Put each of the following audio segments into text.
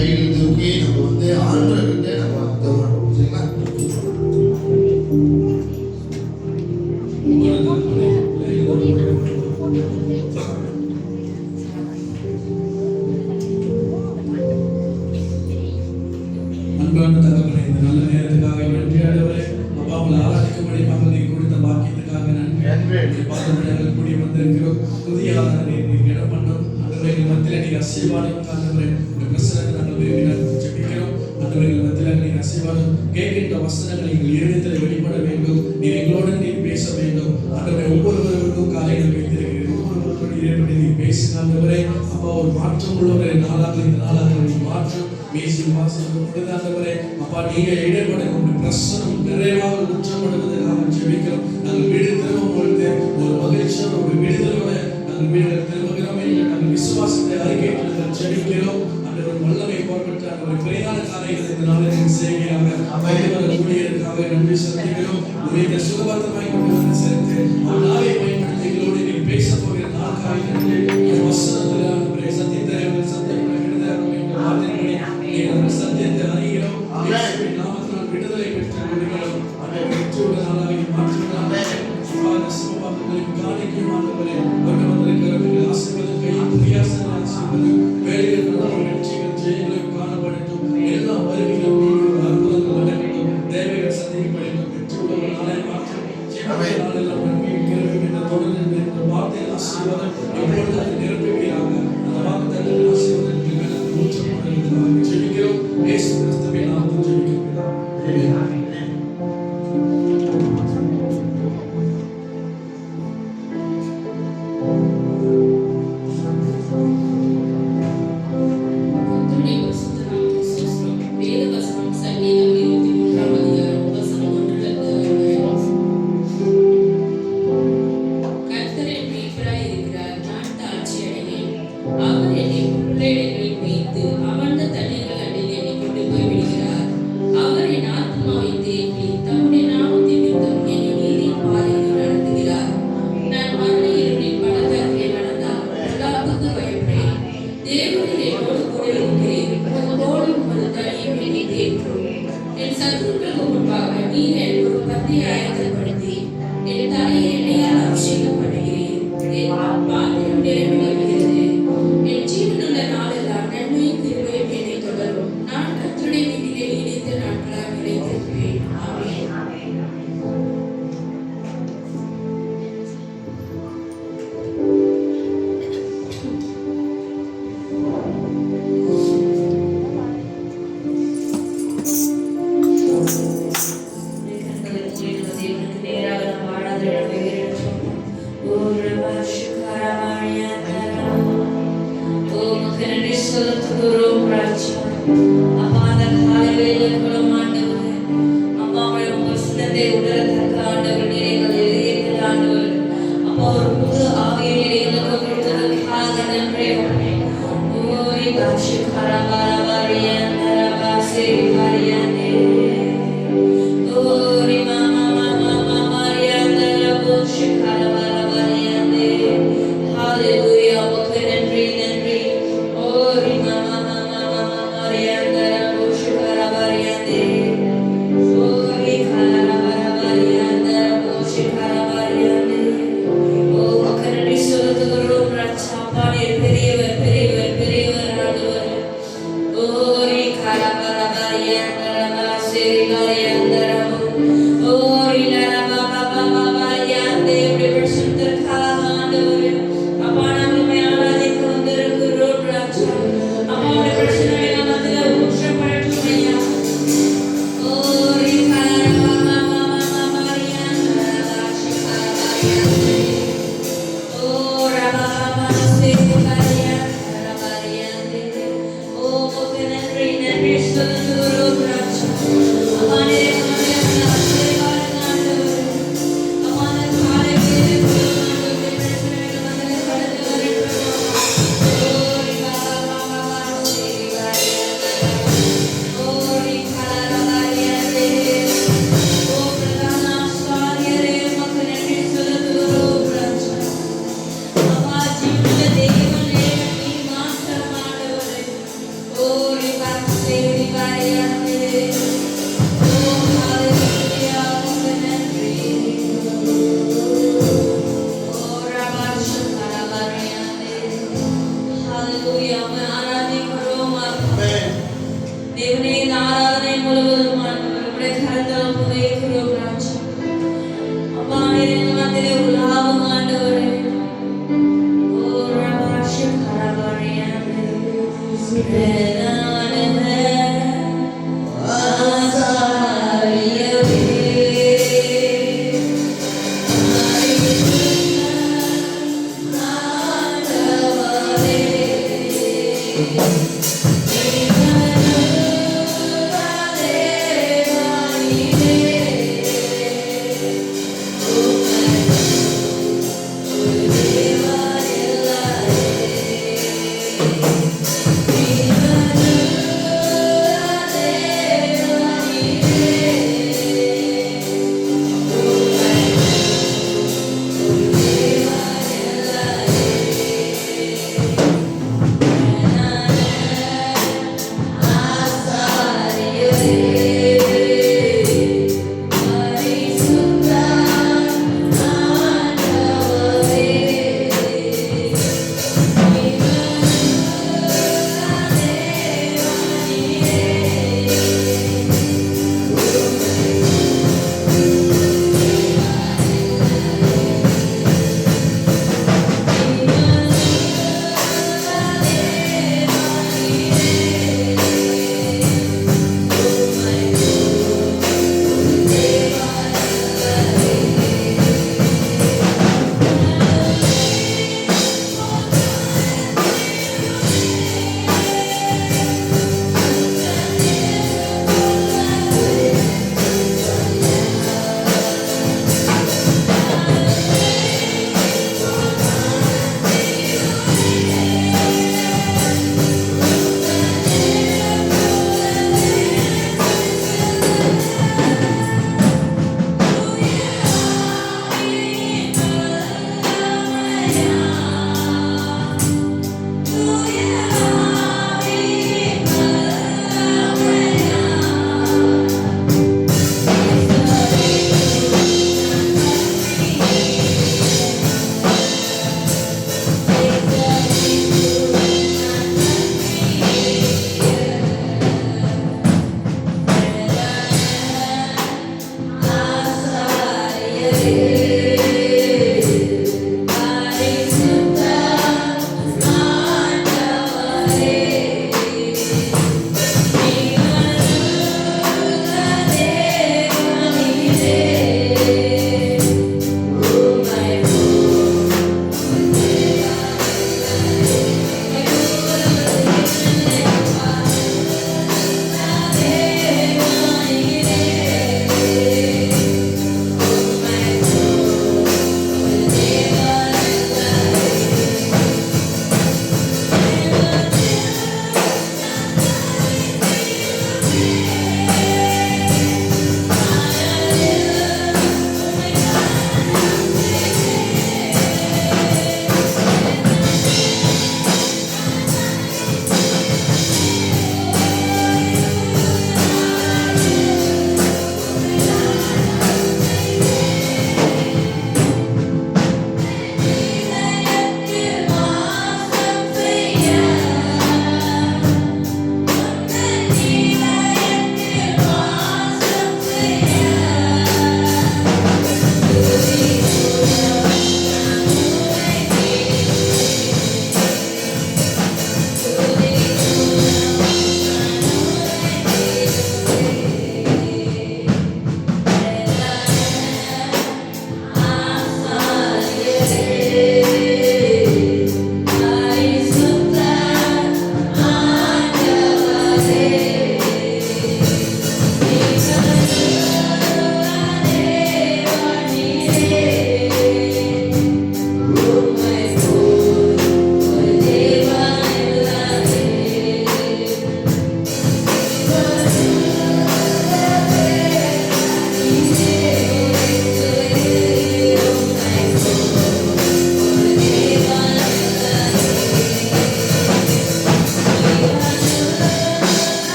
கையில் தூக்கி நம்ம வந்து ஆண்டவர்கிட்ட நம்ம தவறணும். சரிங்களா? அன்பான தகவலை இந்த நல்ல நேரத்துக்காக நன்றி ஆண்டவரே. அப்பா உங்களை ஆராதிக்கும்படி மகளை கொடுத்த பாக்கியத்துக்காக நன்றி. பாதப்படியாக கூடி வந்திருக்கிறோம். புதிய ஆராதனை நீர் இடம் பண்ணும் ஆண்டவரே. மத்தியில் நீர் ஆசீர்வாதம் ஆண்டவரே. இந்த பிரசனத்தை நாங்கள் விரும்பி ஜெபிக்கிறோம் ஆண்டவரே. மத்தியில் நீர் ஆசீர்வாதம் கேட்கின்ற வசனங்கள் எங்கள் இருதயத்தில் வெளிப்பட வேண்டும். நீர் எங்களோடு நீர் பேச வேண்டும் ஆண்டவரே. ஒவ்வொருவருக்கும் காலையில் வைத்திருக்கிறீர்கள். ஒவ்வொருவருக்கும் இறைவனை நீர் பேசின ஆண்டவரே. அப்பா ஒரு மாற்றம் உள்ள ஒரு நாளாக இந்த நாளாக மாற்றம் பேசி ஆண்டவரே. அப்பா நீங்க இடைப்படும் உங்கள் பிரசனம் நிறைவாக உச்சப்படுவதற்காக ஜெபிக்கிறோம். நாங்கள் வீடு திரும்ப பொழுது ஒரு மகிழ்ச்சியோட ஒரு விடுதலோட நாங்கள் வீடு திரும்புகிறோம் என்று நாங்கள் விசுவாசத்தை அறிக்கையிட்டு ஜெபிக்கிறோம். அந்த ஒரு வல்லமை போர்பட்ட ஒரு பெரிதான காரியங்களை இந்த நாளில் நீங்கள் செய்கிறாங்க. ஊழியருக்காக நன்றி செலுத்துகிறோம். உடைய சுகபத்தமாய் கொண்டு வந்து சேர்த்து நாளை பயன்படுத்தி எங்களோடு நீ பேச போகிற நாட்காய் நன்றி. வசனத்தில் சத்தியத்தை சத்தியத்தை அறிகிறோம். நாமத்தினால் விடுதலை பெற்று கொள்கிறோம். வெற்றியுள்ள நாளாக மாற்றுகிறார். சிவபாதங்களுக்கு காணிக்கும் ஆண்டவரே. கொண்டு வந்திருக்கிற ஆசீர்வாதம் கையில் பிரியாசன ஆசீர்வாதம் வேலைகள் வெற்றிகள் ஜெயங்களும் காணப்படட்டும். எல்லா வருவிலும் நீங்கள் அற்புதங்கள் நடக்கட்டும். தேவைகள் சந்திக்கப்படட்டும். வெற்றியுள்ள நாளை மாற்றும் நாளெல்லாம் நன்மையும் என்ற தொடர் என்ற வார்த்தையில் ஆசீர்வாதம் எப்பொழுது அதை நிரப்புகிறாங்க. அந்த வாக்குத்தத்தில் ஆசீர்வாதம் ஊற்றப்படுகிறது. ஜெபிக்கிறோம். இயேசு கிறிஸ்துவின் நாமத்தில் ஜெபிக்கிறோம். ஆமென். Oh, Thank you.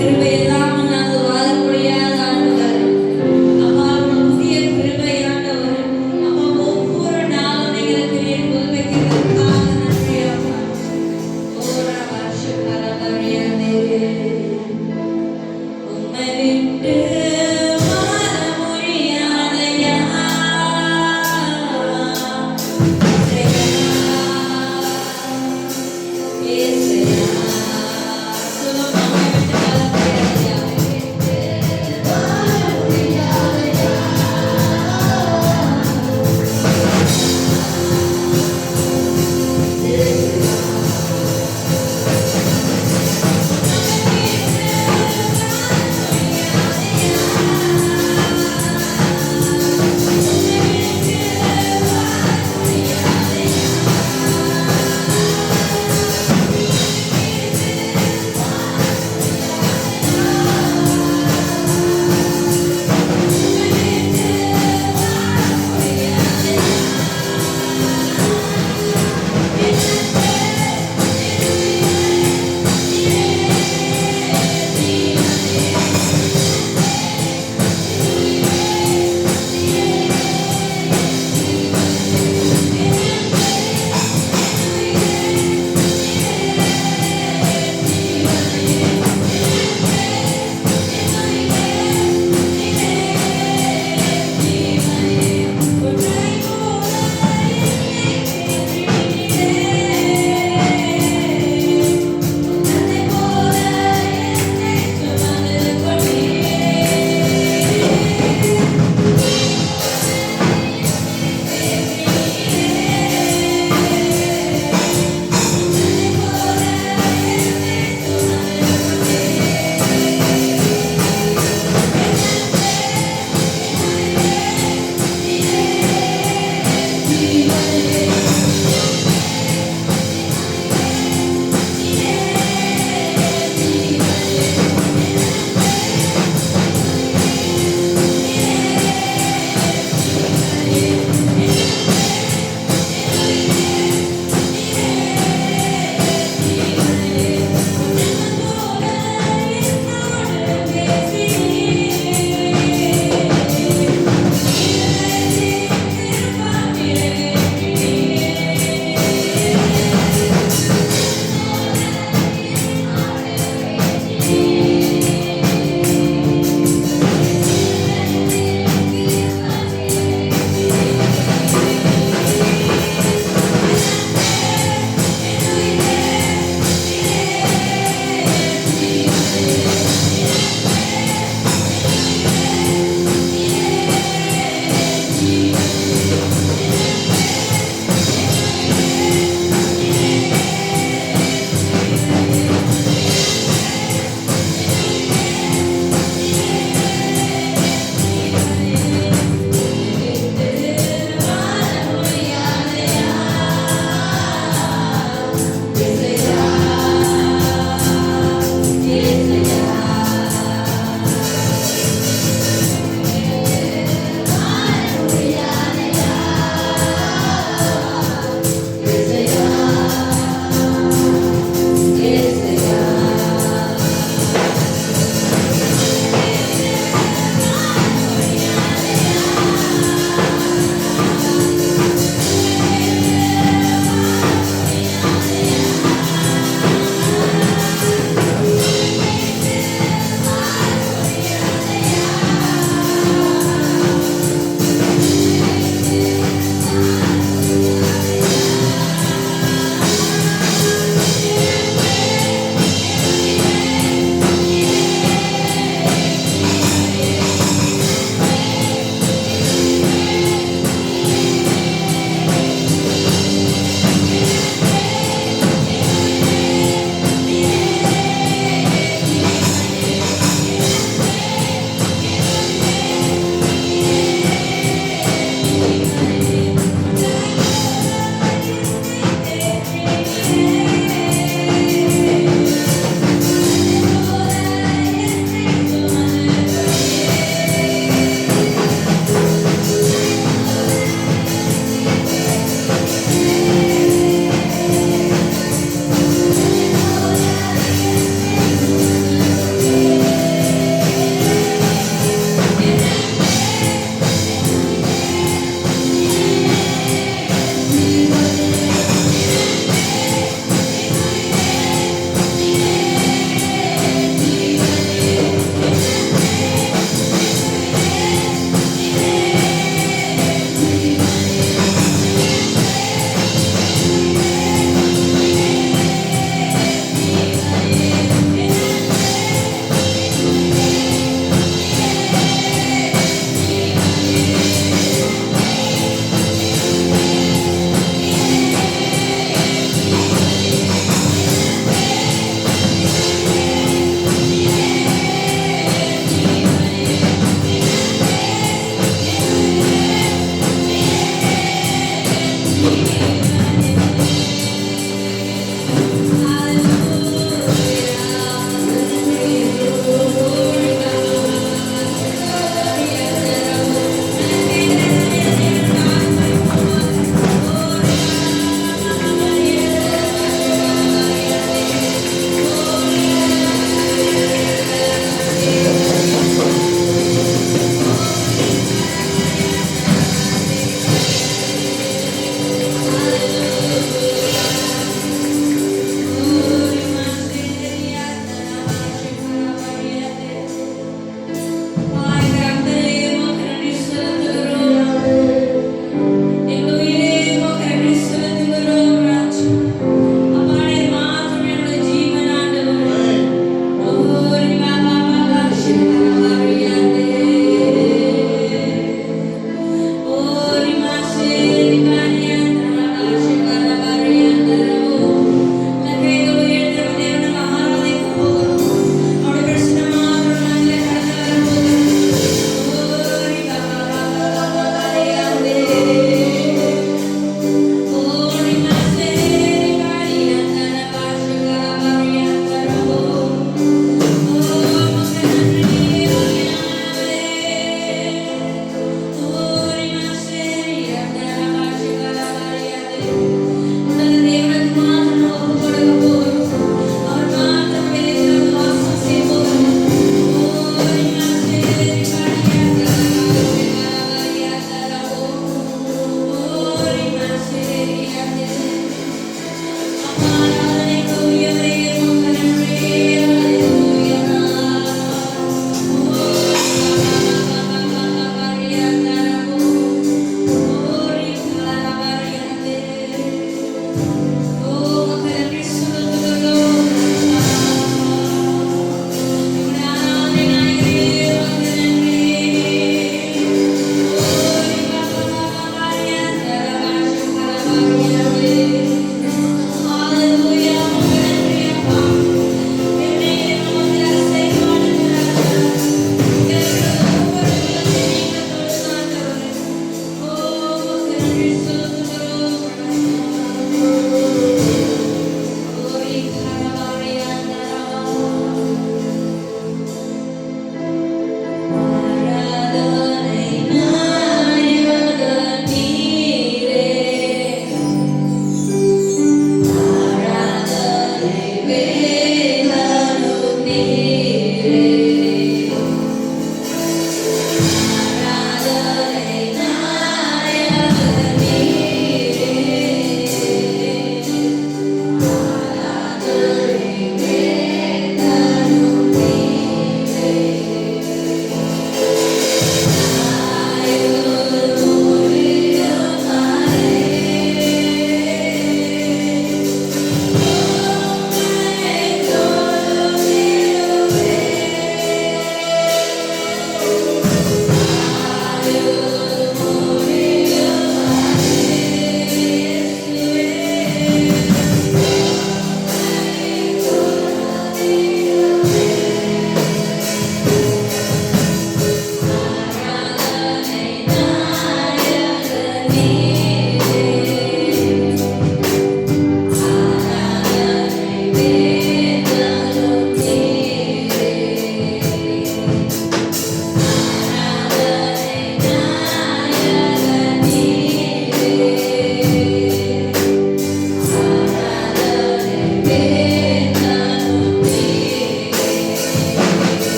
கிருபை இல்லாமல் நாங்கள் வாழ முடியாத ஆண்டவரே. அப்பா உங்கள் புதிய கிருபை ஆண்டவரே. அப்பா ஒவ்வொரு நாளும் எங்களுக்கு நீர் புதுப்பிக்கிறதுக்காக நன்றி அப்பா. ஓரா வாஷுகரவரியானே. உம்மை விட்டு வாழ முடியாதையா. ஏசையா சொல்லுங்க உம்மை விட்டு வாழ முடியாதையா.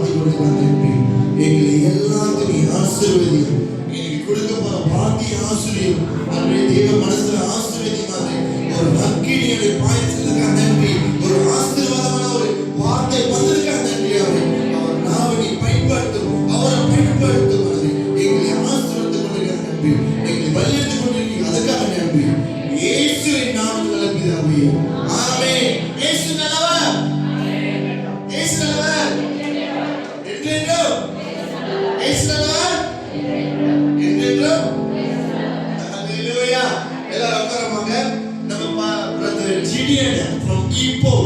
மாற்றி கொடுக்கலாம் நன்றி. எங்களை எல்லாத்தையும் நீ ஆசீர்வதியும். எங்களுக்கு கொடுக்க போற பாக்கிய ஆசீர்வதியும். அன்றைய தேவ மனசுல ஆசீர்வதியும். ஒரு அக்கினியை பாய்ச்சதுக்காக நன்றி. ஒரு ஆசீர்வாதமான ஒரு வார்த்தை வந்ததுக்காக நன்றி. அவர் நாவை நீ பயன்படுத்தும். அவரை பயன்படுத்தும். எங்களை ஆசீர்வதித்துக் கொண்டிருக்கிற நன்றி. எங்களை வழிநடத்திக் கொண்டிருக்கீங்க. அதுக்காக நன்றி. இயேசுவின் நாமத்தில் பிதாவே. ஆமென். இயேசு நல்லவர். இயேசு நல்லவர். என்றென்றும் இயேசு நல்லவர். என்றென்றும். ஹalleluya. எல்லாரும் உட்காருங்க. நம்ம brother ஜிடியன் from Ipoh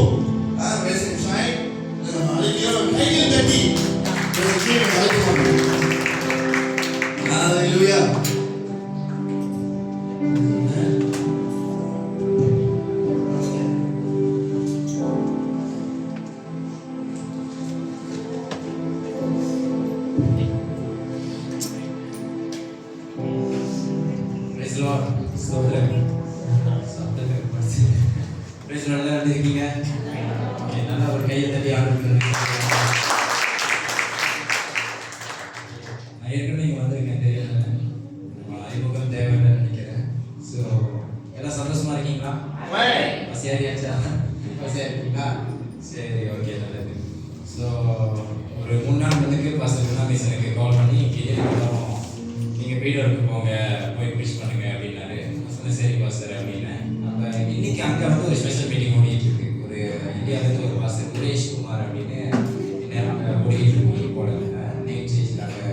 resident side. நம்ம அழைக்கிறோம். கையில் தட்டி பிரதர் ஜிடியன் அழைக்கிறோம். ஹalleluya. நல்லா ஒரு கையை தட்டி ஆரம்பிக்கிறேன். நான் ஏற்கனவே இங்கே வந்திருக்கேன், தெரியல, அறிமுகம் தேவைன்னு நினைக்கிறேன். ஸோ எல்லாம் சந்தோஷமா இருக்கீங்களா? பசியாரியாச்சா? பசியா இருக்கீங்களா? சரி, ஓகே, நல்லது. ஸோ ஒரு 3 நாள் வந்துக்கு பாஸ்டர் எனக்கு கால் பண்ணி நீங்கள் பீடருக்கு போங்க, போய் ப்ரீச் பண்ணுங்க அப்படின்னாரு. சொன்னேன் சரி பாஸ்டர் அப்படின்னு. அப்போ இன்னைக்கு அங்கே வந்து ஒரு ஸ்பெஷல் மீட்டிங் ஓடிட்டு இருக்கு. ஒரு இந்தியாவிலேருந்து ஒரு பாஸ்டர் சுரேஷ் குமார் அப்படின்னு இந்நேரம் அங்கே ஓடிட்டு இருக்கோம். போல நேம் சேஞ்சில் அங்கே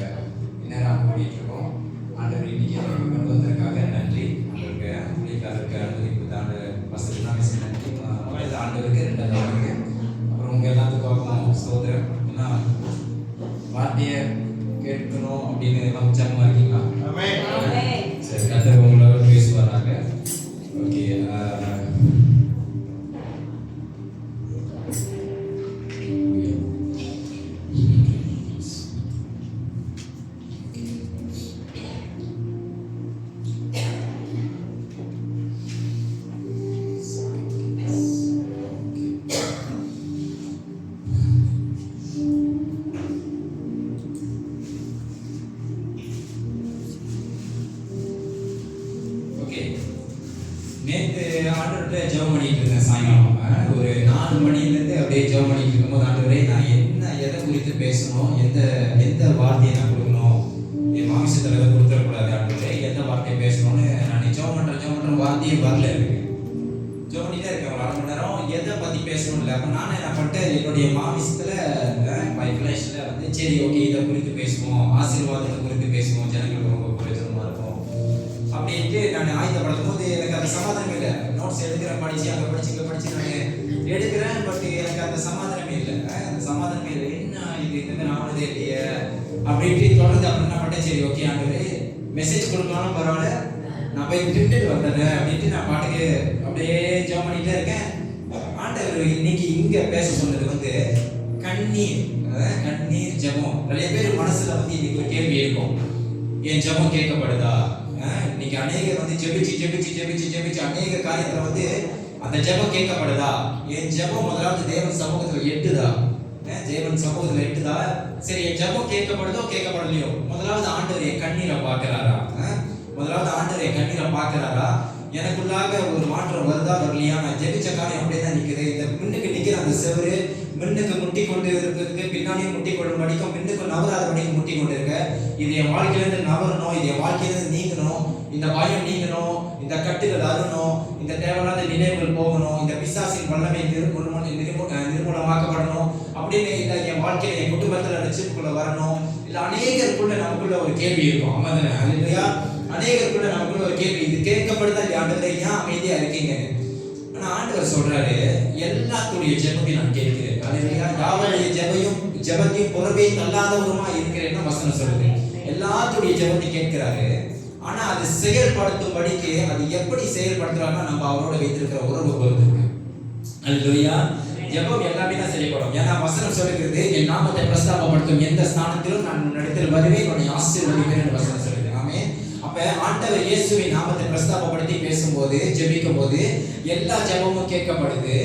இந்நேரம் அங்கே ஓடிட்டு இருக்கோம். ஆண்டவர் இன்னைக்கு கொண்டு வந்ததுக்காக நன்றி. ஆண்டவருக்கு ஊழியக்காரருக்கு அனுமதிப்பு தான் பாஸ்டர் நன்றி. முதல்ல ஆண்டவருக்கு, 2வது ஆண்டுக்கு, அப்புறம் உங்கள் எல்லாத்துக்கும் ஸ்தோத்திரம். ஏன்னா வார்த்தையை கேட்கணும் அப்படின்னு எல்லாம் உற்சாகமாக இருக்கீங்களா? சரி, கர்த்தர் உங்களோட பேசுவாராங்க. ஓகே, நேற்று ஆண்டவர்கிட்ட ஜெபம் பண்ணிட்டு இருந்தேன். சாயங்காலம் ஒரு 4 மணிலேருந்து அப்படியே ஜெபம் பண்ணிட்டு இருக்கும்போது, ஆண்டவரே நான் எதை குறித்து பேசணும், எந்த வார்த்தையை நான் கொடுக்கணும், என் மாமிசத்தில் எதை கொடுத்துடக்கூடாது, ஆண்டவரே எந்த வார்த்தையை பேசணும்னு நான் ஜெபம் பண்ணுற வார்த்தையே வரல இருக்கு. ஜெபம் பண்ணிட்டே இருக்கேன் ஒரு 1/2 மணி நேரம். எதை பற்றி பேசணும் இல்லை. அப்போ நானே என்ன பண்ணிட்டேன், என்னுடைய மாமிசத்தில் மை ஃப்ளஷில் வந்து சரி ஓகே இதை குறித்து பேசுவோம், ஆசீர்வாதத்தை குறித்து பேசுவோம், ஜனங்களுக்கு ரொம்ப பிரயோஜனமாக இருக்கும் அப்படின்ட்டு நான் ஆயத்தப்படுத்தும் போது எனக்கு அந்த சமாதானம் இல்லை. நோட்ஸ் எடுக்கிறேன், படிச்சு அங்கே படிச்சு இங்கே படிச்சு நான் எடுக்கிறேன். பட் எனக்கு அந்த சமாதானமே இல்லை. அந்த சமாதானமே இல்லை. என்ன இது இந்த மாதிரி ஆனதே இல்லையே அப்படின்ட்டு தொடர்ந்து அப்படி என்ன பண்ணேன், சரி ஓகே ஆண்டவரே மெசேஜ் கொடுக்கலாம்னு பரவாயில்ல, நான் போய் விட்டுட்டு வந்துடுறேன் அப்படின்ட்டு நான் பாட்டுக்கு அப்படியே ஜெபம் பண்ணிட்டே இருக்கேன். ஆண்டவர் இன்னைக்கு இங்கே பேச சொன்னது வந்து கண்ணீர் ஜெபம். நிறைய பேர் மனசுல வந்து இன்னைக்கு ஒரு கேள்வி இருக்கும், என் ஜெபம் கேட்கப்படுதா? இன்னைக்கு அநேகர் வந்து ஜெபிச்சு அநேக காரியத்துல வந்து அந்த ஜெபம் கேட்கப்படுதா? என் ஜெபம் முதலாவது தேவன் சமூகத்துல எட்டுதா? தேவன் சமூகத்துல எட்டுதா? சரி, என் ஜெபம் கேட்கப்படுதோ கேட்கப்படலையோ, முதலாவது ஆண்டவர் என் கண்ணீரை பார்க்கிறாரா? முதலாவது ஆண்டவர் என் கண்ணீரை பார்க்கிறாரா? எனக்குள்ளாக ஒரு மாற்றம் வருதா வரலையா? நான் ஜெபிச்ச காரியம் அப்படியே தான் நிற்குது. இந்த மின்னுக்கு நிற்கிற அந்த செவரு மின்னுக்கு முட்டி கொண்டு இருக்கிறதுக்கு பின்னாடியும் முட்டி கொண்டு படிக்கும், மின்னுக்கு நவராத படிக்கும் முட்டி கொண்டு இருக்க. இது என் வாழ்க்கையிலேருந்து நவரணும், இது என் வாழ்க்கையிலேருந்து நீங்கணும், இந்த பயம் நீங்கணும், இந்த கட்டுகள் அறணும், இந்த தேவையில்லாத நினைவுகள் போகணும், இந்த பிசாசின் வல்லமை நிர்மூலமாக்கப்படணும் அப்படின்னு இல்லை. என் வாழ்க்கையில என் குடும்பத்தில் ரட்சிப்புக்குள்ள வரணும். இல்லை அநேகருக்குள்ள நமக்குள்ள ஒரு கேள்வி இருக்கும். ஆமாம் இல்லையா? அநேகருக்குள்ள நமக்குள்ள ஒரு கேள்வி, இது கேட்கப்படுதா இல்லையா? ஆண்டவரே ஏன் அமைதியா இருக்கீங்க? ஆனா ஆண்டவர் சொல்றாரு, எல்லாத்துடைய ஜெபத்தையும் நான் கேட்கிறேன். அல்லேலூயா. யாவருடைய ஜெபத்தையும் புறவே தள்ளாதவருமா இருக்கிறேன்னு வசனம் சொல்லுது. எல்லாத்துடைய ஜெபத்தையும் கேட்கிறாரு. ஆனா அது செயல்படுத்தும்படிக்கு அது எப்படி செயல்படுத்துறாருன்னா நம்ம அவரோட வைத்திருக்கிற உறவு பொறுத்து. அல்லேலூயா. ஜெபம் எல்லாமே தான் செயல்படும். ஏன்னா வசனம் சொல்லுகிறது, என் நாமத்தை பிரஸ்தாபப்படுத்தும் எந்த ஸ்தானத்திலும் நான் உன்னிடத்தில் வருவேன், உன்னை ஆசீர்வதிப்பேன் என்று வசனம் சொல்லுது. ஆமென். அப்ப ஆண்டவர் இயேசுவின் நாமத்தை பிரஸ்தாபப்படுத்தி பேசும்போது, ஜெபிக்கும் போது எல்லா ஜெபமும் கேட்கப்படுது.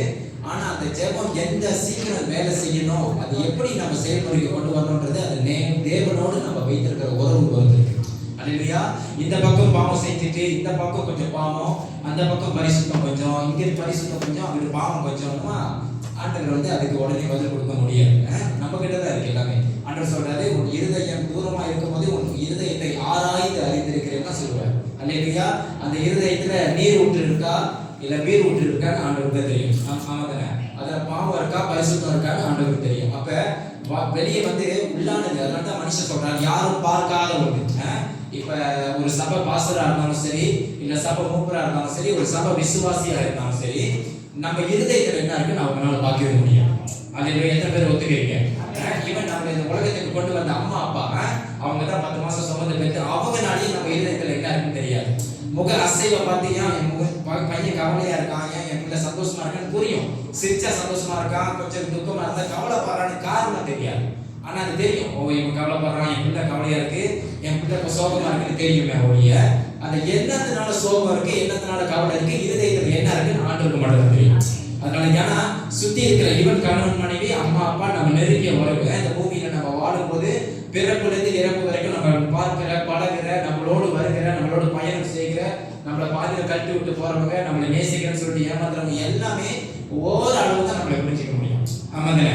ஆனா அந்த ஜெபம் எந்த சீக்கிரம் வேலை செய்யணும், அது எப்படி நம்ம செயல்முறைக்கு கொண்டு வரணும்ன்றது அது தேவனோடு நம்ம வைத்திருக்கிற உறவு பொறுத்து இருக்கு. அல்லேலூயா. இந்த பக்கம் பாவம் செஞ்சுட்டு இந்த பக்கம் கொஞ்சம் பாவம், அந்த பக்கம் பரிசுத்தம் கொஞ்சம், இங்க பரிசுத்தம் கொஞ்சம், அங்கிட்டு பாவம் கொஞ்சம்னா ஆண்டவர் வந்து அதுக்கு உடனே பதில் கொடுக்க முடியாது. நம்ம கிட்ட தான் இருக்கு எல்லாமே. ஆண்டவர் சொல்றாரு, உன் இருதயம் தூரமா இருக்கும்போது உன் இருதயத்தை ஆராய்ந்து அறிந்திருக்கிறேன்னா சொல்லுவார். அல்லேலூயா. அந்த இருதயத்துல நீர் ஊற்று இருக்கா இல்ல வீர் ஊற்று இருக்கான்னு ஆண்டவருக்கு தெரியும். ஆமா தானே? அதுல பாவம் இருக்கா பரிசுத்தம் இருக்கான்னு ஆண்டவருக்கு தெரியும். அப்ப வெளியே வந்து உள்ளானது. அதனால தான் மனுஷன் சொல்றாரு, யாரும் பார்க்காத ஒன்று. இப்ப ஒரு சபை பாஸ்டரா இருந்தாலும் சரி, இல்ல சபை மூப்பரா இருந்தாலும் சரி, ஒரு சபை விசுவாசியா இருந்தாலும் சரி, நம்ம இருதயத்துல என்ன இருக்குன்னு அவங்களால பார்க்கவே முடியும். அதுல எத்தனை பேர் ஒத்துக்கிறீங்க? ஈவன் நம்ம இந்த உலகத்துக்கு கொண்டு வந்த அம்மா அப்பா, அவங்க தான் 10 மாசம் சுமந்து பெற்று, அவங்கனாலேயே நம்ம இருதயத்துல என்ன இருக்குன்னு தெரியாது. முக அசைவை பார்த்தீங்கன்னா என் பையன் கவலையா இருக்கான், என் பிள்ளை சந்தோஷமா இருக்கான்னு புரியும். சிரிச்சா சந்தோஷமா இருக்கான், கொஞ்சம் துக்கமா இருந்தா கவலைப்படுறான்னு காரணம் தெரியாது. ஆனா அது தெரியும், ஓ இவன் கவலைப்படுறான், என் பிள்ளை கவலையா இருக்கு, என் பிள்ளை இப்போ சோகமா இருக்குன்னு தெரியுமே ஒழிய அந்த என்னத்தினால சோகம் இருக்கு, என்னத்தினால கவலை இருக்கு, இருதயத்துல என்ன இருக்குன்னு ஆண்டவருக்கு மட்டும் தெரியும். அதனால ஏன்னா சுத்தி இருக்கிற இவன் கணவன் மனைவி அம்மா அப்பா நம்ம நெருங்கிய உறவு. இந்த பூமியில நம்ம வாழும்போது பிறப்புலேருந்து இறப்பு வரைக்கும் நம்ம பார்க்கிற பழகிற, நம்மளோடு வருகிற, நம்மளோட பயணம் செய்கிற, நம்மளை பாதியில கட்டி விட்டு போறவங்க, நம்மளை நேசிக்கிறேன்னு சொல்லிட்டு ஏமாத்துறவங்க எல்லாமே ஓரளவு தான் நம்மளை புரிஞ்சிக்க முடியும். ஆமாங்க,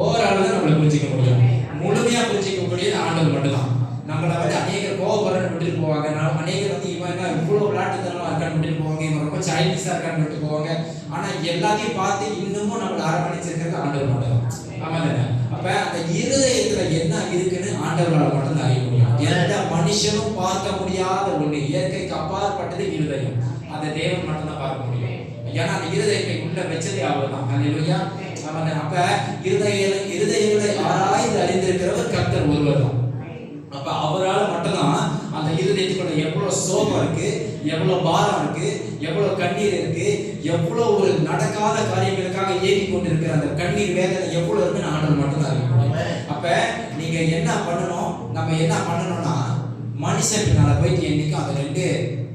ஓரளவு தான் நம்மளை புரிஞ்சிக்க முடியும். முழுமையா புரிஞ்சிக்க முடியாது ஆண்டவர் மட்டும்தான். நம்மளை வந்து அநேகர் கோவப்படுறன்னு விட்டுட்டு போவாங்க. அநேகர் வந்து இவன் என்ன இவ்வளவு விளையாட்டுத்தனமா இருக்கான்னு விட்டுட்டு போவாங்க, இவன் ரொம்ப சைல்டிஷா இருக்கான்னு விட்டு போவாங்க. ஆனா எல்லாத்தையும் பார்த்து இன்னமும் நம்மளை அரவணைச்சிருக்கிறது ஆண்டவர் மட்டும்தான். ஆமாங்க. அப்ப அந்த இருதயத்துல என்ன இருக்குன்னு ஆண்டவரால் மட்டும்தான் அறிய முடியும். எந்த மனுஷனும் பார்க்க முடியாத ஒண்ணு, இயற்கைக்கு அப்பாற்பட்டது இருதயம். அந்த தேவன் மட்டும்தான் பார்க்க முடியும். ஏன்னா அந்த இருதயத்தை உள்ள வச்சதே அவர்தான். அல்லேலூயா. அப்ப இருதயங்களை ஆராய்ந்து அறிந்திருக்கிறவர் கர்த்தர் ஒருவர் தான். அப்ப அவரால் மட்டும்தான் அந்த இருதயத்துக்குள்ள எவ்வளவு சோகம் இருக்கு, எவ்வளவு பாரம் இருக்கு, எவ்வளவு கண்ணீர் இருக்கு, எவ்வளவு ஒரு நடக்காத காரியங்களுக்காக ஏங்கி கொண்டிருக்கிற அந்த கண்ணீர் வேதனை எவ்வளவு இருக்குன்னு ஆண்டவர் மட்டும்தான் அறிய முடியும். அப்ப நீங்க என்ன பண்ணணும், நம்ம என்ன பண்ணணும்னா மனுஷன் பின்னால போயிட்டு என்னைக்கும் அதை ரெண்டு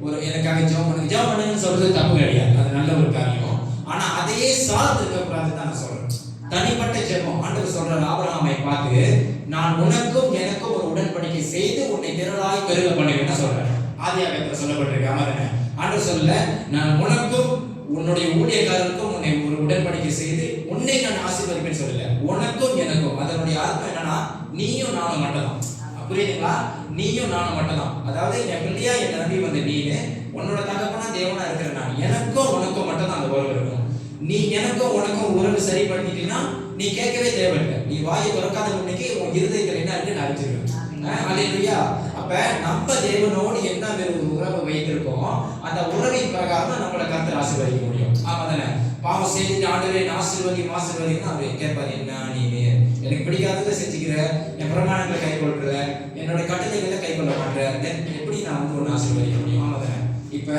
ஒரு எனக்காக ஜெபம் பண்ணுங்கன்னு சொல்றது தப்பு கிடையாது, அது நல்ல ஒரு காரியம். ஆனா அதையே சார்ந்து இருக்கக்கூடாதுன்னு தான் நான் சொல்றேன். தனிப்பட்ட ஜெபம். ஆண்டவர் சொல்றார் ஆபிரகாமை பார்த்து, நான் உனக்கும் எனக்கும் ஒரு உடன்படிக்கை செய்து உன்னை திரளாய் பெருக பண்ணுவேன்னு சொல்றேன். ஆதியாகமத்துல சொல்லப்பட்டிருக்கு. ஆமாங்க. ஆண்டவர் சொல்லல, நான் உனக்கும் உன்னுடைய ஊழியக்காரருக்கும் உன்னை ஒரு உடன்படிக்கை செய்து உன்னை நான் ஆசீர்வதிப்பேன்னு சொல்லல, உனக்கும் எனக்கும். அதனுடைய அர்த்தம் என்னன்னா நீயும் நானும் மட்டும்தான். புரியுதுங்களா? நீயும் நானும் மட்டும்தான். அதாவது என் பிள்ளையா என் நம்பி வந்த நீனு, உன்னோட தகப்பனா தேவனா இருக்கிற நான், எனக்கும் உனக்கும் மட்டும்தான் அந்த உறவு இருக்கும். நீ எனக்கும் உனக்கும் உறவு சரிப்படுத்திட்டீங்கன்னா நீ கேட்கவே தேவையில்லை. நீ வாயை திறக்காத முன்னைக்கு உன் இருதயத்தில் என்ன இருக்குன்னு அறிஞ்சிருவேன். அல்லேலூயா. அப்ப நம்ம தேவனோடு என்ன ஒரு உறவை வைத்திருக்கோம், அந்த உறவின் பிரகாரம் நம்மளை கர்த்தர் ஆசீர்வதிக்க முடியும். ஆமா தானே? பாவம் செய்துட்டு ஆண்டவரே ஆசீர்வதின்னு அவர் கேட்பாரு, என்ன நீ எனக்கு பிடிக்காததை செஞ்சுக்கிற, என் பிரமாணங்களை கை கொள்ற, என்னோட கட்டளைகளை கை கொள்ள மாட்டேற, எப்படி நான் வந்து ஒன்று ஆசீர்வதிக்க முடியும்? ஆமா தானே? இப்ப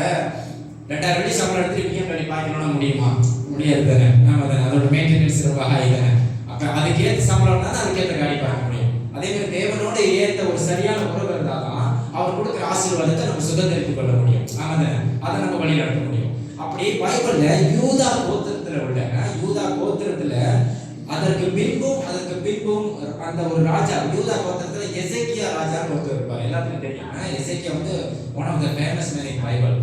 2000 வெள்ளி சம்பளம் எடுத்துட்டு பிஎம் பார்க்கணும்னா முடியுமா? முடியாது தானே? ஆமா தானே? அதோட மெயின்டெனன்ஸ் ரொம்ப ஹை தானே? அப்ப அதுக்கேற்ற சம்பளம் தான் அதுக்கேற்ற காடி பார்க்க முடியும். அதே மாதிரி தேவனோட ஏற்ற ஒரு சரியான உறவு இருந்தாதான் அவர் கொடுக்குற ஆசீர்வாதத்தை நம்ம சுதந்திரித்துக் கொள்ள முடியும். ஆமா தானே? அதை நம்ம வழி நடத்த முடியும். அப்படி பைபிள்ல யூதா கோத்திரத்துல அதற்கு பின்பும் அந்த ஒரு ராஜா, யூதா கோத்திரத்துல எசேக்கியா ராஜான்னு ஒருத்தர் இருப்பார். எல்லாத்துக்கும் தெரியும். எசேக்கியா வந்து one of the famous man in Bible.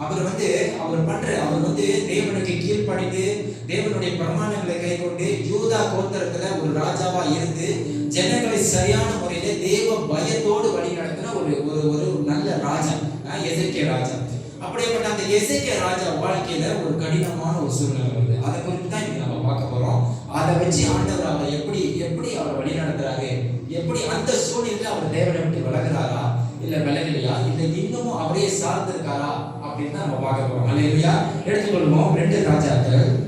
அவர் வந்து தேவனுக்கு கீழ்ப்படிந்து தேவனுடைய பிரமாணங்களை கை கொண்டு யூதா கோத்திரத்துல ஒரு ராஜாவா இருந்து ஜனங்களை சரியான முறையில தேவ பயத்தோடு வழி நடத்தின ஒரு நல்ல ராஜா எசேக்கியா ராஜா. அப்படியேப்பட்ட அந்த எசேக்கியா ராஜா வாழ்க்கையில ஒரு கடினமான ஒரு சூழ்நிலை வருது. அதை குறித்து தான் இன்னைக்கு நம்ம பார்க்க போறோம். அதை வச்சு ஆண்டவர் அவரை எப்படி அவரை வழி நடத்துறாரு, எப்படி அந்த சூழ்நிலையில அவர் தேவனை விட்டு விலகுறாரா இல்ல விலகலையா, இல்ல இன்னமும் அவரையே சார்ந்திருக்காரா அப்படின்னு தான் நம்ம பார்க்க போறோம். அல்லேலூயா. எடுத்துக்கொள்வோம் 2 ராஜாக்கள் 2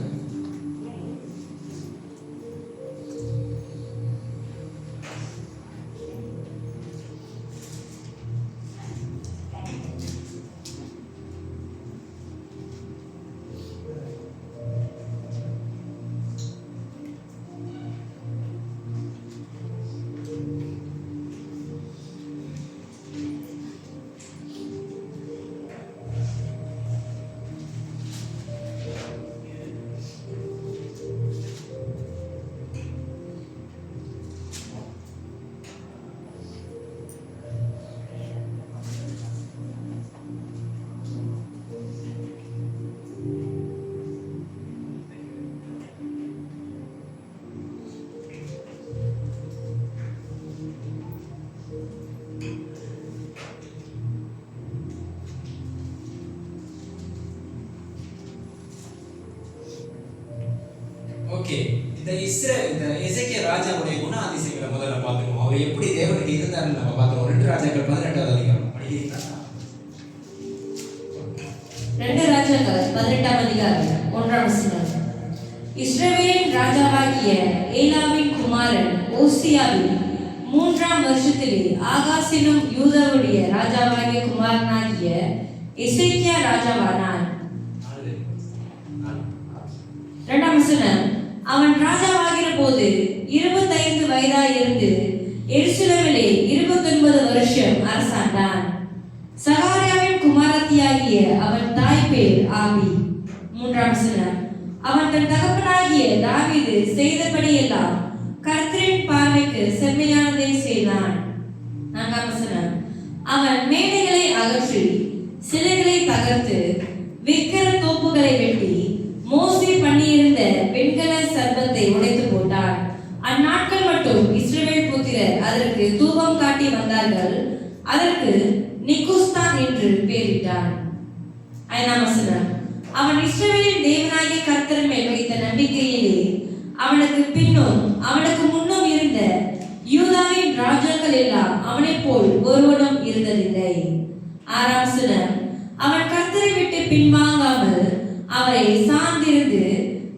ஓகே, இந்த எசேக்கியா ராஜாவுடைய குணாதிசயங்களை முதல்ல பார்த்துருவோம். அவர் எப்படி தேவனுக்கு இருந்தாருன்னு நம்ம பார்த்துருவோம். 2 ராஜாக்கள் 18வது அதிகாரம் படிக்கிறீங்களா? 2 ராஜாக்கள் 18ஆம் அதிகாரம் 1ஆம் வசனம். இஸ்ரவேலின் ராஜாவாகிய ஏலாவின் குமாரன் ஓசியாவின் 3ஆம் வருஷத்திலே ஆகாசிலும் யூதாவுடைய ராஜாவாகிய குமாரனாகிய எசேக்கியா ராஜாவானான். 2ஆம் வசனம். அவன் ராஜாவாகிற போது 25 வயதாயிருந்து எருசலேமிலே 29 வருஷம் அரசாண்டான். சகாரியாவின் குமாரத்தியாகிய அவன் தாய் பேர் ஆபி. 3ஆம் வசனம். அவன் தன் தகப்பனாகிய தாவீது செய்தபடியெல்லாம் கர்த்தரின் பார்வைக்கு செம்மையானதை செய்தான். 4ஆம் வசனம். அவன் மேடைகளை அகற்றி சிலைகளை தகர்த்து விக்கிர தோப்புகளை வெட்டி மோசே பண்ணியிருந்த வெண்கல சர்ப்பத்தை உடைத்து போட்டான். அந்நாட்கள் மட்டும் இஸ்ரவேல் புத்திரர் அதற்கு தூபம் காட்டி வந்தார்கள். அதற்கு நிகுஸ்தான் என்று பெயரிட்டான். 5ஆம் வசனம். அவன் இஸ்ரவேலின் தேவனாகிய கர்த்தர் மேல் வைத்த நம்பிக்கையிலே அவனுக்கு பின்னும் அவனுக்கு முன்னும் இருந்த யூதாவின் ராஜாக்கள் எல்லாம் அவனைப் போல் ஒருவனும் இருந்ததில்லை. 6ஆம் வசனம். அவன் கர்த்தரை விட்டு பின்வாங்காமல் அவரை சார்ந்திருந்து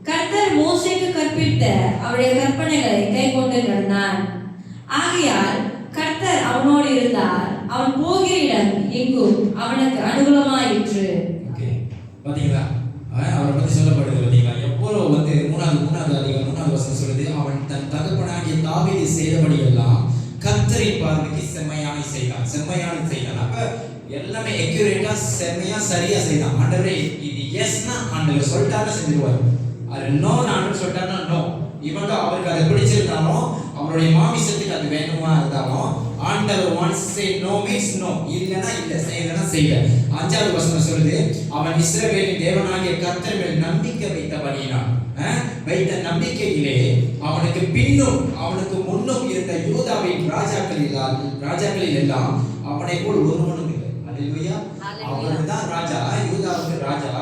கர்த்தர் மோசேக்கு கற்பித்த அவருடைய கற்பனைகளை கைக்கொண்டு நடந்தான். ஆகையால் கர்த்தர் அவனோடு இருந்தார். அவன் போகிற இடம் எங்கும் அவனுக்கு அனுகூலமாயிற்று. பாத்தீங்களா, அவரை பத்தி சொல்லப்படுது. பாத்தீங்களா, எப்போ வந்து 3வது அதிகாரம் 3வது வசனம் சொல்லுது, அவன் தன் தகப்பனாகிய தாவீது செய்தபடி எல்லாம் கர்த்தரின் பார்வைக்கு செம்மையான செய்தான். அப்ப எல்லாமே அக்யூரேட்டா செம்மையா சரியா செய்தான். ஆண்டவரே இது எஸ்னா ஆண்டவர் சொல்லிட்டாருன்னா செஞ்சிருவாரு. அது நோ ஆண்டவர் சொல்லிட்டாருன்னா நோ. இவன் அவருக்கு அதை பிடிச்சிருந்தாலும் அவருடைய மாமிசத்துக்கு அது வேணுமா இருந்தாலும் ஆண்டவர் once say no means no, இல்லைன்னா இல்லை, செய்யலைன்னா செய்யல. 5வது வசனம் சொல்லுது, அவன் இஸ்ரவேலின் தேவனாகிய கர்த்தர் மேல் நம்பிக்கை வைத்தபடியினான். வைத்த நம்பிக்கையிலே அவனுக்கு பின்னும் அவனுக்கு முன்னும் இருந்த யூதாவின் ராஜாக்களில் எல்லாம் அவனை போல் ஒருவனும் இல்லை. அல்லேலூயா. அவன் தான் ராஜா, யூதாவுக்கு ராஜா.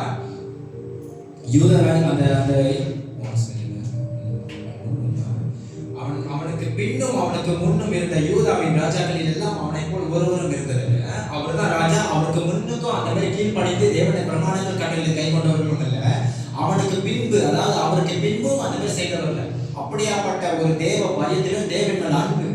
அவனுக்கு பின்னும் அவனுக்கு முன்னும் இருந்த யூதாவின் ராஜாக்களில் எல்லாம் அவனை போல் ஒருவரும் இருந்ததில்லை. அவர் தான் ராஜா. அவனுக்கு முன்னுக்கும் அந்த மாதிரி கீழ்ப்படிந்து தேவனை பிரமாணங்கள் கட்டளையில் கை கொண்டவர்களும் இல்லை. அவனுக்கு பின்பு, அதாவது அவருக்கு பின்பும் அந்த மாதிரி செய்தவர்கள். அப்படியாப்பட்ட ஒரு தேவ பயத்திலும் தேவன் மேல அன்பு,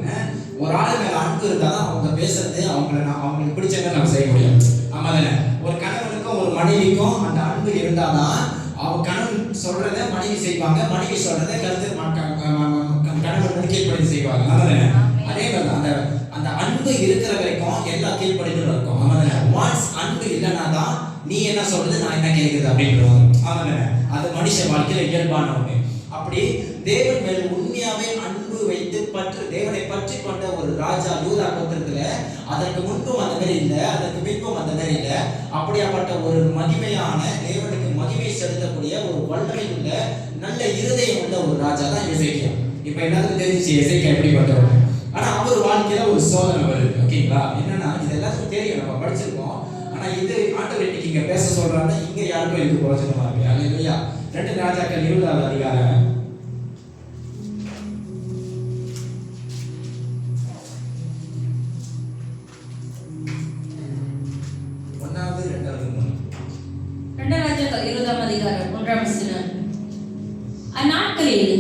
ஒரு ஆள் மேல அன்பு இருந்தாதான் அவங்க பேசுறது அவங்களுக்கு பிடிச்சதை நம்ம செய்ய முடியும். ஆமா தானே? ஒரு கணவனுக்கும் ஒரு மனைவிக்கும் அந்த அன்பு இருந்தாதான் அவன் கணவன் சொல்றத மனைவி செய்வாங்க, மனைவி சொல்றத கணவன் வந்து கீழ்ப்படிந்து செய்வாங்க. ஆமா தானே? அதே மாதிரி அந்த அன்பு இருக்கிற வரைக்கும் எல்லா கீழ்ப்படிந்து இருக்கும். ஆமா தானே? ஒன்ஸ் அன்பு இல்லைன்னா தான் நீ என்ன சொல்றது நான் என்ன கேட்குறது அப்படின்றவாங்க. ஆமா தானே? அது மனுஷ வாழ்க்கையில இயல்பான ஒண்ணு. அப்படி தேவன் மேல் உண்மையாவே அன்பு வைத்து தேவனை பற்றி கொண்ட ஒரு ராஜா யூதா கோத்திரத்துல அதற்கு முன்பும் அந்த மாதிரி இல்லை, அதற்கு பின்பும் அந்த மாதிரி இல்லை. அப்படியாப்பட்ட ஒரு மகிமையான தேவனுக்கு மகிமை செலுத்தக்கூடிய ஒரு வல்லமை உள்ள நல்ல இருதயம் உள்ள ஒரு ராஜா தான் எசேக்கியா. இப்ப எல்லாத்துக்கும் தெரிஞ்சிச்சு எசேக்கியா எப்படிப்பட்டவர். ஆனா அவர் வாழ்க்கையில ஒரு சோதனை வருது. ஓகேங்களா? என்னன்னா இது எல்லாத்துக்கும் தெரியும், நம்ம படிச்சிருக்கோம். ஆனா இது ஆண்டவர் இன்னைக்கு இங்க பேச சொல்றாங்க, இங்க யாருக்கும் இதுக்கு பிரயோஜனமா இருக்கு. அல்லேலூயா. 2 ராஜாக்கள் 20வது அதிகாரம் 1வது 2வது 3. 2 ராஜாக்கள் 20ஆம் அதிகாரம் 1ஆம் வசனம். அந்நாட்களில்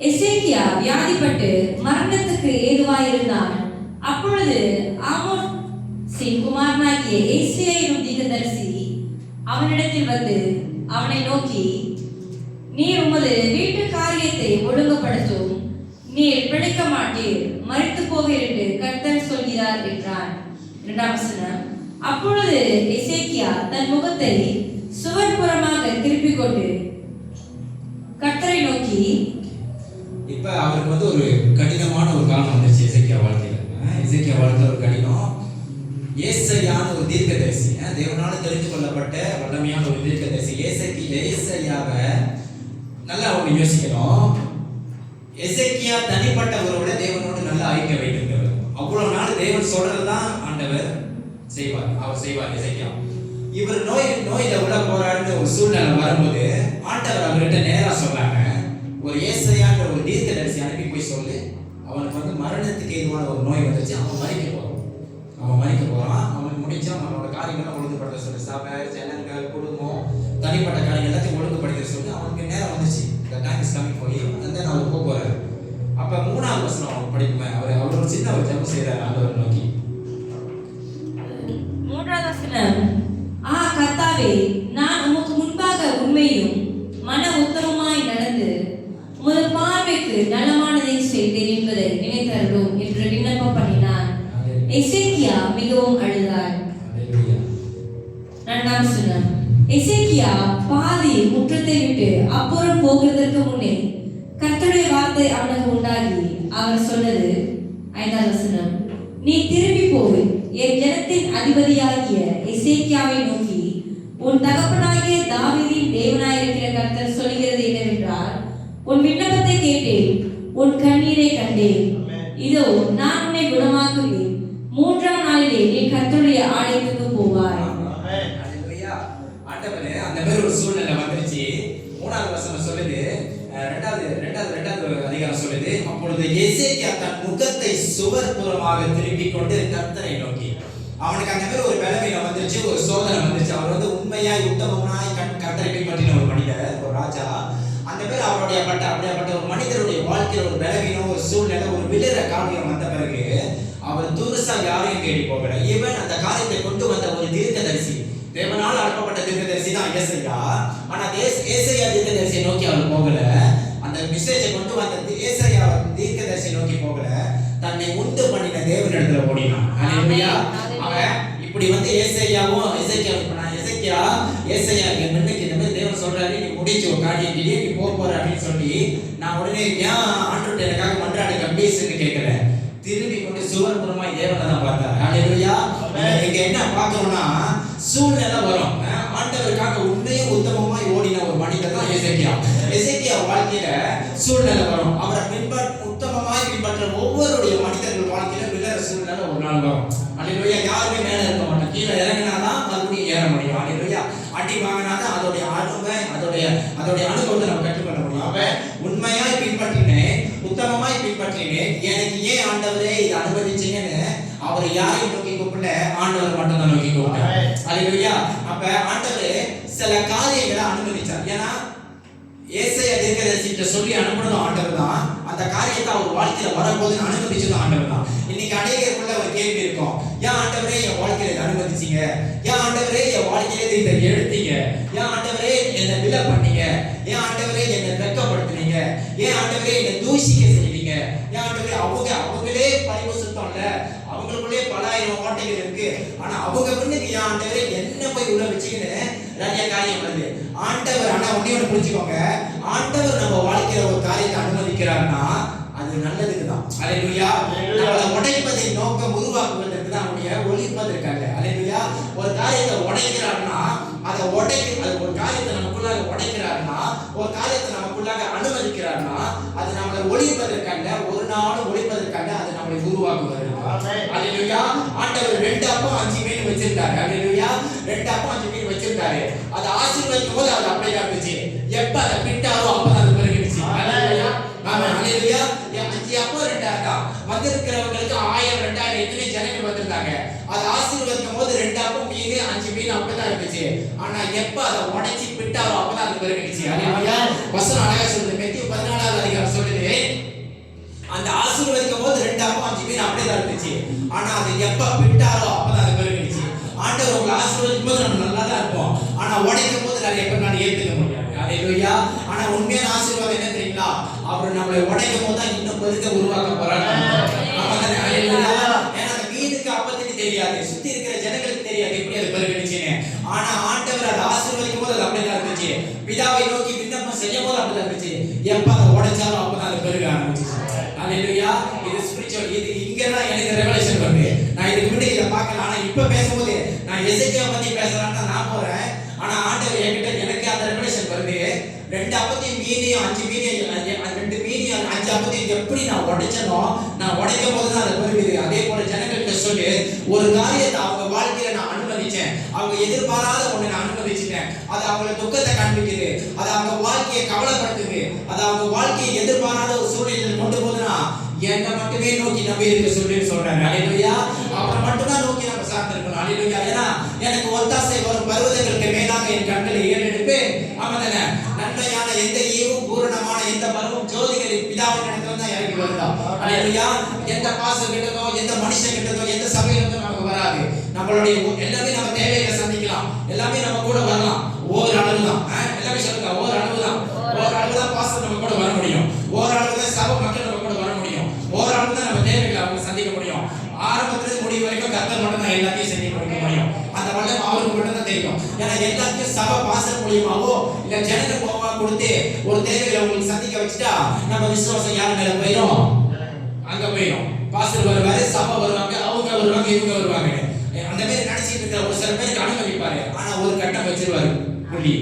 எசேக்கியா வியாதிப்பட்டு மரணத்துக்கு ஏதுவாயிருந்தான். அப்பொழுது ஆமோஸின் குமாரனாகிய ஏசாயா என்னும் தீர்க்கதரிசி அவனிடத்தில் வந்து அவனை நோக்கி, நீர் உமது வீட்டு காரியத்தை ஒழுங்குபடுத்தும், நீர் பிழைக்க மாட்டீர், மரித்து போவீர் என்று கர்த்தர் சொல்கிறார் என்றான். 2ஆம் வசனம். அப்பொழுது எசேக்கியா தன் முகத்தை சுவர்புறமாக திருப்பிக் கொண்டு கர்த்தரை நோக்கி, இப்ப அவருக்கு வந்து ஒரு கடினமான ஒரு காலம் வந்துருச்சு எசேக்கியா வாழ்க்கையில. எசேக்கியா வாழ்க்கையில ஒரு கடினம். ஏசாயான்னு ஒரு தீர்க்கதரிசி, தேவனால தெரிந்து கொள்ளப்பட்ட வல்லமையான ஒரு தீர்க்கதரிசி. ஏசாயாவை நல்லா அவங்க யோசிக்கணும். எசேக்கியா தனிப்பட்டவரோட தேவனோடு நல்லா ஐக்கிய வைத்திருந்தவர். அவ்வளவு நாள் தேவன் சொல்றதுதான் ஆண்டவர் செய்வார், அவர் செய்வார் எசேக்கியா. இவர் நோயில உள்ள போராடுற ஒரு சூழ்நிலை வரும்போது ஆண்டவர் அவர்கிட்ட நேரா சொல்றாங்க, ஒரு ஏசாயான்ற ஒரு தீர்க்கதரிசி அனுப்பி போய் சொல்லு, அவனுக்கு வந்து மரணத்துக்கு ஏதுவான ஒரு நோய் வந்துச்சு, அவன் மறிக்க போறான். அவனுக்கு முடிஞ்சா அவனோட காரியங்கள்லாம் ஒழுங்குபடுத்த சொல்லு, சபை, ஜனங்கள், குடும்பம், தனிப்பட்ட காரியங்கள் எல்லாத்தையும் ஒழுங்குபடுத்த சொல்லி அவனுக்கு நேரம் வந்துச்சு. the time is coming for him. and then அவர் போறாரு. அப்ப 3வது வசனம் அவர் படிக்கும்போது அவர் ஒரு சின்ன ஒரு ஜெபம் செய்றாரு ஆண்டவரை நோக்கி. 3வது வசனம், கர்த்தாவே, நான் உமக்கு முன்பாக உண்மையும் மன உத்தமமாய் நடந்து உமது பார்வைக்கு நலமானதை செய்தேன் என்பதை நினைத்தருளும் என்று விண்ணப்பம் பண்ணினான். எசேக்கியா மிகவும் அழுதார். 2வது வசனம், எசேக்கியா பாதி முற்றத்தை விட்டு அப்புறம் போகிறதற்கு முன்னே கர்த்தருடைய வார்த்தை அவனுக்கு உண்டாகி அவர் சொன்னது. 5வது வசனம், நீ திரும்பி போய் என் ஜனத்தின் அதிபதியாகிய எசேக்கியாவை நோக்கி, உன் தகப்பனாகிய தாவீதின் தேவனாயிருக்கிற கர்த்தர் சொல்கிறது என்னவென்றால், உன் விண்ணப்பத்தை கேட்டேன், உன் கண்ணீரை கண்டேன். இதோ நான் உன்னை குணமாக்குவேன். 3ஆம் நாளிலே நீ கர்த்தருடைய ஆலயத்துக்கு போவாய். ஆண்டவரே, அந்த மாதிரி ஒரு சூழ்நிலை வந்துருச்சு. 3வது வசனம் சொல்லுது, 2வது அதிகாரம் சொல்லுது, அப்பொழுது எசேக்கியா தன் முகத்தை சுவர்புறமாக திருப்பிக் கொண்டு கர்த்தரை நோக்கி, அவனுக்கு அந்த மாதிரி ஒரு பலவீனம் வந்துருச்சு, ஒரு சோதனை வந்துருச்சு. அவர் வந்து உண்மையாய் உத்தமமாய் கர்த்தரை பின்பற்றின ஒரு மனிதர், ஒரு ராஜா. அந்த மாதிரி அப்படியாப்பட்ட ஒரு மனிதருடைய வாழ்க்கையில் ஒரு பலவீனம், ஒரு சூழ்நிலை, ஒரு விழுற காரியம் வந்த பிறகு அவர் தூரசா யாரையும் தேடி போகல. இவன் அந்த காரியத்தை கொண்டு வந்த ஒரு தீர்க்கதரிசி, தேவனால் அனுப்பப்பட்ட தீர்க்கதரிசி தான் ஏசாயா. ஆனா ஏசாயா தீர்க்கதரிசியை நோக்கி அவர் போகல. அந்த மெசேஜை கொண்டு வந்த ஏசாயா தீர்க்கதரிசியை நோக்கி போகல. தன்னை உண்டு பண்ணின தேவனிடத்துல ஓடினான். ஹல்லேலூயா. அவன் இப்படி வந்து ஏசாயாவும் ஏசாயா முன்னுக்கு இந்த மாதிரி தேவன் சொல்றாரு, நீ முடிச்சு ஒரு காரியம் நீ போற அப்படின்னு சொல்லி, நான் உடனே ஏன் ஆண்டவர்கிட்ட எனக்காக மன்றாடு கம்பீஸ்ன்னு கேட்கல, திரும்பி கொண்டு சுவர்புறமாய் தேவனை தான் பார்த்தார். ஹல்லேலூயா. இங்க என்ன பார்க்கணும்னா, சூழ்நிலை வரும். ஆண்டவருக்காக உண்மையும் உத்தமமாய் ஓடின ஒரு மனிதர் தான் எசேக்கியா வாழ்க்கையில சூழ்நிலை வரும். அவரை உத்தமமாய் பின்பற்ற ஒவ்வொருடைய மனிதர்கள் வாழ்க்கையில விழற சூழ்நிலை ஒரு நாள் வரும். ஹல்லேலூயா. யாருமே மேல இருக்க மாட்டோம், கீழே இறங்கினாதான் மறுபடியும் ஏற முடியும். ஹல்லேலூயா. அடி வாங்கினாதான் அதோடைய அனுபவத்தை நம்ம கற்றுக்கொள்ள முடியும். அவன் உண்மையாய் பின்பற்றினேன், உத்தமமாய் பின்பற்றினேன், எனக்கு ஏன் ஆண்டவரே இது அனுமதிச்சீங்கன்னு அவர் யாரையும் நோக்கி கூப்பிடல, ஆண்டவர் மட்டும் தான் நோக்கி கூப்பிட்டார். ஹல்லேலூயா. அப்ப ஆண்டவர் சில காரியங்களை அனுமதிச்சார். ஏன்னா ஏசாயா தீர்க்கதரிசிட்ட சொல்லி அனுப்புனதும் ஆண்டவர் தான், அந்த காரியத்தை அவர் வாழ்க்கையில வரப்போது அனுமதிச்சதும் ஆண்டவர் தான். இன்னைக்கு அநேகருக்குள்ள ஒரு கேள்வி இருக்கும், ஏன் ஆண்டவரே என் வாழ்க்கையில இதை அனுமதிச்சீங்க, ஏன் ஆண்டவரே என் வாழ்க்கையில இதை எடுத்தீங்க, ஏன் ஆண்டவரே என்னை விலை பண்ணீங்க, ஏன் ஆண்டவரே என்னை வெட்கப்படுத்துனீங்க, ஏன் ஆண்டவரே என்னை தூஷிக்க செய்வீங்க, ஏன் ஆண்டவரே அவங்களே பரிசுத்தம் இல்ல, அவங்களுக்குள்ளே பல ஆயிரம் ஓட்டைகள் இருக்கு, ஆனா அவங்க முன்னுக்கு ஏன் ஆண்டவரே என்ன போய் உள்ள வச்சுக்கின்னு நிறைய காரியம் வருது. ஆண்டவர் ஆனா ஒண்ணு புரிஞ்சுக்கோங்க, ஆண்டவர் நம்ம வாழ்க்கையில ஒரு காரியத்தை அனுமதிக்கிறார்னா அது நல்லதுக்கு தான். ஹல்லேலூயா. நம்மளை உடைப்பதை நோக்கம் உருவாக்குவதற்கு தான் அவனுடைய ஒளிப்பதற்காக. ஹல்லேலூயா. ஒரு காரியத்தை உடைக்கிறார்னா அது ஒரு காரியத்தை நமக்குள்ளாக உடைக்கிறார்னா, ஒரு காரியத்தை நமக்குள்ளாக அனுமதிக்கிறார்னா அது நம்மளை ஒளிப்பதற்காக, ஒரு நாளும் ஒளிப்பதற்காக அது நம்மளை உருவாக்குவதற்கு. ஹல்லேலூயா. ஆண்டவர் 2 அப்பம் 5 மீன் வச்சிருக்காரு. ஹல்லேலூயா. 2 அப்பம் 5 மீன் வச்சிருக்காரு. அது ஆசீர்வதிக்கும் போது அது அப்படியே இருந்துச்சு. எப்ப அதை பிட்டாரோ அப்பதான் அது பெருகிடுச்சு. ஹல்லேலூயா. ஹல்லேலூயா. 5 அப்பம் 2 தான் வந்திருக்கிறவங்களுக்கு 1000 2000 எத்தனை ஜனங்கள் வந்திருந்தாங்க. அது ஆசீர்வதிக்கும் போது 2 அப்பம் மீன் 5 மீன் அப்பதான் இருந்துச்சு. ஆனா எப்ப அதை உடைச்சி பிட்டாரோ அப்பதான் அது பெருகிடுச்சு. ஹல்லேலூயா. வசனம் அழகா சொல்லுது. மத்தேயு 14வது அதிகாரம் சொல்லுது, அந்த ஆசீர்வதிக்கும் போது 2 அப்பம் 5 மீன் அப்படியே தான் இருந்துச்சு. ஆனா அது எப்ப பிட்டாரோ அப்பதான் அது பெருகிடுச்சு. ஆண்டவர் உங்களை ஆசீர்வதிக்கும் போது நம்ம நல்லா தான் இருப்போம், ஆனா உடைக்கும் போது நிறைய பேர் நான் ஏத்துக்க முடியாது. ஹல்லேலூயா. ஆனா உண்மையான ஆசீர்வாதம் என்ன தெரியுங்களா, அவர் நம்மளை உடைக்கும் போது தான் இன்னும் பெருக உருவாக்க போறாரு. ஹல்லேலூயா. ஏன்னா அந்த மீனுக்கு அப்பத்துக்கு தெரியாது, சுத்தி இருக்கிற ஜனங்களுக்கு தெரியாது எப்படி அது பெருகிடுச்சுன்னு. ஆனா ஆண்டவர் அதை ஆசீர்வதிக்கும் போது அது அப்படிதான் இருந்துச்சு. பிதாவை நோக்கி விண்ணப்பம் செய்யும் போது அப்படிதான் இருந்துச்சு. எப்ப அதை உடைச்சாலும் அப்பதான் அது பெருக ஆரம்பிச்சு. ஹல்லேலூயா. இது ஸ்பிரிச்சுவல். இது இங்கதான் எனக்கு ரெவலேஷன் வருது. நான் இதுக்கு முன்னாடி இதை பார்க்கல, ஆனா இப்ப பேசும்போது நான் எசேக்கியா பத்தி பேசலாம்னு தான் நான் போறேன். ஆனா ஆண்டவர் என்கிட்ட எனக்கு அந்த ரெவலேஷன் வருது. 2 அப்பத்தையும் மீனையும் 5 மீனையும் 2 மீனையும் 5 அப்பத்தையும் எப்படி நான் உடைச்சனோ, நான் உடைக்கும் போது தான் அது பெருகுது. அதே போல ஜனங்கள்கிட்ட சொல்லி ஒரு காரியத்தை அவங்க வாழ்க்கையில நான் அனுமதிச்சேன், அனுமதிச்சிட்டேன், அவங்க எதிர்பாராத ஒண்ணு நான் அனுமதிச்சிட்டேன். அது அவங்கள துக்கத்தை காண்பிக்குது, அது அவங்க வாழ்க்கையை கவலைப்படுத்துது, அது அவங்க வாழ்க்கையை எதிர்பாராத ஒரு சூழ்நிலையில் கொண்டு போகுதுன்னா என்னை மட்டுமே நோக்கி நம்பி இருக்க சொல்லி சொல்றாங்க. அல்லேலூயா. அவரை மட்டும்தான் நோக்கி நம்ம சார்ந்திருக்கணும். அல்லேலூயா. ஏன்னா எனக்கு ஒத்தாசை வரும் பர்வதங்களுக்கு மேலாக என் கண்களை ஏறெடுப்பேன். ஆமாதானே? நன்மையான எந்த ஈவும் பூரணமான எந்த வரவும் ஜோதிகளின் பிதாவின் இடத்துல தான் இறங்கி வருதா. அல்லேலூயா. எந்த பாசம் கிட்டதோ, எந்த மனுஷன் கிட்டதோ, எந்த சபையிலிருந்தோ நமக்கு வராது. நம்மளுடைய எல்லாமே நம்ம தேவையை சந்திக்கலாம், எல்லாமே நம்ம கூட வரலாம். ஒவ்வொரு அளவு தான் எல்லாமே சொல்லுங்க, ஒவ்வொரு அளவு தான், ஒவ்வொரு அளவு தான் பாசம் நம்ம கூட வர முடியும், ஒவ்வொரு அளவு தான் சபை மக்கள் நம்ம கூட வர முடியும், ஒவ்வொரு அளவு தான் நம்ம தேவைகளை அவங்க சந்திக்க முடியும். ஆரம்பத்திலிருந்து முடிவு வரைக்கும் கர்த்தர் மட்டும் தான் எல்லாத்தையும் செஞ்சு கொடுக்க முடியும். அந்த வல்லம் அவருக்கு மட்டும் தான் தெரியும். ஏன்னா எல்லாத்தையும் சபை பாசம் மூலியமாவோ இல்ல ஜனங்கள் மூலமா கொடுத்து ஒரு தேவைகளை உங்களுக்கு சந்திக்க வச்சுட்டா நம்ம விசுவாசம் யார் மேல போயிடும்? அங்க போயிடும். பாஸ்டர் வருவாரு, சபை வருவாங்க, அவங்க வருவாங்க, இவங்க வருவாங்க. அந்த மாதிரி நினைச்சிட்டு இருக்கிற ஒரு சில பேருக்கு அனுமதிப்பாரு. ஆனா ஒரு கட்டம் வச்சிருவாரு புள்ளி.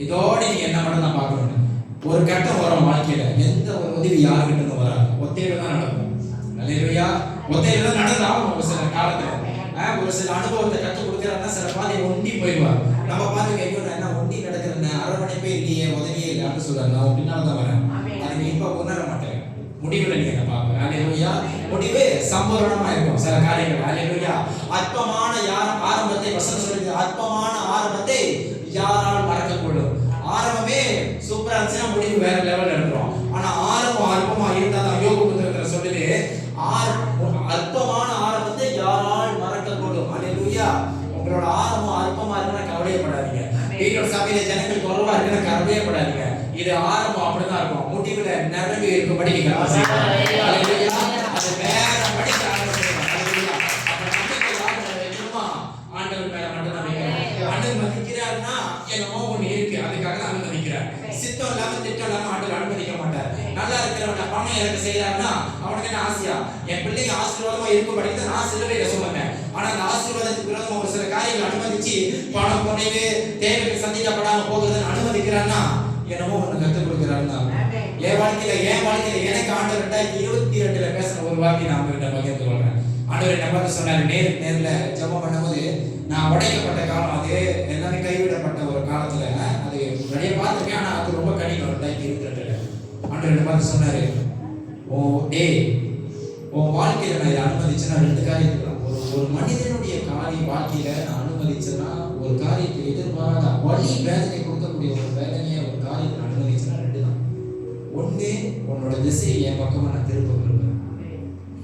இதோட நீங்க என்ன மட்டும் தான் பார்க்கணும். ஒரு கட்டம் வரும் வாழ்க்கையில, எந்த ஒரு உதவி யாருக்கிட்ட இருந்து வராது, ஒத்தையில தான் நடக்கும். அல்லேலூயா. ஒத்தையில தான் நடந்தாலும் ஒரு சில காலத்துல ஒரு சில அனுபவத்தை கற்றுக் கொடுக்குறாருன்னா சில பாதை ஒண்டி போயிடுவார். நம்ம பார்த்து கேட்கணும், என்ன ஒண்டி நடக்கிறேன்னு அரவணைப்பே இல்லையே, உதவியே இல்லை அப்படின்னு சொல்றாரு. நான் பின்னால தான் வரேன், அது நீ இப்ப உணர மாட்டேன், முடிவுல நீங்க பார்ப்பேன். அல்லேலூயா. முடிவு சம்பூரணமா இருக்கும் சில காரியங்கள். அல்லேலூயா. அற்பமான ஆரம்பத்தை வசனம் சொல்லுது, அற்பமான ஆரம்பத்தை யாரால் மறக்கக்கூடும். ஆரம்பமே சூப்பரா இருந்துச்சுன்னா முடிவு வேற லெவல்ல இருக்கும். ஆனா ஆரம்பம் அற்பமா இருந்தா தான் யோக புத்தகத்துல சொல்லுது, அற்பமான ஆரம்பத்தை யாரால் மறக்கக்கூடும். அல்லேலூயா. உங்களோட ஆரம்பம் அற்பமா இருக்குன்னா கவலையப்படாதீங்க. வீட்டோட சபையில ஜனங்கள் குறைவா இருக்குன்னா கவலையப்படாதீங்க. இது ஆரம்பம் அப்படிதான் இருக்கும், முடிவுல நிரம்பி இருக்கும்படி நீங்க அல்லேலூயா. அது வேற படிக்க ஆரம்பிச்சிடும். அல்லேலூயா. அப்ப நம்பிக்கை யார் வைக்கணுமா? ஆண்டவர் மேல மட்டும் நம்பிக்கை. ஆண்டவர் மதிக்கிறாருன்னா என்னமோ ஒண்ணு இருக்கு, அதுக்காக தான் அனுமதிக்கிறார். சித்தம் இல்லாம திட்டம் இல்லாம ஆண்டவர் அனுமதிக்க மாட்டார். நல்லா இருக்கிறவன பணம் எனக்கு செய்யறாருன்னா அவனுக்கு என்ன ஆசையா, என் பிள்ளைங்க ஆசீர்வாதமா இருக்கும்படி தான் நான் சிலுவையில சொல்லுவேன். ஆனா அந்த ஆசீர்வாதத்துக்கு விரோதமா ஒரு சில காரியங்கள் அனுமதிச்சு பணம் பொறைவு தேவைகள் சந்திக்கப்படாம போகிறதுன்னு அனுமதிக்கிறான்னா என்னமோ ஒண்ணு கற்றுக் கொடுக்கிறாருன்னா. என் வாழ்க்கையில எனக்கு ஆண்டவர்கிட்ட 22 பேசுற ஒரு வார்த்தை நான் உங்ககிட்ட பகிர்ந்து கொள்றேன். ஆண்டவர் என்ன பார்த்து சொன்னாரு, நேர்ல ஜெபம் பண்ணும்போது நான் உடைக்கப்பட்ட காலம், அது எல்லாமே கைவிடப்பட்ட ஒரு காலத்துல அது நிறைய பார்த்துருக்கேன். ஆனா அது ரொம்ப கடினம். 2022 ஆண்டவர் என்ன பார்த்து சொன்னாரு, உன் வாழ்க்கையில நான் இதை அனுமதிச்சேன்னா 2 காரியத்துக்கு தான். ஒரு மனிதனுடைய வாழ்க்கையில நான் அனுமதிச்சேன்னா ஒரு காரியத்தை எதிர்பாராத வலி வேதனை கொடுக்கக்கூடிய ஒரு வேதனையை ஒரு காரியத்தை அனுமதிச்சேன்னா 2 தான். ஒண்ணு, உன்னோட திசையை என் பக்கமா நான் திருப்ப விரும்புறேன்.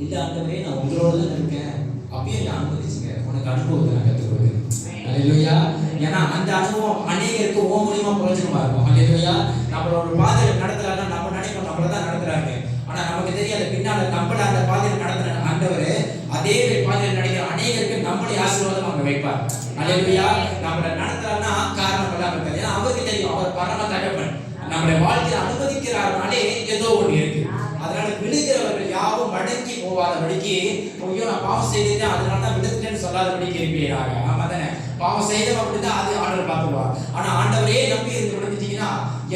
இல்ல ஆண்டவரே நான் உங்களோட தான் இருக்கேன், அப்பயே நான் அனுமதிச்சுங்க, உனக்கு அனுபவத்தை நான் கற்றுக் கொடுக்குறேன். அல்லேலூயா. ஏன்னா அந்த அனுபவம் அநேகருக்கு ஓ மூலியமா பிரயோஜனமா இருக்கும். அல்லேலூயா. நம்மளோட பாதையில நடத்துறாருன்னா நம்ம நினைப்போம் நம்மள தான் நடத்துறாங்க. ஆனா நமக்கு தெரியாது பின்னால நம்மள அந்த பாதையில நடத்துற ஆண்டவர் அதே பாதையில நடிக்கிற அநேகருக்கு நம்மளை ஆசீர்வாதம் அங்க வைப்பார். அல்லேலூயா. நம்மள நடத்துறாருன்னா காரணம் இல்லாம இருக்காது. ஏன்னா அவருக்கு தெரியும் அவர் பரம தகப்பன். நம்மளை வாழ்க்கையை அனுமதிக்கிறாருனாலே ஏதோ ஒண்ணு இருக்கு. அதனால விழுகிறவர்கள் யாவும் மடங்கி போவாதபடிக்கு, ஐயோ நான் பாவம் செய்தேன் அதனால தான் விழுந்துட்டேன்னு சொல்லாதபடிக்கு இருப்பீராக. ஆமா தானே? பாவம் செய்தவன் அப்படிதான் அது ஆண்டவர் பார்த்துருவார். ஆனா ஆண்டவரே நம்பி இருந்து விழுந்துட்டீங்கன்னா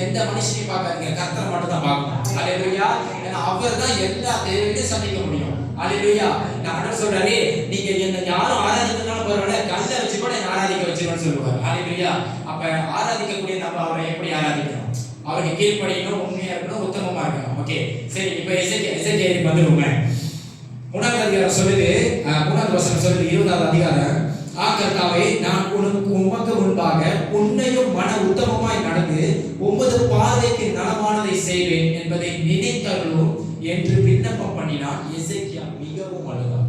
எந்த மனுஷனையும் பார்க்காதீங்க, கர்த்தரை மட்டும் தான் பார்க்கணும். அல்லேலூயா. ஏன்னா அவர் தான் எல்லா தேவையும் சந்திக்க முடியும். அல்லேலூயா. ஆண்டவர் சொல்றாரு, நீங்க என்ன யாரும் ஆராதிக்கிறதுனால பரவாயில்ல, கல்லை வச்சு கூட என்ன ஆராதிக்க வச்சிருன்னு சொல்லுவார். அல்லேலூயா. அப்ப ஆராதிக்கக்கூடிய நம்ம அவரை எப்படி ஆராதிக்கணும்? அவருக்கு கீழ்ப்படியணும், உண்மையா இருக்கணும், உத்தமமா இருக்கணும். ஓகே சரி. இப்ப எசேக்கியேலுக்கு வந்துருவோமே. 3வது அதிகாரம் சொல்லுது, 3வது வசனம் சொல்லுது, 20வது அதிகாரம், கர்த்தாவே நான் உமக்கு முன்பாக உன்னையும் மன உத்தமமாய் நடந்து உமது பார்வைக்கு நலமானதை செய்வேன் என்பதை நினைத்தருளும் என்று விண்ணப்பம் பண்ணினான். எசேக்கியா மிகவும் அழுதான்.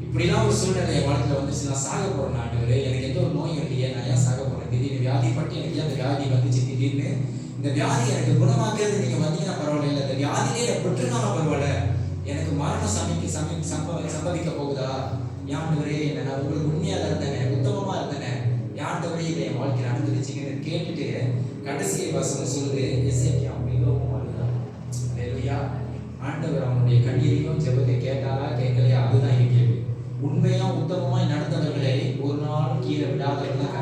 இப்படிலாம் ஒரு சூழ்நிலை வாழ்க்கையில வந்துச்சு, நான் சாக போறேன் ஆண்டவரே, எனக்கு எந்த ஒரு நோய் இல்லையே, நான் ஏன் சாக போறேன், திடீர்னு வியாதிப்பட்டு எனக்கு அந்த வியாதி வந்துச்சு, திடீர்னு இந்த வியாதி எனக்கு குணமாக்குறது நீங்க வந்தீங்கன்னா பரவாயில்ல, இந்த வியாதியிலே பெற்றுனாலும் பரவாயில்ல, எனக்கு மரணம் சம்பவிக்க போகுதா, ஆண்டவரே நான் உங்களுக்கு உண்மையாக இருந்தேனே, உத்தமமா இருந்தேனே, ஆண்டவரே இதை என் வாழ்க்கையில் அனுமதிச்சிங்கன்னு கேட்டுட்டு கடைசி வசனம் சொல்லுது, எசேக்கியா மிகவும் அழுதான். அல்லேலூயா. ஆண்டவர் அவனுடைய கண்ணீரையும் ஜெபத்தை கேட்டாரா கேட்கலையா, அதுதான் இங்கே உண்மையா உத்தமமாய் நடந்தவர்களை ஒரு நாளும் கீழே விடாதவர்கள்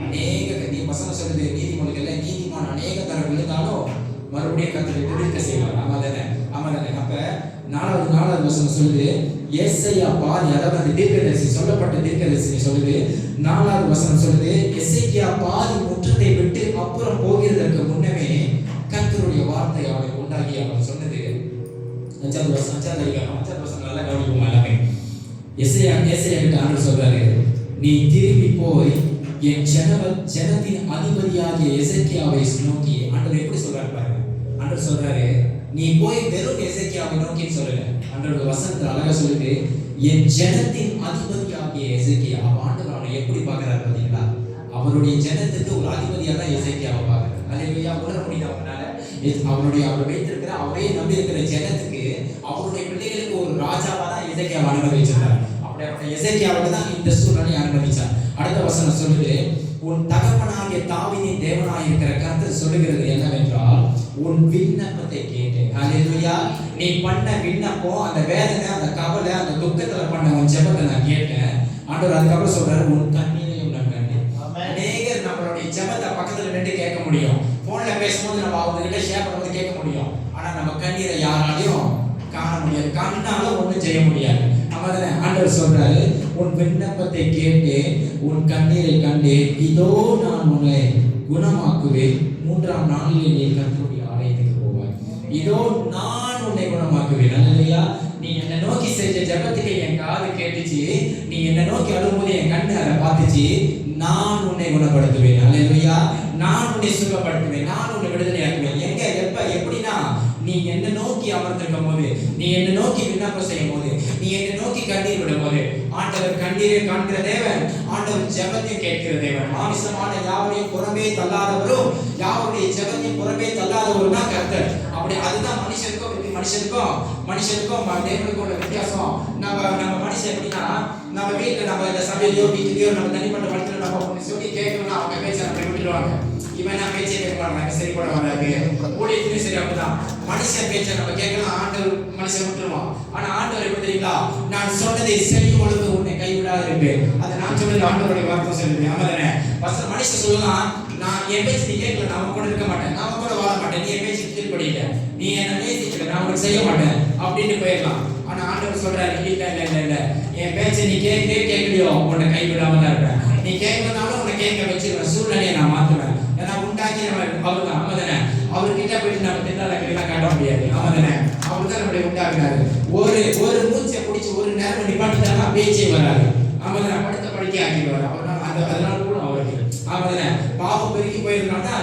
அநேக நீ வசனம் சொல்லுது, நீதிமொழிகள்ல நீதிமான் அநேக தரம் விழுந்தாலும் மறுபடியும் கர்த்தரை விடுவிக்க செய்வார். ஆமா தானே? அப்ப நாலாவது வசனம் சொல்லுது, ஏசாயா பாதி, அதாவது அந்த தீர்க்கதரிசி, சொல்லப்பட்ட தீர்க்கதரிசி சொல்லுது, 4வது வசனம் சொல்லுது, எசேக்கியா பாதி முற்றத்தை விட்டு அப்புறம் போகிறதற்கு முன்னமே கர்த்தருடைய வார்த்தை அவனை உண்டாகி அவன் சொன்னது. 5வது வசனம் நல்லா கவனிப்போம் எல்லாமே. ஏசாயா கிட்ட ஆண்டவர் சொல்றாரு, நீ திரும்பி போய் என் ஜனத்தின் அதிபதியாகிய எசேக்கியாவை நோக்கி. ஆண்டவர் எப்படி சொல்றாரு பாருங்க. ஆண்டவர் சொல்றாரு, நீ போய் வெறும் எசேக்கியாவை நோக்கின்னு சொல்லல. ஆண்டவருடைய வசனத்துல அழகா சொல்லுது, என் ஜனத்தின் அதிபதியாகிய எசேக்கியா. ஆண்டவர் அவனை எப்படி பார்க்கிறார் பாத்தீங்களா? அவருடைய ஜனத்துக்கு ஒரு அதிபதியா தான் எசேக்கியாவை பார்க்கிறார். அல்லேலூயா. உணர முடியுது அவனால. அவர் வைத்திருக்கிற, அவரே நம்பி இருக்கிற ஜனத்துக்கு, அவருடைய பிள்ளைகளுக்கு ஒரு ராஜாவா தான் எசேக்கியாவை அனுமதிச்சிருந்தார். அப்படியே எசேக்கியாவுக்கு தான் இந்த சூழ்நிலையை அனுமதிச்சார். அடுத்த வசனம் சொல்லுது, உன் தகப்பனாகிய தாவீதின் தேவனாய் இருக்கிற கர்த்தர் சொல்லுகிறது என்னவென்றால், உன் விண்ணப்பத்தை கேட்டேன். அல்லேலூயா. நீ பண்ண விண்ணப்பம், அந்த வேதனை, அந்த கவலை, அந்த துக்கத்துல பண்ண உன் ஜெபத்தை நான் கேட்டேன். ஆண்டவர் அதுக்கப்புறம் சொல்றாரு, உன் கண்ணீரையும் நான் கண்டேன். அநேகர் நம்மளுடைய ஜெபத்தை பக்கத்துல நின்று கேட்க முடியும், போன்ல பேசும்போது நம்ம அவங்க கிட்ட ஷேர் பண்ணும்போது கேட்க முடியும். ஆனா நம்ம கண்ணீரை யாராலையும் காண முடியாது, கண்ணால ஒண்ணும் செய்ய முடியாது. ஆண்டவர் சொல்றாரு, உன் விண்ணப்பத்தை கேட்டேன், உன் கண்ணீரை கண்டேன், இதோ நான் உன்னை குணமாக்குவேன், 3ஆம் நாளிலே நீ கர்த்தருடைய ஆலயத்துக்கு போவாய். இதோ நான் உன்னை குணமாக்குவேன். அல்லேலூயா. நீ என்னை நோக்கி செஞ்ச ஜெபத்துக்கு என் காது கேட்டுச்சு, நீ என்னை நோக்கி அழும்போது என் கண்ணு அதை பார்த்துச்சு. நான் உன்னை குணப்படுத்துவேன். அல்லேலூயா. நான் உன்னை சுகப்படுத்துவேன், நான் உன்னை விடுதலையாக்குவேன். எங்க, எப்ப, எப்படின்னா, நீ என்னை நோக்கி அமர்ந்திருக்கும் போது, நீ என்னை நோக்கி விண்ணப்பம் செய்யும் போது, நீ என்னை நோக்கி கண்ணீர் விடும் போது, ஆண்டவர் கண்ணீரை காண்கிற தேவன், ஆண்டவர் ஜெபத்தையும் கேட்கிற தேவன். மாமிசமான யாவரையும் புறமே தள்ளாதவரும், யாவருடைய ஜெபத்தையும் புறமே தள்ளாதவரும் தான் கர்த்தர். அப்படி அதுதான் மனுஷனுக்கும் தேவனுக்கும் உள்ள வித்தியாசம். நம்ம மனுஷன் எப்படின்னா, நம்ம வீட்டில், நம்ம இந்த சபையிலையோ வீட்டிலையோ நம்ம தனிப்பட்ட வளர்த்துல நம்ம சொல்லி கேட்கணும்னா அவங்க பேச்சை நம்ம விட்டுருவாங்க. இவன் நான் பேச்சே கேட்க மாட்டாங்க, சரி கூட வராது. ஊழியத்திலையும் சரி அப்படிதான். மனுஷன் பேச்சை நம்ம கேட்கலாம், ஆண்டவர் மனுஷன் விட்டுருவான். ஆனா ஆண்டவர் எப்படி தெரியுங்களா, நான் சொன்னதை செவி கொடுத்து உன்னை கைவிடாது இருப்பேன். அதை நான் சொன்னது ஆண்டவருடைய வார்த்தை சொல்லுவேன். ஆமாதானே? மனுஷன் சொல்லலாம், நான் என் பேச்சு நீ கேட்கல, நான் கூட இருக்க மாட்டேன், நான் கூட வாழ மாட்டேன், நீ என் பேச்சு கீழ்படியில, நீ என்ன நேசிக்கல, நான் உனக்கு செய்ய மாட்டேன் அப்படின்னு போயிடலாம். ஆனா ஆண்டவர் சொல்றாரு, இல்ல, என் பேச்சை நீ கேட்கலையோ உன்னை கைவிடாம தான் இருப்பேன். நீ கேட்கறதுனால உன்னை கேட்க வச்சிருவேன், சூழ்நிலையை நான் மாத்துவேன். ஏன்னா உண்டாக்கிறவன் அவர் தான். ஆமாதானே? அவர்கிட்ட போயிட்டு நம்ம திண்டாலாம் காட்ட முடியாது. ஆமாதானே? அவர் தான் நம்முடைய உண்டாக்குறாரு. ஒரு மூச்சை பிடிச்சி ஒரு நேரம் நிப்பாட்டிட்டாங்க, பேச்சே வராது. ஆமாதானே? படுத்த படுக்கை ஆக்கிடுவார். அதனால கூட அவருக்கு ஆமாதானே? பாவம் பெருக்கி போயிருந்தாங்கன்னா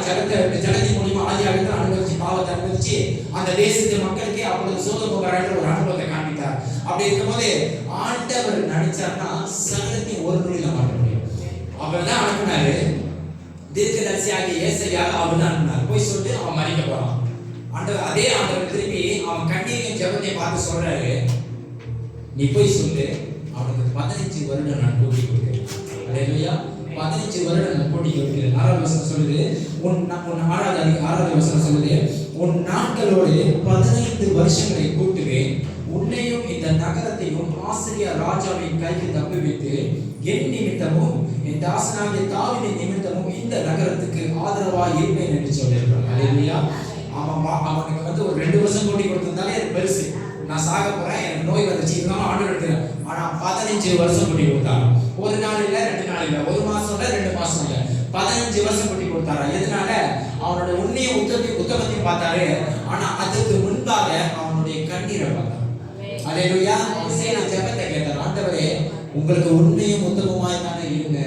ஜலத்தின் மூலியமா ஆதியாகத்தை அனுபவிச்சு, பாவத்தை அனுபவிச்சு அந்த தேசத்து மக்களுக்கே அப்பொழுது சோதோமோகோரான்ற ஒரு அனுபவத்தை காண்பித்தார். அப்படி இருக்கும்போது ஆண்டவர் நினைச்சார்னா சகலத்தையும் ஒரு நொடியில மாற்ற முடியும். அவர் தான் அனுப்பினாரு. தீர்க்கதரிசியாகிய ஏசாயாவை அவர் தான் அனுப்பினார். போய் சொல்லிட்டு அவன் மறிக்க போறான். அதே ஆண்டவர் திருப்பி அவன் கண்ணீரையும் ஜெபத்தையும் பார்த்து சொல்றாரு, நீ போய் சொல்லு, அவனுக்கு 15 வருடம் நான் கூட்டி கொடுக்கிறேன். அல்லேலூயா. 15 வருடம் நான் கூட்டி கொடுக்கிறேன். 6வது வசனம் சொல்லுது, ஆறாவது வசனம் சொல்லுது, உன் நாட்களோடு 15 வருஷங்களை கூட்டுவேன், உன்னையும் இந்த நகரத்தையும் ஆசிரியர் ராஜாவின் கைக்கு தப்புவித்து என் நிமித்தமும் என் தாசனாகிய தாவீதின் நிமித்தமும் இந்த நகரத்துக்கு ஆதரவாக இருப்பேன் என்று சொல்லியிருக்காங்க. அல்லேலூயா. அவனுக்கு ஒரு 2 வருஷம் கூட்டி கொடுத்திருந்தாலே அது பெருசு. நான் சாக போறேன், எனக்கு நோய் வந்துச்சு, இருந்தாலும் ஆண்டு எடுக்கிறேன். ஆனா 15 வருஷம் கூட்டி கொடுத்தாங்க. ஒரு நாள் இல்ல, 2 நாள் இல்ல, 1 மாசம் இல்ல, 2 மாசம் இல்ல, 15 வருஷம் கூட்டி கொடுத்தாரா. எதனால? அவனோட உண்மையும் உத்தமத்தையும் பார்த்தாரு. ஆனா அதுக்கு முன்பாக அவனுடைய கண்ணீரை பார்த்தார். அல்லேலூயா. ஜெபத்தை கேட்டார், ஆண்டவரே உங்களுக்கு உண்மையும் உத்தமமாய் தானே இருங்க,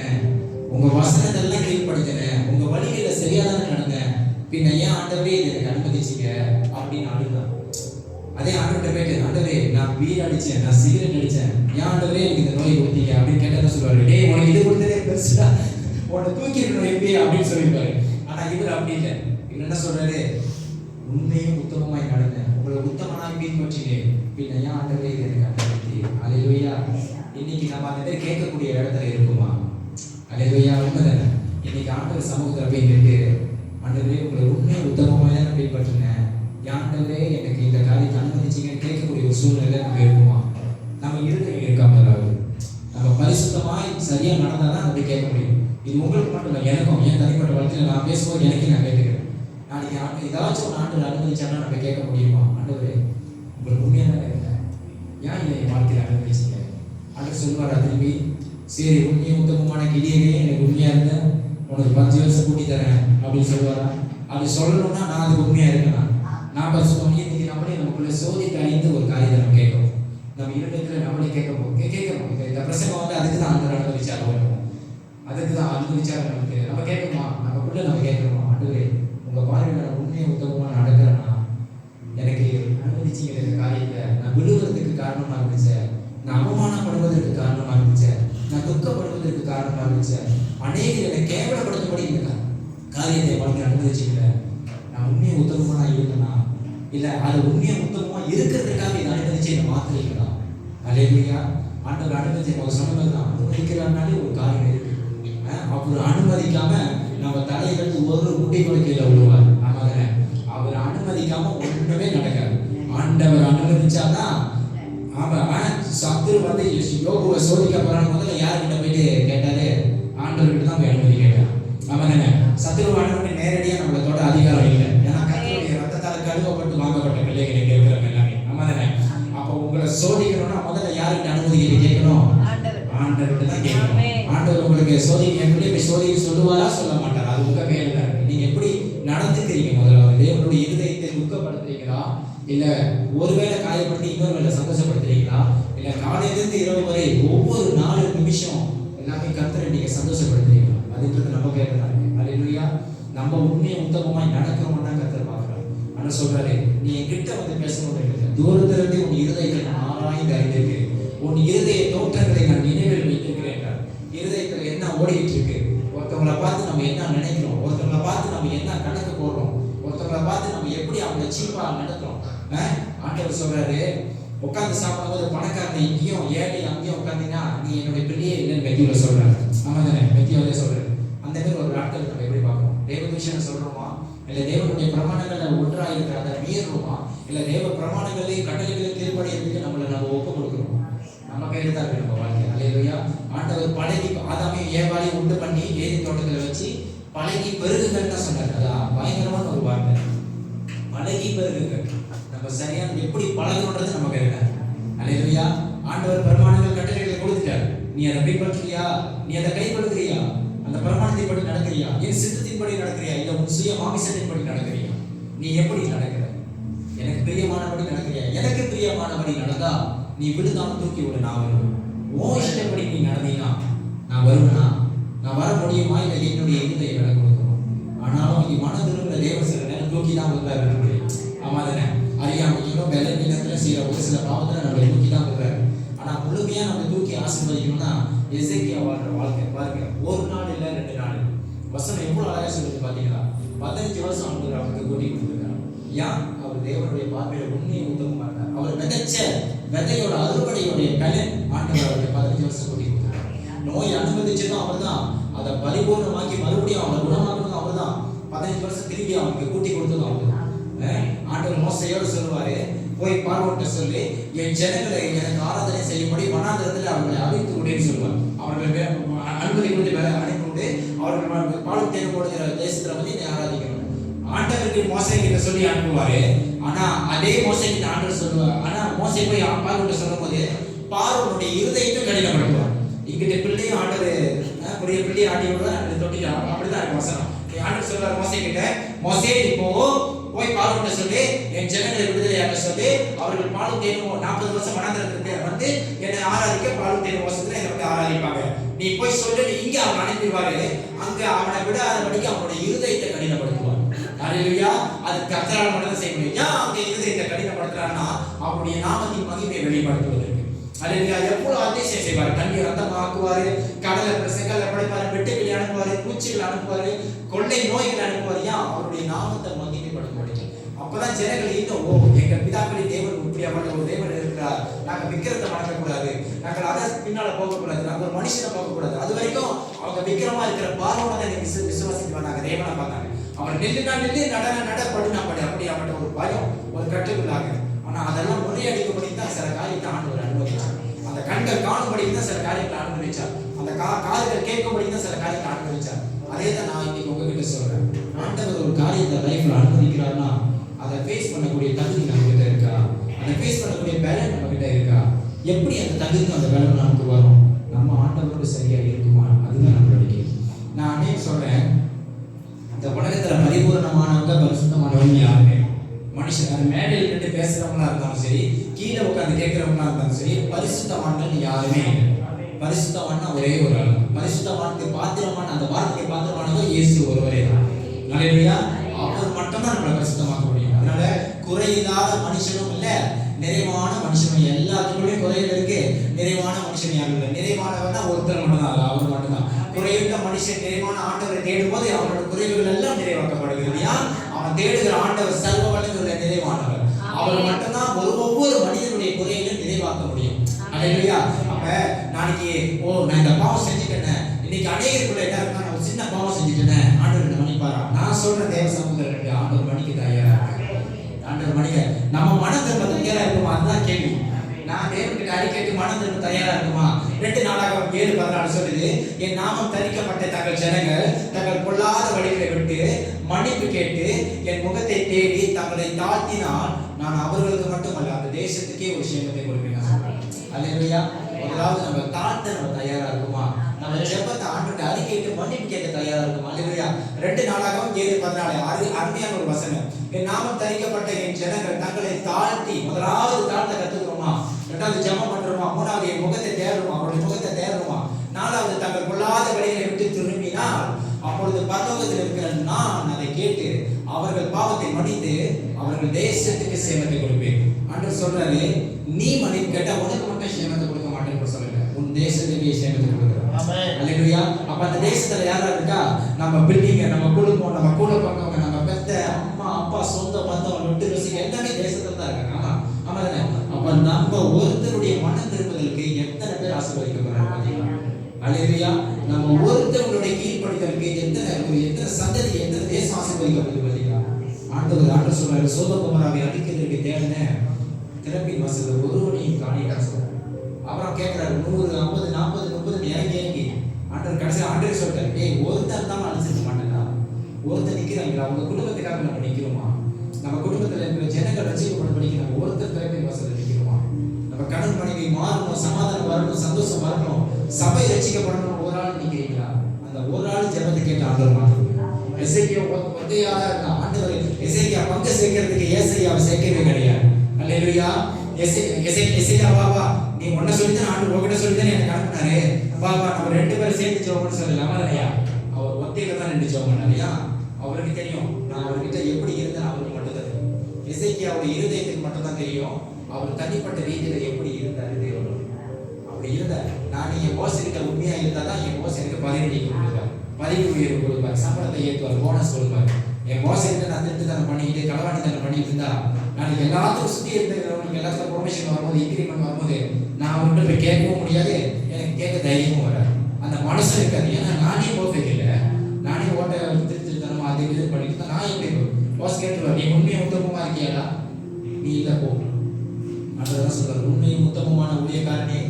உங்க வசனத்தை எல்லாம் கீழ்படுத்தினேன், உங்க வழிகளை சரியாதானே நடந்தேன், பின்ன ஏன் ஆண்டவரே எனக்கு அனுமதிச்சீங்க அப்படின்னு அழுதான். அதே ஆண்டவர்கிட்ட போயிட்டு, ஆண்டவரே நான் பீர் அடிச்சேன், நான் சிகரெட் அடிச்சேன், ஏன் ஆண்டவரே எனக்கு இந்த நோயை கொடுத்தீங்க அப்படின்னு கேட்டா சொல்லுவாரு, டேய் உனக்கு இது கொடுத்ததே பெருசுடா, உன்னை தூக்கி இருக்கணும் எப்படி அப்படின்னு சொல்லியிருப்பாரு. ஆனா இவர் அப்படி இல்லை. இவர் என்ன சொல்றாரு, உண்மையும் உத்தமமாய் நடந்தேன், உங்களை உத்தமனாய் பின்பற்றினேன், பின்ன ஏன் ஆண்டவரே இது எனக்கு அனுமதி. அல்லேலூயா. இன்னைக்கு நம்ம அந்த பேர் கேட்கக்கூடிய இடத்துல இருக்குமா? அல்லேலூயா. உண்மைதானே? இன்னைக்கு ஆண்டவர் சமூகத்தில் போய் நின்று, ஆண்டவரே உங்களை உண்மையை உத்தமமாக தான் பின்பற்றினேன், ஆண்டவரே எனக்கு இந்த காரியத்தை அனுமதிச்சிங்கன்னு கேட்கக்கூடிய ஒரு சூழ்நிலை நம்ம இருக்குமா? நம்ம இருதயம் இருக்காம அதாவது நம்ம பரிசுத்தமாய் சரியா நடந்தாதான் அப்படி கேட்க முடியும். இது உங்களுக்கு மட்டும் இல்லை, எனக்கும் என் தனிப்பட்ட வாழ்க்கையில் நான் பேசும்போது எனக்கு நான் கேட்டுக்கிறேன். நாளைக்கு ஏதாச்சும் ஒரு ஆண்டு அனுமதிச்சாங்கன்னா நம்ம கேட்க முடியுமா? ஆண்டவரே உங்களுக்கு உண்மையாக தான் இருக்கேன், ஏன் இதை என் வாழ்க்கையில் அனுபவிச்சிங்க? ஆண்டவர் சொல்லுவார் திரும்பி, சரி உண்மையும் உத்தமமான கிளியனே, எனக்கு உண்மையாக இருந்தேன், உனக்கு 5 வருஷம் கூட்டி தரேன் அப்படின்னு சொல்லுவாரா? அப்படி சொல்லணும்னா நான் அதுக்கு உண்மையாக இருக்கேனா? நான் பரிசுத்தம் இன்னைக்கு நம்மளே நமக்குள்ள சோதித்து அறிந்து ஒரு காரியத்தை நம்ம கேட்கணும். நம்ம இருதயத்தில் நம்மளே கேட்கணும். இந்த பிரசங்கம் வந்து அதுக்கு தான் ஆண்டவர் அனுபவிச்சார், அதுக்கு தான் அனுபவிச்சார். நமக்கு நம்ம கேட்கணுமா? நமக்குள்ள நம்ம கேட்கணுமா? ஆண்டவரே உங்க பார்வையில் நான் உண்மையை உத்தமமாக நடக்கிறேன்னா, எனக்கு அனுமதிச்சிங்கிற இந்த காரியத்தை நான் விழுவதற்கு காரணமாக இருந்துச்சேன், நான் அவமானப்படுவதற்கு காரணமாக இருந்துச்சேன், நான் துக்கப்படுவதற்கு காரணமாக இருந்துச்சேன், அநேகர் என்னை கேவலப்படுத்தபடி இந்த காரியத்தை வாழ்க்கை அனுமதிச்சிக்கல, நான் உண்மையை உத்தமமாக நான் இருக்கேனா, இல்லை அது உண்மையை உத்தமமாக இருக்கிறதுக்காக இதை அனுமதிச்சு என்னை மாத்திரீங்களா? அல்லேலூயா. ஆண்டவர் அனுமதிச்சு நம்ம சொன்னது தான். அனுமதிக்கிறாருனாலே ஒரு காரியம் இருக்கு. அவர் அனுமதிக்காம நம்ம தலையிலிருந்து ஒரு முட்டி கூட கீழே விழுவார். ஆமாங்க, அவர் அனுமதிக்காம ஒண்ணுமே நடக்காது. ஆண்டவர் அனுமதிச்சாதான். அவன் சத்துரு வந்து யோகுவை சோதிக்க போறான்னு முதல்ல யாருக்கிட்ட போயிட்டு கேட்டாரு? ஆண்டவர்கிட்ட தான் போய் அனுமதி கேட்டார். ஆமாங்க, சத்துரு அனுமதி நேரடியாக நம்மளை தொட அதிகாரம் இல்லை. ஏன்னா கர்த்தருடைய ரத்தத்தால் கழுவப்பட்டு வாங்கப்பட்ட பிள்ளைகளை கேட்கிறவங்க எல்லாமே. ஆமாங்க, அப்போ உங்களை சோதிக்கணும்னா முதல்ல யாருக்கிட்ட அனுமதி கேட்கணும்? ஆண்டவர்கிட்ட தான் கேட்கணும். ஆண்டவர் உங்களுக்கு சோதிக்க எப்படி போய் சோதிக்க சொல்லுவாரா சொல்ல மாட்டாரா? அது உங்க கையில தான் இருக்கு. நீங்க எப்படி நடந்துக்கிறீங்க? முதல்ல தேவனுடைய இருதயத்தை துக்கப்படுத்துறீங்களா, இல்ல ஒருவேளை காயப்படுத்தி இன்னொரு வேளை சந்தோஷப்படுத்துறீங்களா, இல்ல காலையிலிருந்து இரவு வரை ஒவ்வொரு 4 நிமிஷம் எல்லாமே கர்த்தரை நீங்க சந்தோஷப்படுத்துறீங்களா? அதுன்றது நம்ம கையில தான் இருக்கு. அல்லேலூயா. நம்ம உண்மையை உத்தமமாய் நடக்கிறோம்னா கர்த்தர் பார்க்கிறார். ஆனா சொல்றாரு, நீ என்கிட்ட வந்து பேசணும் இல்லை, தூரத்திலிருந்து உன் இருதயத்தை நான் ஆராய்ந்து அறிந்திருக்கேன், உன் இருதய தோற்றங்களை நான் நினைவில் வைத்திருக்கிறேன். இருதயத்தில் என்ன ஓடிக்கிட்டு இருக்கு? ஒருத்தவங்களை பார்த்து நம்ம என்ன நினைக்கிறோம், ஒருத்தவங்களை பார்த்து நம்ம என்ன கணக்கு போடுறோம், ஒருத்தவங்களை பார்த்து நம்ம எப்படி அவங்களை சீப்பா நடத்துறோம். ஆண்டவர் சொல்றாரு, உட்காந்து சாப்பிடும்போது பணக்காரனை இங்கேயும் ஏழை அங்கேயும் உட்காந்தீங்கன்னா நீ என்னுடைய பிள்ளையே இல்லைன்னு மெத்தியில சொல்றாரு. ஆமா தானே, மெத்தியாவே சொல்றாரு. அந்த மாதிரி ஒரு நாட்கள் நம்ம எப்படி பார்க்கணும்? தேவ விஷயம் சொல்றோமா, இல்லை தேவனுடைய பிரமாணங்களை ஒன்றாக இருக்கிற அதை மீறுறோமா, இல்லை தேவ பிரமாணங்களையும் கட்டளைகளையும் கீழ்படியறதுக்கு நம்ம ஒப்பு கொடுக்குறோம்? நம்ம கையில் தான் இருக்கு நம்ம வாழ்க்கை. அல்லேலூயா. ஆண்டவர் பழகி ஆதாமையும் ஏவாளையும் உண்டு பண்ணி ஏதேன் தோட்டத்தில் வச்சு பழகி பெருகுங்கன்னு தான் சொன்னார். அதான் பயங்கரமான ஒரு வார்த்தை, பழகி பெருகுங்க. நம்ம சரியான எப்படி பழகணுன்றது நம்ம கையில். அல்லேலூயா. ஆண்டவர் பிரமாணங்கள் கட்டளைகளை கொடுத்துட்டார். நீ அதை பின்பற்றுறியா? நீ அதை கைப்படுத்துறியா? அந்த பிரமாணத்தை படி நடக்கிறியா? என் சித்தத்தின்படி நடக்கிறியா, இல்லை உன் சுய மாமிசத்தின்படி நடக்கிறியா? நீ எப்படி நடக்கிற? எனக்கு பிரியமானபடி நடக்கிறியா? எனக்கு பிரியமானபடி நடந்தா நீ விழுந்தாலும் தூக்கி விட நான் வருவேன். ஓ இஷ்டப்படி நீ நடந்தீங்கன்னா நான் வருவேனா? நான் வர முடியுமா? இல்லை என்னுடைய இருதய விட கொடுக்கணும். ஆனாலும் நீ மனதிருக்கிற தேவ சில நேரம் தூக்கி தான் வருவார். ஆமா தானே, அறியாமையும் வெள்ள நிலத்துல செய்யற ஒரு சில பாவத்துல நம்மளை தூக்கி தான் வருவார். ஆனா முழுமையா நம்ம தூக்கி ஆசீர்வதிக்கணும்னா எசேக்கியா வாழ்ற வாழ்க்கை பாருங்க. ஒரு நாள் இல்லை 2 நாள். வசனம் எவ்வளவு அழகா சொல்லுது பாத்தீங்களா? 15 வருஷம் அவருக்கு கூட்டி கொடுத்துருக்காரு. ஏன்? அவர் தேவனுடைய பார்வையில உண்மையை உத்தமமா இருந்தார். அவர் விதைச்ச விதையோட அறுவடையோடைய பலன் ஆண்டவர் அவருக்கு 15 வருஷம் கூட்டி கொடுத்தார். நோய் அனுமதிச்சதும் அவர் தான், அதை பரிபூர்ணமாக்கி மறுபடியும் அவரை குணமாக்குறதும் அவர் தான், 15 வருஷம் திரும்பி அவருக்கு கூட்டி கொடுத்ததும் அவர் தான். ஆண்டவர் மோசையோடு சொல்லுவாரு, போய் பார்வோன்ட்ட சொல்லி என் ஜனங்களை எனக்கு ஆராதனை செய்யும்படி வனாந்திரத்தில் அவர்களை அழைத்து விடுன்னு சொல்லுவார். அவர்களை அனுமதி கொடுத்து அனுப்பிவிட்டு அவர்கள் பாலும் தேர்வு போடுகிற தேசத்துல வந்து என்னை ஆராதிக்கணும். ஆண்டவருக்கு மோசை கிட்ட சொல்லி அனுப்புவாரு. ஆனா அதே மோசை கிட்ட ஆண்டவர் சொல்லுவார். ஆனா மோசை போய் பார்வோன்ட்ட சொல்லும் போது பார்வோனுடைய இருதயத்தை கடினப்படுத்துவார். இங்கிட்ட பிள்ளையும் ஆண்டவர் புரிய பிள்ளையை ஆட்டி விடுவார், தொட்டிட்டு அப்படிதான் இருக்கு வசனம். ஆண்டவர் சொல்றார் மோசை கிட்ட, மோசே இப்போ போய் பார்வோன்ட்ட சொல்லி என் ஜனங்களை விடுதலையாக சொல்லி அவர்கள் பாலும் தேனும் 40 வருஷம் வனாந்திரத்திற்கு வந்து என்னை ஆராதிக்க பாலும் தேனும் வருஷத்துல என்னை வந்து ஆராதிப்பாங்க. நீ போய் சொல்லி இங்க அவன் அனுப்பிடுவாரு. அங்க அவனை விடாதபடிக்கு அவனுடைய இருதயத்தை கடினப்படுத்துவார். அல்லேலூயா. அது கர்த்தரால் மட்டும் செய்ய முடியும். ஏன் அவங்க இருதயத்தை கடினப்படுத்துறான்னா அவருடைய நாமத்தின் மகிமையை வெளிப்படுத்துவதற்கு. அல்லேலூயா. எவ்வளவு அதிசயம் செய்வார். தண்ணீர் ரத்தமாக்குவாரு, கடலை செங்கலை படைப்பாரு, வெட்டுக்கிளி அனுப்புவாரு, பூச்சிகள் அனுப்புவாரு, கொள்ளை நோய்கள் அனுப்புவாரு. ஏன்? அவருடைய நாமத்தை மகிமைப்படுத்தும். அப்பதான் ஜனங்கள் இன்னும் ஓ எங்க பிதாக்களின் தேவன் இப்படியாப்பட்ட ஒரு தேவன் இருக்கிறார், நாங்க விக்கிரத்தை வணங்கக்கூடாது, நாங்கள் அதை பின்னால போகக்கூடாது, நாங்கள் ஒரு மனுஷனை பார்க்கக்கூடாது. அது வரைக்கும் அவங்க விக்கிரமா இருக்கிற பார்வோனை விசுவாசிக்க மாட்டாங்க, தேவனை பார்த்தாங்க. அவர் நின்று நடப்படுனா படி அப்படியாப்பட்ட ஒரு பயம் ஒரு கட்டுக்குள்ளாங்க. ஆனா அதெல்லாம் முறையடிக்கும்படி தான் சில காரியத்தை ஆண்டவர் அனுபவிச்சார். அந்த கண்கள் காணும்படி தான் சில காரியத்தை அனுபவிச்சார். அந்த காதுகள் கேட்கும்படி தான் சில காரியத்தை அனுபவிச்சார். அதே தான் நான் இன்னைக்கு உங்ககிட்ட சொல்றேன். ஆண்டவர் ஒரு காரியத்தை லைஃப்ல அனுமதிக்கிறாருன்னா அதை ஃபேஸ் பண்ணக்கூடிய தகுதி நம்ம கிட்ட இருக்கா? அதை ஃபேஸ் பண்ணக்கூடிய பேலன்ஸ் நம்ம கிட்ட இருக்கா? எப்படி அந்த தகுதியும் அந்த வேலை நமக்கு வரும்? நம்ம ஆண்டவரோடு சரியா இருக்குமா? அதுதான் நம்மளுடைய கேள்வி. நான் அன்னைக்கு சொல்றேன், இந்த உலகத்துல பரிபூர்ணமானவங்க பரிசுத்தமானவங்க யாருமே மனுஷன். அது மேடையில் நின்று பேசுறவங்களா இருந்தாலும் சரி, கீழே உட்காந்து கேட்கிறவங்களா இருந்தாலும் சரி, பரிசுத்தவான்கள் யாருமே இல்லை. பரிசுத்தவான் ஒரே ஒரு ஆள். பரிசுத்தவானுக்கு பாத்திரமான, அந்த வார்த்தைக்கு பாத்திரமானவர் இயேசு ஒருவரே. அல்லேலூயா. அவர் மட்டும்தான் நம்மளை பரிசுத்தமாக்க முடியும். அதனால குறையில்லாத மனுஷனும் இல்லை, நிறைவான மனுஷனும். எல்லாத்துக்குள்ளேயும் குறைகள் இருக்கு, நிறைவான மனுஷன் யாரும் இல்லை. நிறைவானவர்னா ஒருத்தர் மட்டும்தான், அவர் மட்டும்தான். குறையுள்ள மனுஷன் நிறைவான ஆண்டவரை தேடும் போது அவனோட குறைவுகள் எல்லாம் நிறைவாக்கப்படுகிறது. அவன் தேடுகிற ஆண்டவர் சர்வ வல்லமையுள்ள நிறைவானவர். அவர் மட்டும்தான் ஒவ்வொரு மனிதனுடைய குறையிலும் நிறைவாக்க முடியும். அல்லேலூயா. அப்ப நாளைக்கு நான் இந்த பாவம் செஞ்சுட்டேன், இன்னைக்கு அநேகருக்குள்ள என்ன இருக்கா, நான் ஒரு சின்ன பாவம் செஞ்சுட்டேன், ஆண்டவர் மன்னிப்பாரா? நான் சொல்றேன், தேவ சமூகத்தில் ஆண்டவர் மன்னிக்க தயாரா இருக்கு. ஆண்டவர் மன்னிக்க நம்ம மனம் திரும்ப தயாரா இருக்குமா? அதுதான் கேள்வி. நான் தேவனுக்கு அறிக்கைக்கு மனம் திரும்ப தயாரா இருக்குமா? 2 நாளாகமம் 7:14 சொல்லுது, என் நாமம் தரிக்கப்பட்ட தங்கள் ஜனங்கள் தங்கள் பொல்லாத வழிகளை விட்டு மன்னிப்பு கேட்டு என் முகத்தை தேடி தங்களை தாழ்த்தினால் நான் அவர்களுக்கு மட்டுமல்ல அந்த தேசத்துக்கே ஒரு சேமத்தை கொடுப்பேன். அல்லேலூயா. முதலாவது நம்ம தாழ்த்த நம்ம தயாரா இருக்குமா? நம்ம ஜெபத்தை ஆண்டவர்கிட்ட அறிக்கையிட்டு மன்னிப்பு கேட்க தயாரா இருக்குமா? அல்லேலூயா. 2 நாளாகமம் 7:14 அருமையான ஒரு வசனம். என் நாமம் தரிக்கப்பட்ட என் ஜனங்கள் தங்களை தாழ்த்தி, முதலாவது தாழ்த்த கத்துக்கிறோமா? 2வது ஜெபம் பண்றோமா? 3வது என் முகத்தை தேடுறோமா? அவருடைய முகத்தை தேடுறோமா? 4வது தங்கள் பொல்லாத வழிகளை விட்டு திரும்பினால் அப்பொழுது பரலோகத்தில் இருக்கிற நான் அதை கேட்டு அவர்கள் பாவத்தை மன்னித்து அவர்கள் தேசத்துக்கு சேமத்தை கொடுப்பேன். ஆண்டவர் சொல்றாரு, நீ மன்னிப்பு கேட்டா உனக்கு மட்டும் சேமத்தை கொடுக்க மாட்டேன்னு சொல்லல, உன் தேசத்துக்கே சேமத்தை கொடுக்குறேன். ஆமென். அல்லேலூயா. அப்ப அந்த தேசத்துல யாரா இருக்கா? நம்ம பில்டிங், நம்ம குடும்பம், நம்ம கூட பிறந்தவங்க, நம்ம பெத்த அம்மா அப்பா சொந்த பந்தம் விட்டு ருசி எல்லாமே தேசத்துல தான் இருக்காங்க. ஆமா ஆமா தானே? அப்ப நம்ம ஒருத்தருடைய மனம் திரும்புதலுக்கு எத்தனை பேர் ஆசீர்வதிக்கப்படுறாங்க பாத்தீங்களா? அல்லேலூயா. நம்ம ஒருத்தருடைய கீழ்ப்படிதலுக்கு எத்தனை சந்ததி, எத்தனை தேசம் ஆசீர்வதிக்கப்படுது பாத்தீங்களா? ஆண்டவர் சொல்றாரு, சோதோமோராவை அழிக்கிறதுக்கு தேடின திறப்பின் வாசல்ல ஒருவனையும் காணீங்கன்னு சொல்றாரு. அப்புறம் கேட்கிறாரு, 100 50 40 30 இறங்கி ஆண்டவர் கடைசியில் ஆண்டவர் சொல்றாரு, ஒருத்தர் தான் அழிச்சிருக்க மாட்டேன்னா, ஒருத்தர் நிக்கிறாங்களா? உங்க குடும்பத்துக்காக நம்ம நிக்கிறோமா? நம்ம குடும்பத்துல இருக்கிற ஜனங்கள் ரசிக்கப்படபடிக்கு நம்ம ஒருத்தர் திறப்பின் வாசல்ல நிக்கிறோமா? நம்ம கணவன் மனைவி மாறணும், சமாதானம் வரணும், சந்தோஷம் வரணும், சபை ரசிக்கப்படணும், ஒரு ஆள் நிக்கிறீங்களா? அந்த ஒரு ஆள் ஜெபத்தை கேட்டு ஆண்டவர் மாற்றுவார். எசேக்கியா ஒத்தையாளா இருக்கான். ஆண்டவர் எசேக்கியா பங்கு சேர்க்கிறதுக்கு ஏசாயாவை சேர்க்கவே கிடையாது. அல்லேலூயா. எசேக்கியா வா நீ ஒன்ன சொல்லிதான் ஆண்டவர் உங்ககிட்ட சொல்லிதான் எனக்கு அனுப்பினாரு, வா நம்ம 2 பேரும் சேர்ந்து ஜெபம்னு சொல்லலாமா இல்லையா? அவர் ஒத்தையில தான் 2 ஜெபம் பண்ணாரியா? அவருக்கு தெரியும் நான் அவர்கிட்ட எப்படி இருந்தேன், அவருக்கு மட்டும் தெரியும். எசேக்கியாவுடைய இருதயத்துக்கு மட்டும் தான் தெரியும் அவர் தனிப்பட்ட ரீதியில எப்படி இருந்தாரு. தேவன் அப்படி இருந்தார். நான் என் போஸ் கிட்ட உண்மையா இருந்தாதான் என் போஸ் எனக்கு பதவி கொடுப்பார், பதவி உயர்வு கொடுப்பார், சம்பளத்தை ஏற்றுவார், போனஸ் கொடுப்பார். என் போஸ் கிட்ட நான் திருட்டுத்தனம் பண்ணிக்கிட்டு களவாணித்தனம் பண்ணிட்டு இருந்தா நாளைக்கு எல்லாத்துக்கும் சுற்றி இருக்கிறவங்களுக்கு எல்லாத்துக்கும் ப்ரொமோஷன் வரும்போது, இன்க்ரிமெண்ட் வரும்போது நான் அவர்கிட்ட போய் கேட்கவும் முடியாது, எனக்கு கேட்க தைரியமும் வராது. அந்த மனசு இருக்காது. ஏன்னா நானே பர்ஃபெக்ட் இல்லை, நானே ஓட்ட திருட்டுத்தனமா அதை இது பண்ணிட்டு தான் நான் எப்படி போஸ் கேட்டுருவார், நீ உண்மையை உத்தமமா இருக்கியாடா? நீ இல்லை போ. அதுதான் சொல்றாரு, உண்மையும் உத்தமமான ஊழியக்காரனே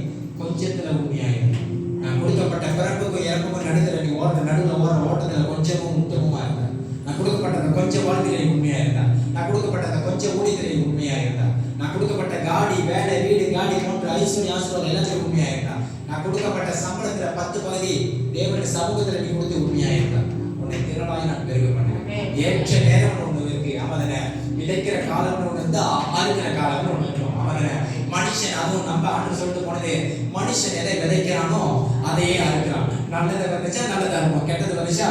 கொஞ்சத்துல உண்மையாயிரும். நான் கொடுக்கப்பட்ட பிறப்புக்கும் இறப்புக்கும் நடுவில் நீ நடுவில் ஓட்டத்துல கொஞ்சமும் உத்தமமா இருந்தா, நான் கொடுக்கப்பட்ட அந்த கொஞ்சம் வாழ்க்கையில உண்மையா இருந்தா, நான் கொடுக்கப்பட்ட அந்த கொஞ்சம் ஊழியத்திலே உண்மையா இருந்தா, நான் கொடுக்கப்பட்ட காடி வேலை வீடு காடி போன்ற ஐஸ்வர்ய ஆசீர்வாதம் எல்லாத்தையும் உண்மையா இருந்தா, நான் கொடுக்கப்பட்ட சம்பளத்துல 10 பகுதி தேவனுடைய சமூகத்துல நீ கொடுத்து உண்மையா இருந்தா, உன்னை திரளாய் நான் பெருக பண்ணுவேன். ஏற்ற நேரம் ஒண்ணு இருக்கு. அவனை விதைக்கிற காலம்னு ஒண்ணு இருந்தா அறுக்கிற காலம்னு ஒண்ணு இருக்கும். அவனை மனுஷன், அதுவும் நம்ம ஆண்டு சொல்லிட்டு போனது, மனுஷன் எதை விதைக்கிறானோ அதையே அறுக்கிறான். நல்லதை விதைச்சா நல்லதா இருக்கும், கெட்டது விதைச்சா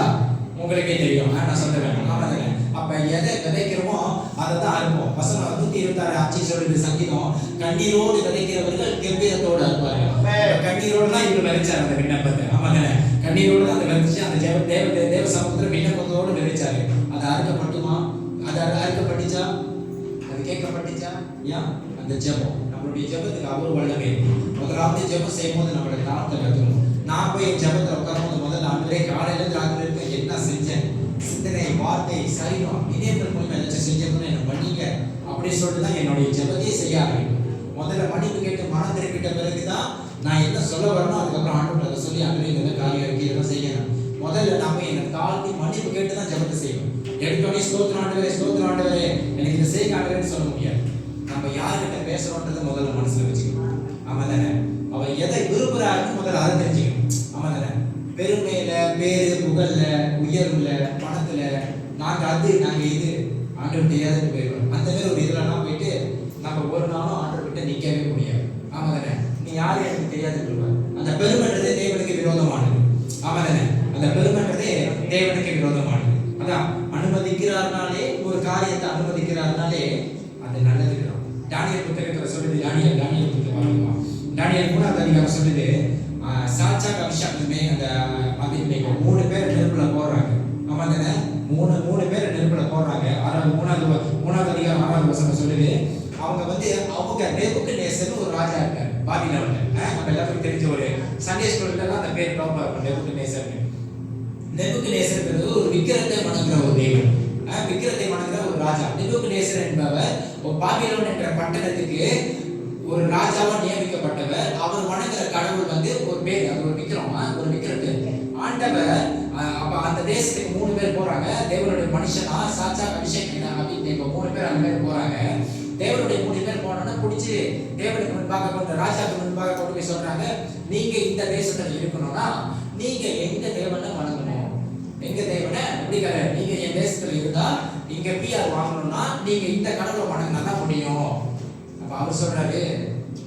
உங்களுக்கே தெரியும். நான் சொல்ல வேண்டாம். ஆமாங்க. அப்ப எதை விதைக்கிறோமோ அதை தான் அறுப்போம். வசனம் 126 சொல்லுது சங்கீதம், கண்ணீரோடு விதைக்கிறவர்கள் கெம்பீரத்தோடு அறுப்பார்கள். கண்ணீரோடு தான் இவங்க விதைச்சாரு அந்த விண்ணப்பத்தை. ஆமாங்க. கண்ணீரோடு தான் அந்த விதைச்சு அந்த தேவ சமூகத்துல விண்ணப்பத்தோடு விதைச்சாரு. அது அறுக்கப்பட்டுமா? அது அறுக்கப்பட்டுச்சா? அது கேட்கப்பட்டுச்சா? ஏன்? அந்த ஜெபம், நம்மளுடைய ஜெபத்துக்கு அவ்வளவு வல்லமை. முதலாவது ஜெபம் செய்யும் போது நம்மளோட தாழ்த்த கற்றுக்கணும். நான் போய் என் ஜெபத்தில் உட்காரும்போது முதல்ல ஆண்டவரே காலையில ராத்திரி இருக்க என்ன செஞ்சேன், சிந்தனை வார்த்தை சரீரம் இணையத்தின் மூலமா ஏதாச்சும் செஞ்சதுன்னு என்ன பண்ணீங்க அப்படின்னு சொல்லிட்டு தான் என்னுடைய ஜெபத்தையே செய்ய ஆரம்பிக்கும். முதல்ல மன்னிப்பு கேட்டு மனம் திருப்பிட்ட பிறகுதான் நான் என்ன சொல்ல வரணும், அதுக்கப்புறம் ஆண்டவர் அதை சொல்லி ஆண்டவரே இந்த காரியம் இருக்கு இதெல்லாம் செய்யணும். முதல்ல நாம என்னை தாழ்த்தி மன்னிப்பு கேட்டு தான் ஜெபத்தை செய்வோம். எடுத்தோடனே ஸ்தோத்திரம் ஆண்டவரே எனக்கு இதை செய்ய ஆண்டவரேன்னு சொல்ல முடியாது. நம்ம யார்கிட்ட பேசுறோன்றதை முதல்ல மனசுல வச்சுக்கணும். ஆமா தானே? உயர்வுல பணத்துல நாங்க இது ஆண்டவர் தெரியாதுன்னு போயிடுவோம். அந்த மாதிரி ஒரு இதுலலாம் போயிட்டு நம்ம ஒரு நாளும் ஆண்டவர் கிட்ட நிக்கவே முடியாது. ஆமா தானே? நீ யாரு எனக்கு தெரியாதுன்னு சொல்லுவார். அந்த பெருமைன்றதே தேவனுக்கு விரோதமானது. ஆமா தானே? அந்த பெருமைன்றதே தேவனுக்கு விரோதமானது. அதான் அனுமதிக்கிறார்னாலே ஒரு காரியத்தை அனுமதிக்கிறார்னாலே அது நல்லது. தானியேல் புத்தகத்துல சொல்லுது, தானியேல் புத்தகம் தானியேல் 3ஆம் அதிகாரம் சொல்லுது, சாட்சாக் அபிஷேகமே அந்த அபிஷேகம் 3 பேர் நெருப்புல போடுறாங்க. ஆமா தானே? 3 பேர் நெருப்புல போடுறாங்க. 3ஆவது அதிகாரம் 6வது வசனம் சொல்லுது, அவங்க நேபுக்கத்நேசர் ஒரு ராஜா இருக்காரு பாபிலோன்ல. நம்ம எல்லாருக்கும் தெரிஞ்ச ஒரு சண்டே ஸ்கூல்ல அந்த பேர் டாப்பா இருக்கும், நேபுக்கத்நேசர். நேபுக்கத்நேசர் ஒரு விக்கிரத்தை வணங்குற ஒரு தெய்வம், விக்கிரத்தை வணங்குற ஒரு ராஜா. நேபுக்கத்நேசர் என்பவர் பாபிலோன் என்ற பட்டணத்துக்கு ஒரு ராஜாவா நியமிக்கப்பட்டவர். அவர் வணங்குற கடவுள் ஒரு பேர், அது ஒரு விக்கிரம், ஒரு விக்கிரத்து ஆண்டவர். அப்ப அந்த தேசத்துக்கு 3 பேர் போறாங்க. தேவனுடைய மனுஷனா சாட்சாக் அபிஷேகம் அப்படின்னு 3 பேர் அந்த பேர் போறாங்க. தேவனுடைய 3 பேர் போனோன்னா பிடிச்சி தேவனுக்கு முன்பாக கொண்டு ராஜாவுக்கு முன்பாக கொண்டு போய் சொல்றாங்க, நீங்க இந்த தேசத்துல இருக்கணும்னா நீங்க எங்க தேவனை வணங்கணும். எங்க தேவனை அப்படிங்கிற நீங்க என் தேசத்துல இருந்தா இங்க பிஆர் வாங்கணும்னா நீங்க இந்த கடவுளை வணங்கினா தான் முடியும். அப்ப அவர் சொல்றாரு,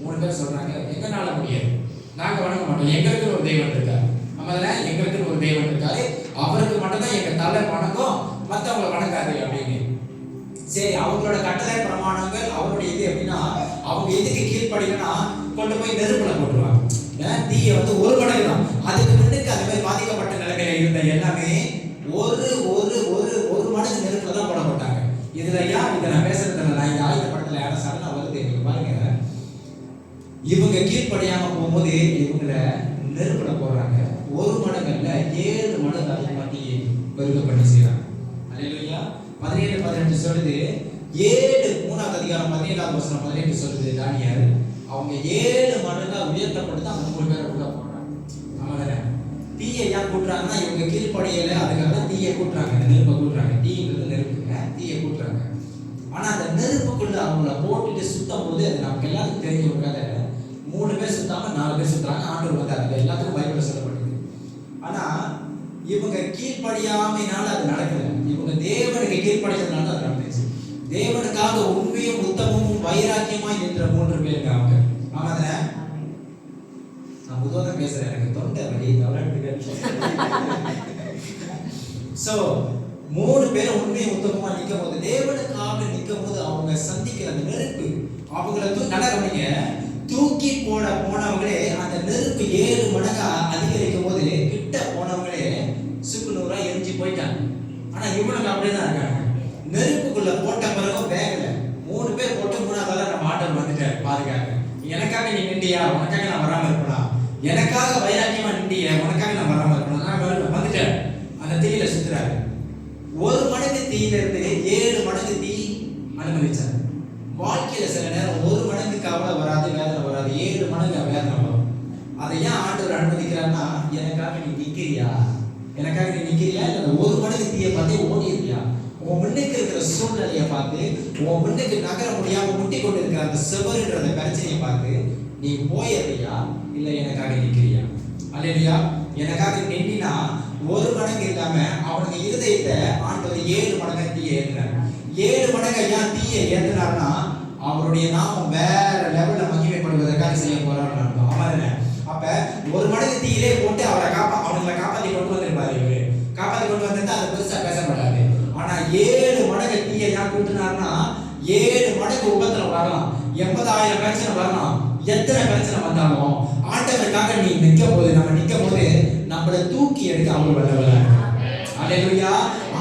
3 பேர் சொல்றாங்க, எங்கனால முடியாது, நாங்க வணங்க மாட்டோம், எங்களுக்கு ஒரு தெய்வம் இருக்காரு. நம்மள எங்களுக்கு ஒரு தெய்வம் இருக்காரு, அவருக்கு மட்டும்தான் எங்க தலை வணங்கும், மத்தவங்களை வணங்காது அப்படின்னு. சரி, அவங்களோட கட்டளை பிரமாணங்கள் அவருடைய இது எப்படின்னா, அவங்க எதுக்கு கீழ்ப்படினா கொண்டு போய் நெருப்புல போட்டுருவாங்க. தீய ஒரு மடங்கு தான். அதுக்கு முன்னுக்கு அந்த மாதிரி பாதிக்கப்பட்ட நிலைமையில இருந்த எல்லாமே ஒரு ஒரு ஒரு ஒரு மடங்கு நெருப்புல தான் போடப்பட்டாங்க. இதுல இதை நான் பேசுறதுல நான் இந்த ஆயுத படத்துல யாரும் சடனா வருது, நீங்க பாருங்க. இவங்க கீழ்ப்படியாம போகும்போது இவங்கள நெருப்புல போடுறாங்க. ஒரு மடங்கல்ல 7 மடங்கு அதிகமாக பெருக பண்ணி செய்யறாங்க. அல்லேலூயா. 17-18 சொல்லுது, 3ஆவது அதிகாரம் 17ஆவது வசனம் 18 சொல்லுது, தானியேல் அவங்க 7 மடங்கா உயர்த்தப்பட்டு தான் 3 பேரை உள்ள போடுறாங்க. ஆமாதானே? தீயை ஏன் கூட்டுறாங்கன்னா இவங்க கீழ்ப்படியல, அதுக்காக தான் தீயை கூட்டுறாங்க, நெருப்பை கூட்டுறாங்க. தீங்கிறது நெருப்புங்க, தீயை கூட்டுறாங்க. ஆனா அந்த நெருப்புக்குள்ள அவங்கள போட்டுட்டு சுத்தம் போது அது நமக்கு எல்லாத்துக்கும் தெரிஞ்ச ஒரு கதை. 3 பேர் சுத்தாம 4 பேர் சுத்துறாங்க. ஆண்டவர் அது எல்லாத்துக்கும் பைபிள்ல சொல்லப்படுது. ஆனா இவங்க கீழ்ப்படியாமைனால அது நடக்கல, இவங்க தேவனுக்கு கீழ்ப்படிச்சதுனால அது நடந்துச்சு. தேவனுக்காக உண்மையும் உத்தமமும் வைராக்கியமாய் நின்ற 3 பேருங்க அவங்க. ஆமாதானே? நான் புதுவாக பேசுறேன், எனக்கு தொண்டை வலி சோ 3 பேரும் உண்மையும் உத்தமமா நிற்கும் போது, தேவனுக்காக நிற்கும் போது அவங்க சந்திக்கிற அந்த நெருப்பு அவங்களை நடக்கவீங்க தூக்கி போனவங்களே அந்த நெருப்பு 7 மடங்கா அதிகரிக்கும் போது கிட்ட போனவங்களே சுக்குநூறா எரிஞ்சு போயிட்டாங்க. ஆனா இவனுக்கு அப்படிதான் இருக்காங்க. நெருப்புக்குள்ள போட்ட பிறகும் வேகல. 3 பேர் போட்டு 3ஆவது நம்ம ஆண்டவர் வந்துட்டாரு பாதுகாக்க. எனக்காக நீ நின்றியா, உனக்காக நான் வராம இருப்பேனா, எனக்காக வைராக்கியமா நின்றியா, உனக்காக நான் வராம இருப்பேனா, நான் வந்துட்டேன். அந்த தீயில சுத்துறாரு. 1 மடங்கு தீயில இருந்து 7 மடங்கு தீ அனுமதிச்சாரு. வாழ்க்கையில சில நேரம் 1 மடங்கு கவலை வராது, வேதனை வராது, 7 மடங்கு வேதனை வரும். அதை ஏன் ஆண்டவர் அனுமதிக்கிறான்னா, எனக்காக நீ நிக்கிறியா, எனக்காக நீ நிக்கிறியா, இல்ல அந்த 1 மடங்கு தீயை பார்த்து ஓடிடுறியா, உன் முன்னுக்கு இருக்கிற சூழ்நிலையை பார்த்து, உன் முன்னுக்கு நகர முடியாம முட்டி கொண்டு இருக்கிற அந்த செவருன்ற பிரச்சனையை பார்த்து நீ போயிடுறியா, இல்ல எனக்காக நிக்கிறியா? அல்லேலூயா. எனக்காக நின்னா 1 மடங்கு இல்லாம அவனுக்கு இருதயத்தை ஆண்டவர் 7 மடங்கு தீயை ஏற்றினார். 7 மடங்கு ஏன் தீயை ஏற்றினார்னா, அவருடைய நாமம் வேற லெவல்ல மகிமைப்படுவதற்காக செய்ய போறாருன்னு அர்த்தம். ஆமாதானே? அப்ப 1 மடங்கு தீயிலே போட்டு அவங்களை காப்பாத்தி கொண்டு வந்திருப்பாரு. இவரு காப்பாத்தி கொண்டு வந்திருந்தா அது பெருசா பேசப்படாது. ஆனா 7 மடங்கு தீயை ஏன் கூட்டினார்னா, 7 மடங்கு உபத்திரம் வரலாம், 80,000 பிரச்சனை வரலாம், எத்தனை பிரச்சனை வந்தாலும் ஆண்டவருக்காக நீ நிற்கும் போது, நம்ம நிற்கும் போது நம்மளை தூக்கி எடுக்க அவங்க வல்லவராக. அல்லேலூயா.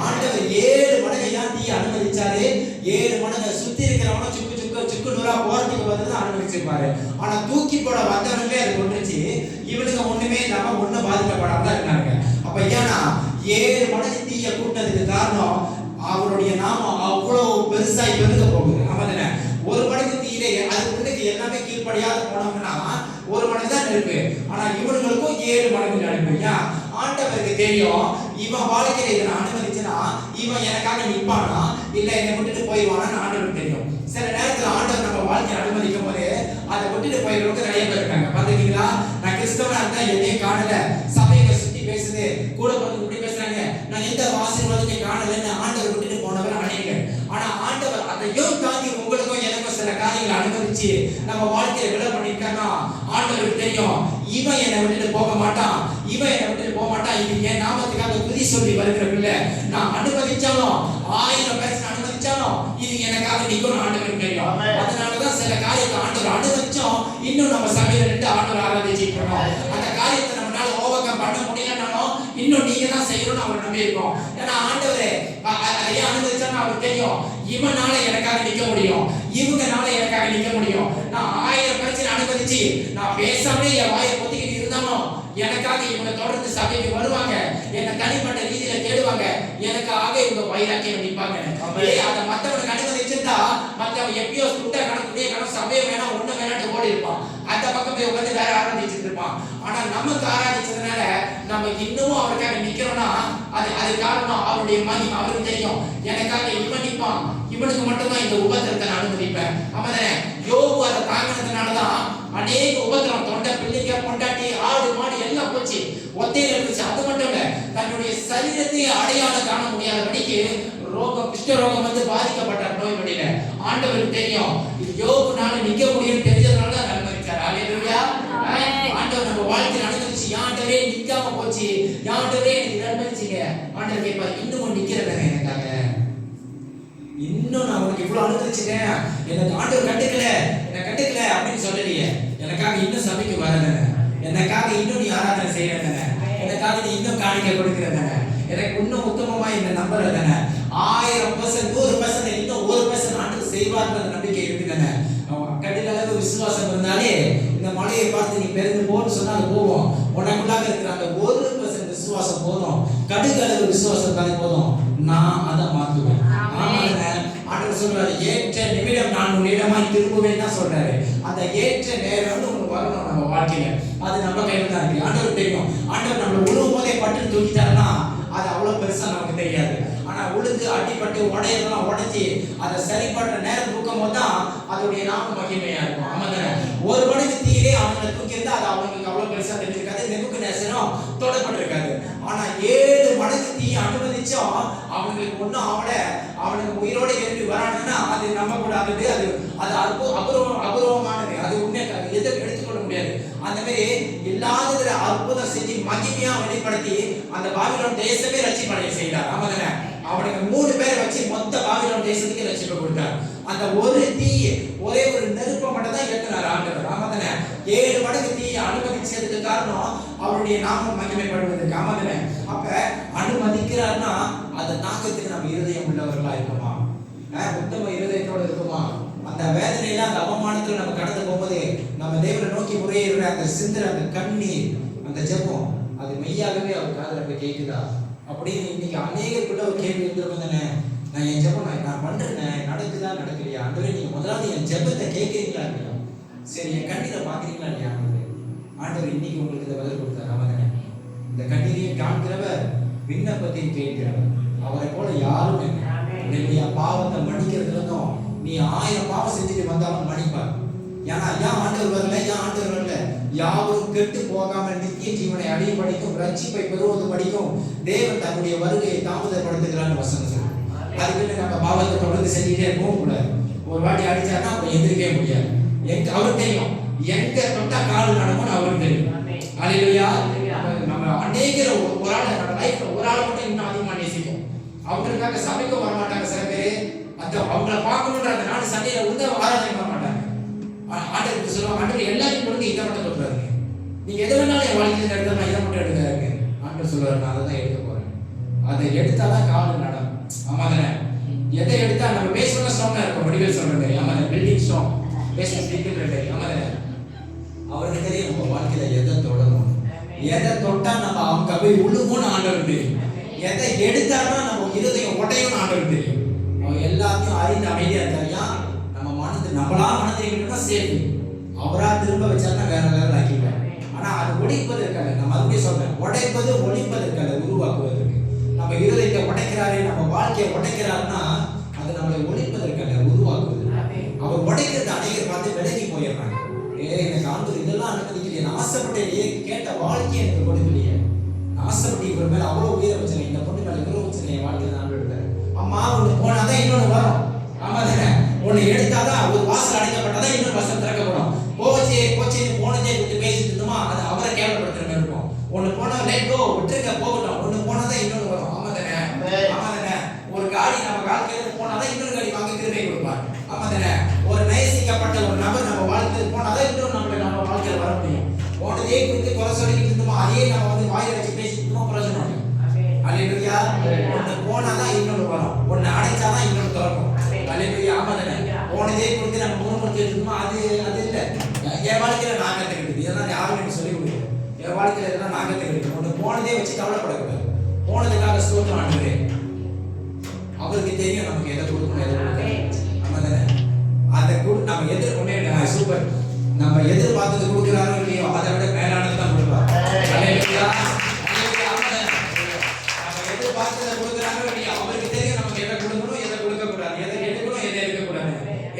ஆண்டவர் 7 மடங்கு ஏன் தீயை அனுமதிச்சாரு? 7 மடங்கு சுத்தி இருக்கிறவன சுக்கு நூறா போறதுக்கு வந்து அனுமதிச்சிருப்பாரு. ஆனா தூக்கி போட வந்தவங்களே அது கொண்டுச்சு. இவனுக்கு ஒண்ணுமே இல்லாம ஒண்ணும் பாதிக்கப்படாம தான் இருக்காங்க. அப்ப ஏன்னா 7 மடங்கு தீயை கூட்டினதுக்கு காரணம் அவருடைய நாமம் அவ்வளவு பெருசாய் பெருக போகுது. ஆமாதானே? 1 மடங்கு தீயிலே அது முன்னுக்கு எல்லாமே கீழ்ப்படியாத போனோம்னா 1 மடங்கு தான் நெருப்பு. ஆனா இவனுங்களுக்கும் 7 மடங்கு நெருப்பு. ஏன்? ஆண்டவருக்கு தெரியும், இவன் வாழ்க்கையில இதை அனுமதிச்சுனா இவன் எனக்காக நிற்பானா, இல்ல என்னை விட்டுட்டு போயிடுவானான்னு ஆண்டவருக்கு தெரியும். சில நேரத்துல ஆண்டவர் நம்ம வாழ்க்கையை அனுமதிக்கும் போது அதை விட்டுட்டு போயிடுறவங்க நிறைய பேர் இருக்காங்க. பாத்துக்கீங்களா? நான் கிறிஸ்தவனா இருந்தா என்னையும் காணல, சபையை சுத்தி பேசுது, கூட வந்து இப்படி பேசுறாங்க, நான் எந்த நம்ம வாழ்க்கையை விட பண்ணிருக்கானா ஆண்டவருக்கு தெரியும். இவன் என்னை விட்டுட்டு போக மாட்டான், இவன் என்னை விட்டுட்டு போக மாட்டான். இது என் நாமத்துக்காக துதி சொல்லி வருகிற பிள்ளை. நான் அனுமதிச்சாலும் 1000 பேர் அனுமதிச்சாலும் இது எனக்காக நிக்கணும் ஆண்டவருக்கு தெரியும். அதனாலதான் சில காரியத்தை ஆண்டவர் அனுமதிச்சோம் இன்னும் நம்ம சபையில நின்று ஆண்டவர் ஆராதிச்சுட்டு இருக்கோம். அந்த காரியத்தை நம்மளால ஓவர்கம் பண்ண முடியலனாலும் இன்னும் நீங்க தான் செய்யணும்னு அவர் நம்பி இருக்கோம். ஏன்னா ஆண்டவரே ஐயா அனுமதிச்சாலும் அவருக்கு தெரியும் இவனால எனக்காக நிக்க முடியும், இவங்கனால எனக்காக நிக்க முடியும். நான் 1000 பிரச்சனை அனுமதிச்சு நான் பேசாமலே என் வாயை பொத்திக்கிட்டு இருந்தாலும் எனக்காக இவங்க தொடர்ந்து சபைக்கு வருவாங்க, என்ன தனிப்பட்ட ரீதியில தேடுவாங்க, எனக்காக இவங்க வைராக்கியம் நிற்பாங்க. அதை மத்தவனுக்கு அனுமதிச்சிருந்தா மத்தவன் எப்பயோ சுட்ட கணக்கு கணக்கு சபையை வேணா ஒண்ணு வேணாட்டு ஓடி இருப்பான், அந்த பக்கம் போய் உட்காந்து வேற ஆராதிச்சுட்டு இருப்பான். ஆனா நமக்கு ஆராதிச்சதுனால நம்ம இன்னமும் அவருக்காக நிக்கிறோம்னா அது காரணம் அவருடைய மகிமை. அவருக்கு தெரியும் எனக்காக இவன் நிற்பான், இவனுக்கு மட்டும்தான் இந்த உபத்திரத்தை நான் அனுமதிப்பேன். அவன் யோபு அதை தாங்கினதுனாலதான் அநேக உபத்திரம், தொண்டை பிள்ளைங்க பொண்டாட்டி ஆடு மாடு எல்லாம் போச்சு, ஒத்தையில இருந்துச்சு. அது மட்டும் இல்ல தன்னுடைய சரீரத்தை அடையாளம் காண முடியாதபடிக்கு ரோகம், குஷ்டரோகம் வந்து பாதிக்கப்பட்டார் நோய் நொடியில. ஆண்டவருக்கு தெரியும் இது யோபுனால நிக்க முடியும்னு தெரிஞ்சதுனால தான் அனுமதிச்சார். அல்லேலூயா. ஆண்டவர் நம்ம வாழ்க்கையில் அனுமதிச்சு யாண்டவரே நிக்காம போச்சு, யாண்டவரே எனக்கு அனுமதிச்சீங்க. ஆண்டவர் கேட்பாரு இன்னும் நிக்கிறேன் எனக்காக, இன்னும் நான் உனக்கு இவ்வளவு அனுமதிச்சுட்டேன், எனக்கு ஆண்டவர் கண்டுக்கல என்ன கண்டுக்கல அப்படின்னு சொல்லலையே, எனக்காக இன்னும் சபைக்கு வரல, எனக்காக இன்னும் நீ ஆராதனை செய்யறதான, எனக்காக நீ இன்னும் காணிக்கை கொடுக்கிறதான, எனக்கு இன்னும் உத்தமமா என்ன நம்புறதான, 1000% 100% இன்னும் 1% ஆண்டவர் செய்வார்ன்ற நம்பிக்கை இருக்குதானே. கடில அளவு விசுவாசம் இருந்தாலே இந்த மலையை பார்த்து நீ பெருந்து போன்னு சொன்னா அது போவோம். உனக்குள்ளாக இருக்கிற அந்த 1% விசுவாசம் போதும், கடுகு அளவு விசுவாசம் தானே போதும், நான் அதை மாத்துவேன். ஆண்டவர் சொல்றாரு ஏற்ற நிமிடம் நான் உன்னிடமாய் திரும்புவேன் தான் சொல்றாரு. அந்த ஏற்ற நேரம் உங்களுக்கு வரணும் நம்ம வாழ்க்கையில, அது நம்ம கையில தான் இருக்கு. ஆண்டவர் தெரியும். ஆண்டவர் நம்மளை உழுவும் போதே பட்டு தூக்கிட்டாருன்னா அது அவ்வளவு பெருசா நமக்கு தெரியாது. ஆனா உழுந்து அடிப்பட்டு உடையதெல்லாம் உடைச்சி அதை சரிப்பட்ட நேரம் தூக்கும் போது தான் அதோடைய நாம மகிமையா இருக்கும். ஆமாங்க, ஒரு மணிக்கு தீரே அவங்களை தூக்கியிருந்தா அது அவங்களுக்கு அவ்வளவு பெருசா தெரிஞ்சிருக்காது, நெபுக்கத்நேசரும் தொடப்பட்டிருக்காது. ஆனா 7 மடங்கு தீ அனுமதிச்சோம் அவங்களுக்கு ஒன்றும் அவனுக்கு உயிரோட எழுப்பி வரானுன்னா அது நம்ம கூட அது அபூர்வமானது, அது உண்மை எடுத்துக்கொள்ள முடியாது. அந்த மாதிரி இல்லாததுல அற்புதம் செஞ்சு மகிமையா வெளிப்படுத்தி அந்த பாபிலோன் தேசமே ரட்சிப்படைய செய்தார். ஆமாங்க, அவனுக்கு 3 பேர் வச்சு மொத்த பாபிலோன் தேசத்துக்கு ரட்சிப்பை கொடுத்தார். அந்த ஒரு தீ ஒரே ஒரு நெருப்பை மட்டும் தான் ஏற்றினார் ஆண்டவர். ஆமாங்க, 7 மடங்கு தீயை அனுமதிச்சதுக்கு காரணம் அவருடைய நாமம் மகிமைப்படுவதற்கு. ஆமாங்க, அப்ப அனுமதிக்கிறார்னா அதை தாக்கத்துக்கு நம்ம இருதயம் உள்ளவர்களா இருக்குமா, உத்தம இருதயத்தோட இருக்குமா? அந்த வேதனையில அந்த அவமானத்துல நம்ம கடந்து போகும்போது நம்ம தேவனை நோக்கி முறையிடுற அந்த சிந்தனை, அந்த கண்ணீர், அந்த ஜெபம் அது மெய்யாகவே அவர் காதுல போய் கேட்குதா அப்படின்னு இன்னைக்கு அநேகருக்குள்ள ஒரு கேள்வி இருந்திருக்கும் தானே. நான் என் ஜெபம் நான் பண்றேன், நடக்குதா நடக்கலையா? ஆண்டவரே நீங்க முதலாவது என் ஜெபத்தை கேட்கிறீங்களா இல்லையா? சரி, என் கண்ணீரை பாக்குறீங்களா இல்லையா? ஆண்டவர் இன்னைக்கு உங்களுக்கு இதை பதில் கொடுத்தாரு. அவதானே இந்த கண்ணீரையை காண்கிறவர் விண்ணப்பத்தையும் கேட்கிறவர், அவரை போல யாரும் இல்லை. பாவத்தை மன்னிக்கிறதுல இருந்தும் நீ 1000 பாவம் செஞ்சுட்டு வந்தாலும் மன்னிப்பார். ஏன்னா ஏன் ஆண்டவர் வரல, யாரும் கெட்டு போகாம நித்திய ஜீவனை அடைய படிக்கும், ரட்சிப்பை பெறுவது படிக்கும் தேவன் தன்னுடைய வருகையை தாமதப்படுத்துகிறான்னு வசனம் சொல்லு. அதுக்கு நம்ம பாவத்தை தொடர்ந்து செஞ்சுட்டே போக கூடாது. ஒரு வாட்டி அடிச்சாருன்னா அப்புறம் எந்திரிக்கவே முடியாது. அவருக்கு தெரியும் எங்க தொட்டா கால் நடக்கும்னு அவருக்கு தெரியும். அல்லேலூயா. நம்ம அநேகர் ஒரு ஆள் நம்ம லைஃப்ல ஒரு ஆள் மட்டும் இன்னும் அதிகமா நேசிக்கும். அவங்களுக்காக சபைக்கும் வர மாட்டாங்க சில பேர், அவங்கள பார்க்கணுன்ற அந்த நாடு சண்டையில உள்ள ஆராதனை பண்ண மாட்டாங்க. ஆண்டவருக்கு சொல்லுவாங்க, ஆண்டவர் எல்லாத்தையும் கொடுங்க, இதை மட்டும் தொட்டுறாருங்க, நீங்க எது வேணாலும் என் வாழ்க்கையில எடுத்தா இதை மட்டும் எடுக்காருங்க. ஆண்டவர் சொல்லுவாரு நான் அதை தான் எடுக்க போறேன், அதை எடுத்தாதான் கால் நடம். ஆமாங்க, எதை எடுத்தா நம்ம பேசணும் ஸ்ட்ராங்கா இருக்கும், வடிவேல் சொல்றாங்க. ஆமாங்க, பில்டிங் ஸ்ட்ராங் பேச ஸ்பீக்கர். ஆமாங்க, அவருக்கு தெரியும் நம்ம வாழ்க்கையில எதை தொடணும், எதை தொட்டா நம்ம அவங்க போய் உழுவோன்னு ஆண்டவர் தெரியும், எதை எடுத்தாருன்னா நம்ம இருதயம் உடையும் ஆண்டவர் தெரியும். அவங்க எல்லாத்தையும் அறிந்து அமைதியா இருக்காருயா. நம்ம மனது நம்மளா மனதை சேஃப், அவரா திரும்ப வச்சாருன்னா வேற வேற ஆக்கிடுவார். ஆனா அது ஒழிப்பதற்காக, நான் மறுபடியும் சொல்றேன், உடைப்பது ஒழிப்பதற்காக, உருவாக்குவதற்கு. நம்ம இருதயத்தை உடைக்கிறாரு, நம்ம வாழ்க்கையை உடைக்கிறாருன்னா அது நம்மளை ஒழிப்பதற்காக, உருவாக்குவது. அவர் உடைக்கிறது அநேகர் பார்த்து விலகி போயிடுறாங்க. எனக்கு ஆண்டவர் இதெல்லாம் அனுமதிக்கலையே, நான் ஆசைப்பட்டே கேட்ட வாழ்க்கையை எனக்கு கொடுக்கலையே, நான் ஆசைப்பட்டு இவர் மேல அவ்வளவு உயிரை வச்சேன், இந்த பொண்ணு மேல இவ்வளவு வச்சேன், என் வாழ்க்கையை நான் எடுத்தாரு. அம்மா ஒண்ணு போனாதான் இன்னொன்னு வரும். ஆமா தானே, ஒண்ணு எடுத்தாதான் ஒரு வாசல் அடைக்கப்பட்டாதான் இன்னொரு வாசல் திறக்கப்படும். போச்சே போனதே குறித்து பேசிட்டு இருந்தோமா அது அவரை கேவலப்படுத்துற மாதிரி இருக்கும். ஒண்ணு போனா லேட் கோ விட்டுருங்க போகட்டும், ஒண்ணு போனாதான் இன்னொன்னு வரும். ஆமா தானே? ஆமா தானே? ஒரு காடி நம்ம வாழ்க்கையில போனாதான் இன்னொரு காடி வாங்க திரும்பி கொடுப்பார். ஆமா தானே? ஒரு நேசிக்கப்பட்ட ஒரு நபர் நம்ம வாழ்க்கையில் போனாதான் இன்னொரு நம்ம வாழ்க்கையில வர முடியும். போனதே குறித்து குறை சொல்லிக்கிட்டு இருந்தோமா அதே நம்ம வந்து வாயில வச்சு பேசிட்டு இருந்தோம் பிரயோஜனம். அல்லேலூயா. ஒண்ணு போனாதான் இன்னொரு வரும், ஒண்ணு அடைச்சாதான் இன்னொரு திறக்கும். அல்லேலூயா. ஆமா தானே? போனதே குறித்து நம்ம முறுமுறுத்திட்டு இருந்தோமா அது இல்ல. என் வாழ்க்கையில நான் கத்துக்கிட்டு இதெல்லாம் யாரும் எனக்கு சொல்லிக் கொடுக்கல. என் வாழ்க்கையில இதெல்லாம் நான் கத்துக்கிட்டு ஒண்ணு போனதே வச்சு கவலைப்படக்கூடாது. போனதுக்காக ஸ்தோத்திரம் ஆண்டவரே. அவருக்கு தெரியும் நமக்கு எதை கொடுக்கணும் எதை கொடுக்கணும். ஆமா தானே? அதை நம்ம எதிர்கொண்டே சூப்பர் நம்ம எதிர்பார்த்தது கொடுக்குறாரோ இல்லையோ அதை விட மேலானது தான் கொடுப்பார். அல்லேலூயா. நம்ம எதிர்பார்த்ததை கொடுக்குறாரோ இல்லையோ அவருக்கு தெரியும் நமக்கு எதை கொடுக்கணும் எதை கொடுக்க கூடாது, எதை எடுக்கணும் எதை எடுக்கக்கூடாது.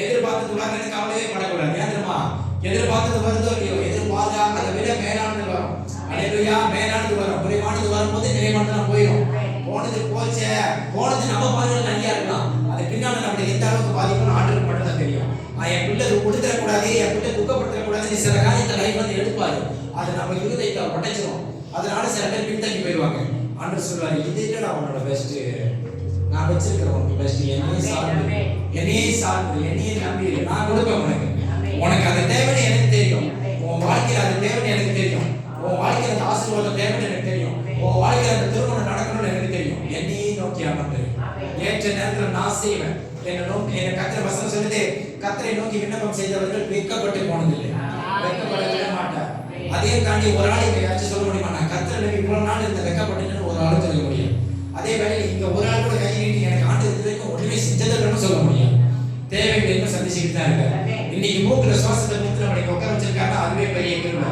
எதிர்பார்த்தது வரணுன்னு கவலையே படக்கூடாது. ஏன் தெரியுமா? எதிர்பார்த்தது வருதோ இல்லையோ எதிர்பார்த்தா அதை விட மேலானது வரும். அல்லேலூயா. மேலானது வரும். குறைவானது வரும்போது நிறைவானது போயிடும். போனது போச்சே, போனது நம்ம பார்வையில் நிறையா இருக்கலாம், அது பின்னால நம்மளுக்கு எந்த அளவுக்கு பாதிக்கணும் ஆண்டவருக்கு மட்டும் தான் தெரியும். என் பிள்ளை கொடுத்துடக்கூடாது, என் பிள்ளை துக்கப்படுத்தக்கூடாதுன்னு சில காரியத்தை லைஃப் வந்து எடுப்பாரு. அது நம்ம இருதயத்தை உடைச்சிடும். அதனால சில பேர் பின்தங்கி போயிடுவாங்க. ஆண்டவர் சொல்லுவாரு, இது இல்லடா உன்னோட பெஸ்ட், நான் வச்சிருக்கிறேன் உனக்கு பெஸ்ட். என்னையே சார்ந்து என்னையே நம்பி நான் கொடுப்பேன் உனக்கு. உனக்கு அந்த தேவைன்னு எனக்கு தெரியும். உன் வாழ்க்கையில் அந்த தேவைன்னு எனக்கு தெரியும். உன் வாழ்க்கையில் அந்த ஆசீர்வாதம் தேவைன்னு எனக்கு தெரியும். உன் வாழ்க்கையில் அந்த திருமணம் நடக்கணும்னு எனக்கு தெரியும். என்னையே நோக்கி அமர்ந்து ஏற்ற நேரத்தில் நான் செய்வேன். என்ன கர்த்தர் வசனம் சொல்லுது, கர்த்தரை நோக்கி விண்ணப்பம் செய்தவர்கள் வெட்கப்பட்டு போனதில்லை, வெட்கப்படவே மாட்டார். அதையும் தாண்டி ஒரு ஆள் இங்க யாச்சும் சொல்ல முடியுமா, நான் கர்த்தரை இவ்வளவு நாள் இந்த வெட்கப்பட்டுன்னு ஒரு ஆள் சொல்ல முடியும். அதே வேளையில் இங்க ஒரு ஆள் கூட கை நீட்டி எனக்கு ஆண்டு இது வரைக்கும் ஒண்ணுமே செஞ்சதில்லைன்னு சொல்ல முடியும். தேவைகள் இன்னும் சந்திச்சுக்கிட்டு தான் இருக்காரு. இன்னைக்கு மூக்குல சுவாசத்தை மூத்துல நம்மளுக்கு உட்கார வச்சிருக்காங்க, அதுவே பெரிய கிருபை.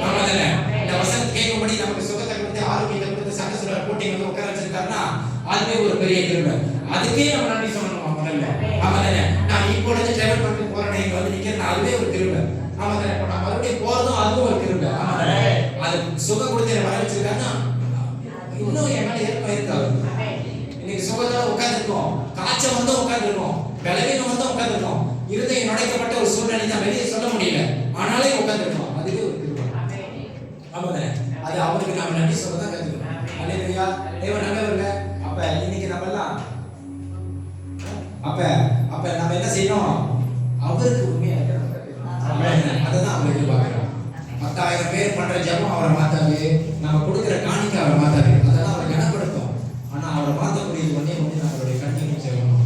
ஆமா தானே? இந்த வசனம் கேட்கும்படி நமக்கு சுகத்தை கொடுத்து ஆரோக்கியத்தை கொடுத்து சண்டை சுடர் போட்டி வந்து உட்கார வச்சிருக்காருன்னா அதுவே ஒரு பெரிய கிருபை. அதுக்கே நம்ம நன்றி சொல்லணும் முதல்ல. ஆமா தானே? நான் இப்போ டிராவல் பண்ணி போறேன், இங்க வந்து நிக்கிறேன், அதுவே ஒரு கிருபை. ஆமா தானே? இப்போ நான் மறுபடியும் போறதும் அதுவும் ஒரு கிருபை. ஆமா தானே? அது சுகம் கொடுத்து வர வச்சிருக்காருன்னா இன்னும் என் மேல ஏற்ப இருக்காது. இன்னைக்கு சுகத்தோட உட்காந்துருக்கோம், காய்ச்சல் வந்து உட்காந்துருக்கோம், பலவீனம் வந்து உட்காந்துருக்கோம், இருதயம் நுழைக்கப்பட்ட ஒரு சூழ்நிலை தான் வெளியே சொல்ல முடியல, ஆனாலே உட்காந்துருக்கோம். அதுவே ஒரு கிருபை. ஆமா தானே? அது அவருக்கு நாம நன்றி சொல்ல தான் கத்துக்கணும். அல்லேலூயா. தேவன் நல்லவர்ல. அப்ப இன்னைக்கு நம்ம எல்லாம் அப்ப நம்ம என்ன செய்யணும்? அவருக்கு உண்மையா இருக்கணும். அதான் அவர் எதிர்பார்க்கிறோம். 10,000 பேர் பண்ற ஜபம் அவரை மாத்தாது, நம்ம கொடுக்குற காணிக்கை அவரை மாத்தாது, அதெல்லாம் அவரை கனப்படுத்தும். ஆனா அவரை மாத்தக்கூடியது ஒன்னே ஒண்ணு, நம்மளுடைய கண்ணீர் செய்யணும்.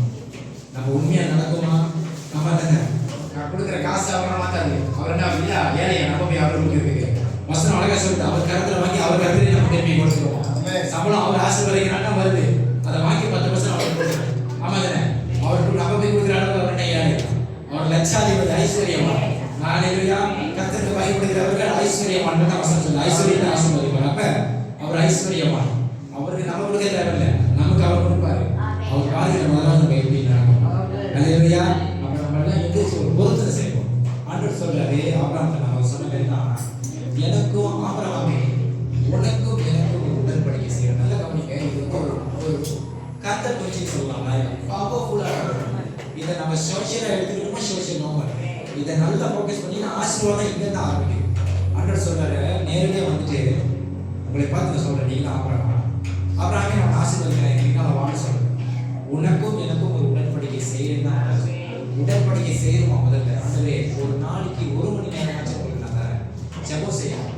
நம்ம உண்மையா நடக்குமா? நம்ம தானே? நான் கொடுக்குற காசு அவரை மாத்தாது. அவர் என்ன இல்லையா ஏழையா நம்ம போய் அவரை கொடுக்குறதுக்கு வசனம் அழகா சொல்லிட்டு அவர் கருத்துல வாங்கி அவர் கருத்துல நம்ம திரும்பி கொடுத்துருவோம். சம்பளம் அவர் ஆசீர்வதிக்கிறாங்க வருது, அதை வாங்கி 10% அவருக்கு கொடுக்குறோம். ஆமா தானே? அவருக்கு நம்ம போய் கொடுக்குற அளவு அவர் என்ன ஏழை? அவர் லட்சாதிபதி, ஐஸ்வர்யமா. நாளையா கர்த்தருக்கு பயப்படுகிறவர்கள் ஐஸ்வர்யமான் வசனம் சொல்லு. ஐஸ்வர்யத்தை ஆசீர்வதிப்பார். அப்ப அவர் ஐஸ்வர்யமான். அவருக்கு நம்ம கொடுக்க தேவையில்லை, நமக்கு அவர் கொடுப்பாரு. அவர் பாருங்க முதல்ல நம்ம எப்படி அல்லேலூயா. அப்ப நம்ம எல்லாம் எந்திரிச்சு ஒரு பொருத்தனை செய்வோம். ஆண்டவர் சொல்றாரு ஆபிரகாம்கிட்ட, நம்ம சொன்ன பேர் தான், எனக்கும் ஆபிரகாமே உனக்கும் எனக்கும் ஒரு உடன்படிக்கை செய்யணும். நல்ல கவனிக்க, இது ஒரு கர்த்தர் குறிச்சி சொல்லலாம். பவர்ஃபுல்லா இதை நம்ம சோசியலா எடுத்துக்கிட்டோமா, சோசியல் நோமல் இதை நல்லா ஃபோக்கஸ் பண்ணி நான் ஆசீர்வாதம் இங்கே தான் ஆரம்பிக்கும். ஆண்டவர் சொல்றாரு நேரடியாக வந்துட்டு உங்களை பார்த்து நான் சொல்றேன், நீங்க ஆபிரகாமே நான் ஆசீர்வதிக்கிறேன், எங்களால் வாழ சொல்றேன். உனக்கும் எனக்கும் ஒரு உடன்படிக்கை செய்யணும் தான். உடன்படிக்கை செய்யணுமா? முதல்ல ஆண்டவரே ஒரு நாளைக்கு 1 மணி நேரம் உங்களுக்கு நான் தரேன், ஜெபம் செய்யணும்.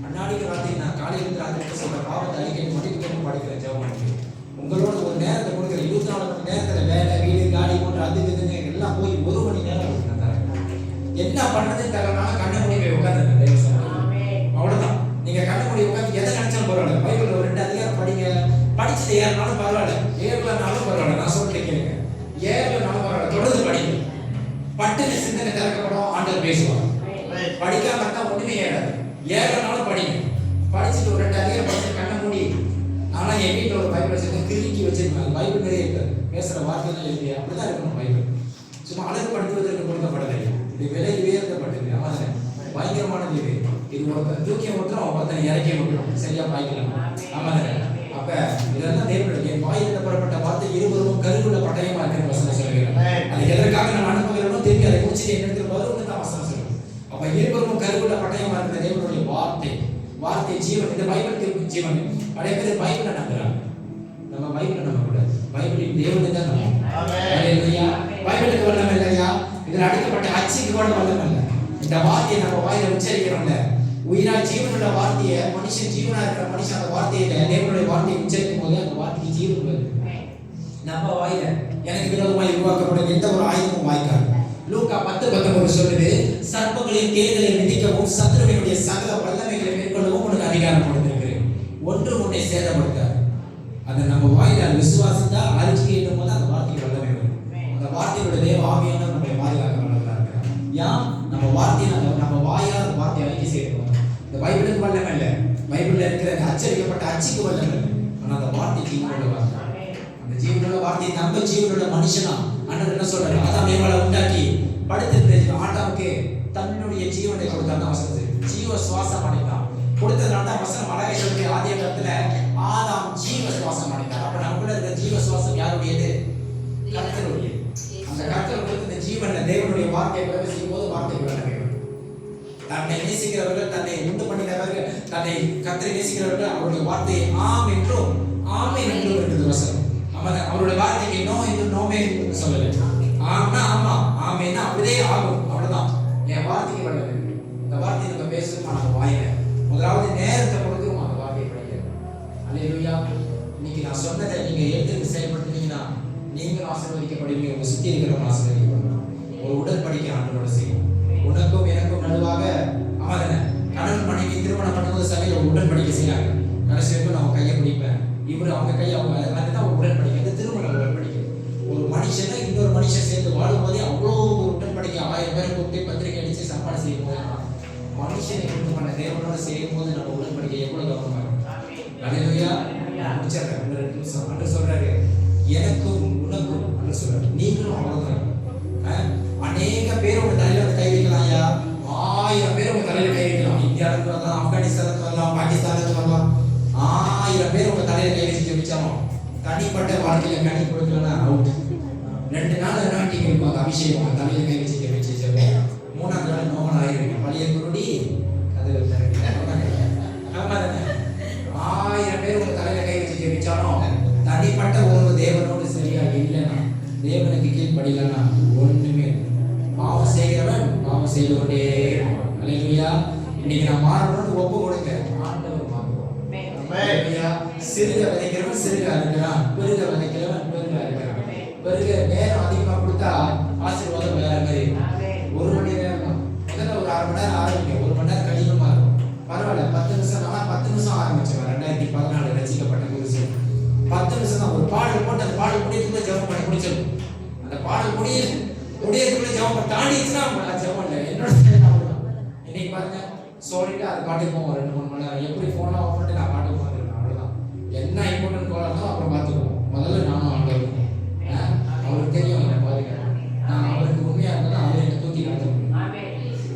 அந்நாளைக்கு ராத்திரி நான் காலையிலிருந்து ராத்திரி சொல்ற பாவத்தை அழிக்க முடிவு படிக்கிறேன் ஜெபம் பண்ணி உங்களோட ஒரு நேரத்தை கொடுக்குற 24 மணி நேரத்தில் வேலை வீடு காடி போன்ற அதுக்கு இதுங்க எல்லாம் போய் 1 மணி நேரம் உங்களுக்கு நான் தரேன். என்ன பண்ணதுன்னு தெரியலனால கண்ணை மூடி போய் உட்காந்துருக்கேன். அவ்வளவுதான். நீங்க கண்ணை மூடி உட்காந்து எதை நினைச்சாலும் பரவாயில்ல. பைபிள் ஒரு 2 அதிகாரம் படிங்க, படிச்சுட்டு ஏறினாலும் பரவாயில்ல, ஏறலனாலும் பரவாயில்ல. நான் சொல்லிட்டு கேளுங்க, ஏறலனாலும் பரவாயில்ல, தொடர்ந்து படிங்க. பட்டுன்னு சிந்தனை திறக்கப்படும், ஆண்டவர் பேசுவார். படிக்காம இருந்தா ஒண்ணுமே ஏறாது. ஏறலனாலும் படிங்க. படிச்சுட்டு ஒரு 2 அதிகாரம் படிச்சு கண்ணை மூடி. ஆனா என் வீட்டில் ஒரு பைபிள் வச்சிருக்கேன், கிறுக்கி வச்சிருக்கேன். பைபிள் நிறைய இருக்காது, பேசுற வார்த்தைகள் இல்லையா, அப்படிதான் இருக்கணும் பைபிள். சும்மா அழகு படுத்துவதற்கு கொடுக்கப்படலை, இது விலை உயர்த்தப்பட்டது. ஆமாம், பயங்கரமானது இது. இது ஒருத்தன் தூக்கிய மட்டும் ஒருத்தனை இறக்கிய மட்டும் சரியா பாய்க்கலாம். ஆமாம். அப்ப இதெல்லாம் தேவைப்படுது. என் வாயிலிருந்து புறப்பட்ட வார்த்தை இருவரும் கருவுள்ள பட்டயமா இருக்கிற வசனம் சொல்லுகிறேன். அது எதற்காக நான் அனுப்புகிறேனோ திரும்பி அதை குறிச்சு என்னிடத்தில் வரும்னு தான் வசனம் சொல்லுவேன். அப்ப இருவரும் கருவுள்ள பட்டயமா இருக்கிற தேவனுடைய வார்த்தை, வார்த்தை ஜீவன். இந்த பைபிளுக்கு ஜீவன். நிறைய பேர் பைபிளை நம்புறாங்க. நம்ம பைபிளை நம்ப கூடாது. பைபிளின் தேவனை தான் நம்பணும். பைபிளுக்கு வல்லமை இல்லையா? இதில் அடிக்கப்பட்ட அச்சுக்கு கூட வல்லமை இல்லை. இந்த வார்த்தையை நம்ம வாயில உச்சரிக்கிறோம்ல, உயிரா ஜீவனுள்ள வார்த்தையை, மனுஷன் ஜீவனா இருக்கிற மனுஷன் அந்த வார்த்தையை தேவனுடைய வார்த்தையை உச்சரிக்கும் போது அந்த வார்த்தைக்கு ஜீவன் வருது. நம்ம வாயில எனக்கு விரோதமாக உருவாக்கப்படும் எந்த ஒரு ஆயுதமும் வாய்க்காது. லூக்கா 10:19 சொல்லுது, சர்ப்பங்களின் தேர்தலை மிதிக்கவும் சத்துருவினுடைய சகல வல்லமைகளை மேற்கொள்ளவும் உனக்கு அதிகாரம் கொடுத்திருக்கிறேன், ஒன்று உன்னை சேதப்படுத்தாது. அதை நம்ம வாயில விசுவாசித்தா அறிக்கை எட்டும் போது அந்த வார்த்தைக்கு வல்லமை வரும். அந்த வார்த்தையோட தேவ ஆவியான நம்மை பாதுகாக்க வல்லவரா இருக்கிறார். ஏன் நம்ம வார்த்தையை நம்ம வாயால் அந்த வார்த்தையை அறிக்கை செய்யணும். இந்த பைபிளுக்கு வல்லமை இல்லை, பைபிள்ல இருக்கிற அச்சரிக்கப்பட்ட அச்சுக்கு வல்லமை இல்லை. ஆனா அந்த வார்த்தை ஜீவனுள்ள வார்த்தை. அந்த ஜீவனுள்ள வார்த்தையை நம்ம ஜீவனுள்ள மனுஷனா அண்ணன் என்ன சொல்றாரு, ஆதாம் ஏவாளை உண்டாக்கி படுத்திருந்த ஆட்டாவுக்கு தன்னுடைய ஜீவனை கொடுத்தாங்க. வசனம் ஜீவ சுவாசம் அடைந்தான். கொடுத்ததுனால தான் வசனம் அழகை சொல்லி ஆதிய காலத்துல ஆதாம் ஜீவ சுவாசம் அடைந்தார். அப்ப நமக்குள்ள இருக்கிற ஜீவ சுவாசம் யாருடையது? கர்த்தருடைய. அந்த கர்த்தர் கொடுத்த ஜீவன்ல தேவனுடைய வார்த்தையை பிரவேசிக்கும் போது வார்த்தை வல்லமை வரும். தன்னை நேசிக்கிறவர்கள், தன்னை உண்டு பண்ணினவர்கள், தன்னை கர்த்தரை நேசிக்கிறவர்கள் அவருடைய வார்த்தையை ஆம் என்றும் ஆமென் என்றும் இருக்குது வசனம். அவருடைய வார்த்தைக்கு நோ என்று நோமே என்று சொல்லல. ஆம்னா ஆமா, ஆமேன்னா அப்படியே ஆகும், அவ்வளவுதான். என் வார்த்தைக்கு வல்லமை. இந்த வார்த்தையை நம்ம பேசணுமா நம்ம வாயில முதலாவது நேரத்தை கொடுத்துருவோம் அந்த வார்த்தையை படிக்க. அல்லேலூயா. இன்னைக்கு நான் சொன்னதை நீங்க எடுத்து செயல்படுத்தினீங்கன்னா நீங்களும் ஆசீர்வதிக்கப்படுவீங்க, உங்க சுத்தி இருக்கிறவங்க ஆசீர்வதிக்கப்படுவாங்க. ஒரு உடன்படிக்கை ஆண்டவரோட செய்யும். உனக்கும் எனக்கும் நடுவாக அவதான கணவன் மனைவி திருமணம் பண்ணும்போது சபையில் ஒரு உடன்படிக்கை செய்யறாங்க. கடைசி வரைக்கும் நம்ம கையை பிடிப்பேன், இவரு அவங்க கையை அவங்க, அதுதான் ஒரு உடன்படிக்கை. அந்த திருமண உடன்படிக்கை. ஒரு மனுஷனை இன்னொரு மனுஷன் சேர்ந்து வாழும் போதே அவ்வளோ ஒரு உடன்படிக்கை. 1000 பேரை கூப்பிட்டு பத்திரிக்கை அடிச்சு சாப்பாடு செய்யும் போது மனுஷனை கொண்டு பண்ண தேவனோட செய்யும் போது நம்ம உடன்படிக்கை எவ்வளவு கவனமா இருக்கும். அல்லேலூயா. முடிச்சிடுறேன். 2 நிமிஷம். அன்று சொல்றாரு, எனக்கும் உனக்கும் அன்று சொல்றாரு, நீங்களும் அவ்வளவுதான். அநேக பேர் உங்க தலையில கை வைக்கலாம். ஐயா 1000 பேர் உங்க தலையில கை வைக்கலாம். இந்தியாவுக்கு வரலாம், ஆப்கானிஸ்தானுக்கு வரலாம், பாகிஸ்தானுக்கு வரலாம். 1000 பேர் உங்க தலையில கை வச்சு ஜெபிச்சாலும் தனிப்பட்ட வாழ்க்கையில கனி கொடுக்கலன்னா அவுட். 2 நாள் அனாட்டிங் இருக்கும். அந்த அபிஷேகம் உங்க தலையில கை வச்சு ஜெபிச்சு ஜெபி 3ஆம் நாள் நோமன் ஆயிருங்க. பழைய குருடி அது 1000 பேர் உங்க தலையில கை வச்சு ஜெபிச்சாலும் தனிப்பட்ட ஒரு தேவனோடு சரியா இல்லைன்னா, தேவனுக்கு கீழ்படியலன்னா ஒண்ணுமே. பாவம் செய்கிறவன் பாவம் செய்து கொண்டே. அல்லேலூயா. இன்னைக்கு நான் மாறணும்னு ஒப்பு கொடுக்க ஆண்டவர் மாறுவோம். சிறுக விதைக்கிறவன் சிறுகா இருக்கிறான், பெருக விதைக்கிறவன் பெருகா இருக்கிறான். பெருக நேரம் அதிகமா கொடுத்தா ஆசீர்வாதம் வேற மாதிரி. 1 மணி நேரம் தான் முதல்ல ஒரு 1/2 மணி நேரம் ஆரம்பிக்கும். 1 மணி நேரம் கடினமா இருக்கும். பரவாயில்ல 10 நிமிஷம். நான் 10 நிமிஷம் ஆரம்பிச்சேன். 2014 ரசிக்கப்பட்ட புதுசு 10 நிமிஷம் தான். ஒரு பாடல் போட்டு அந்த பாடல் முடியதுக்குள்ள ஜெபம் பண்ணி முடிச்சிடும். அந்த பாடல் முடியதுக்குள்ள ஜெபம் தாண்டிச்சுன்னா ஜெபம் இல்லை. என்னோட இன்னைக்கு பாருங்க சொல்லிட்டு அது பாட்டுக்கு போவோம். 2-3 மணி நேரம் எப்படி போன்லாம் ஆஃப் பண்ணிட்டு நான் பாட்டுக்கு வந்துருக்கேன். அவ்வளவுதான். என்ன இம்பார்ட்டன்ட் கோலானோ அப்புறம் பார்த்துக்குவோம். முதல்ல நானும் ஆண்டவர் அவருக்கு தெரியும் என்ன பாருங்க. நான் அவருக்கு உண்மையா இருந்தாலும் அவரை என்ன தூக்கி நடத்த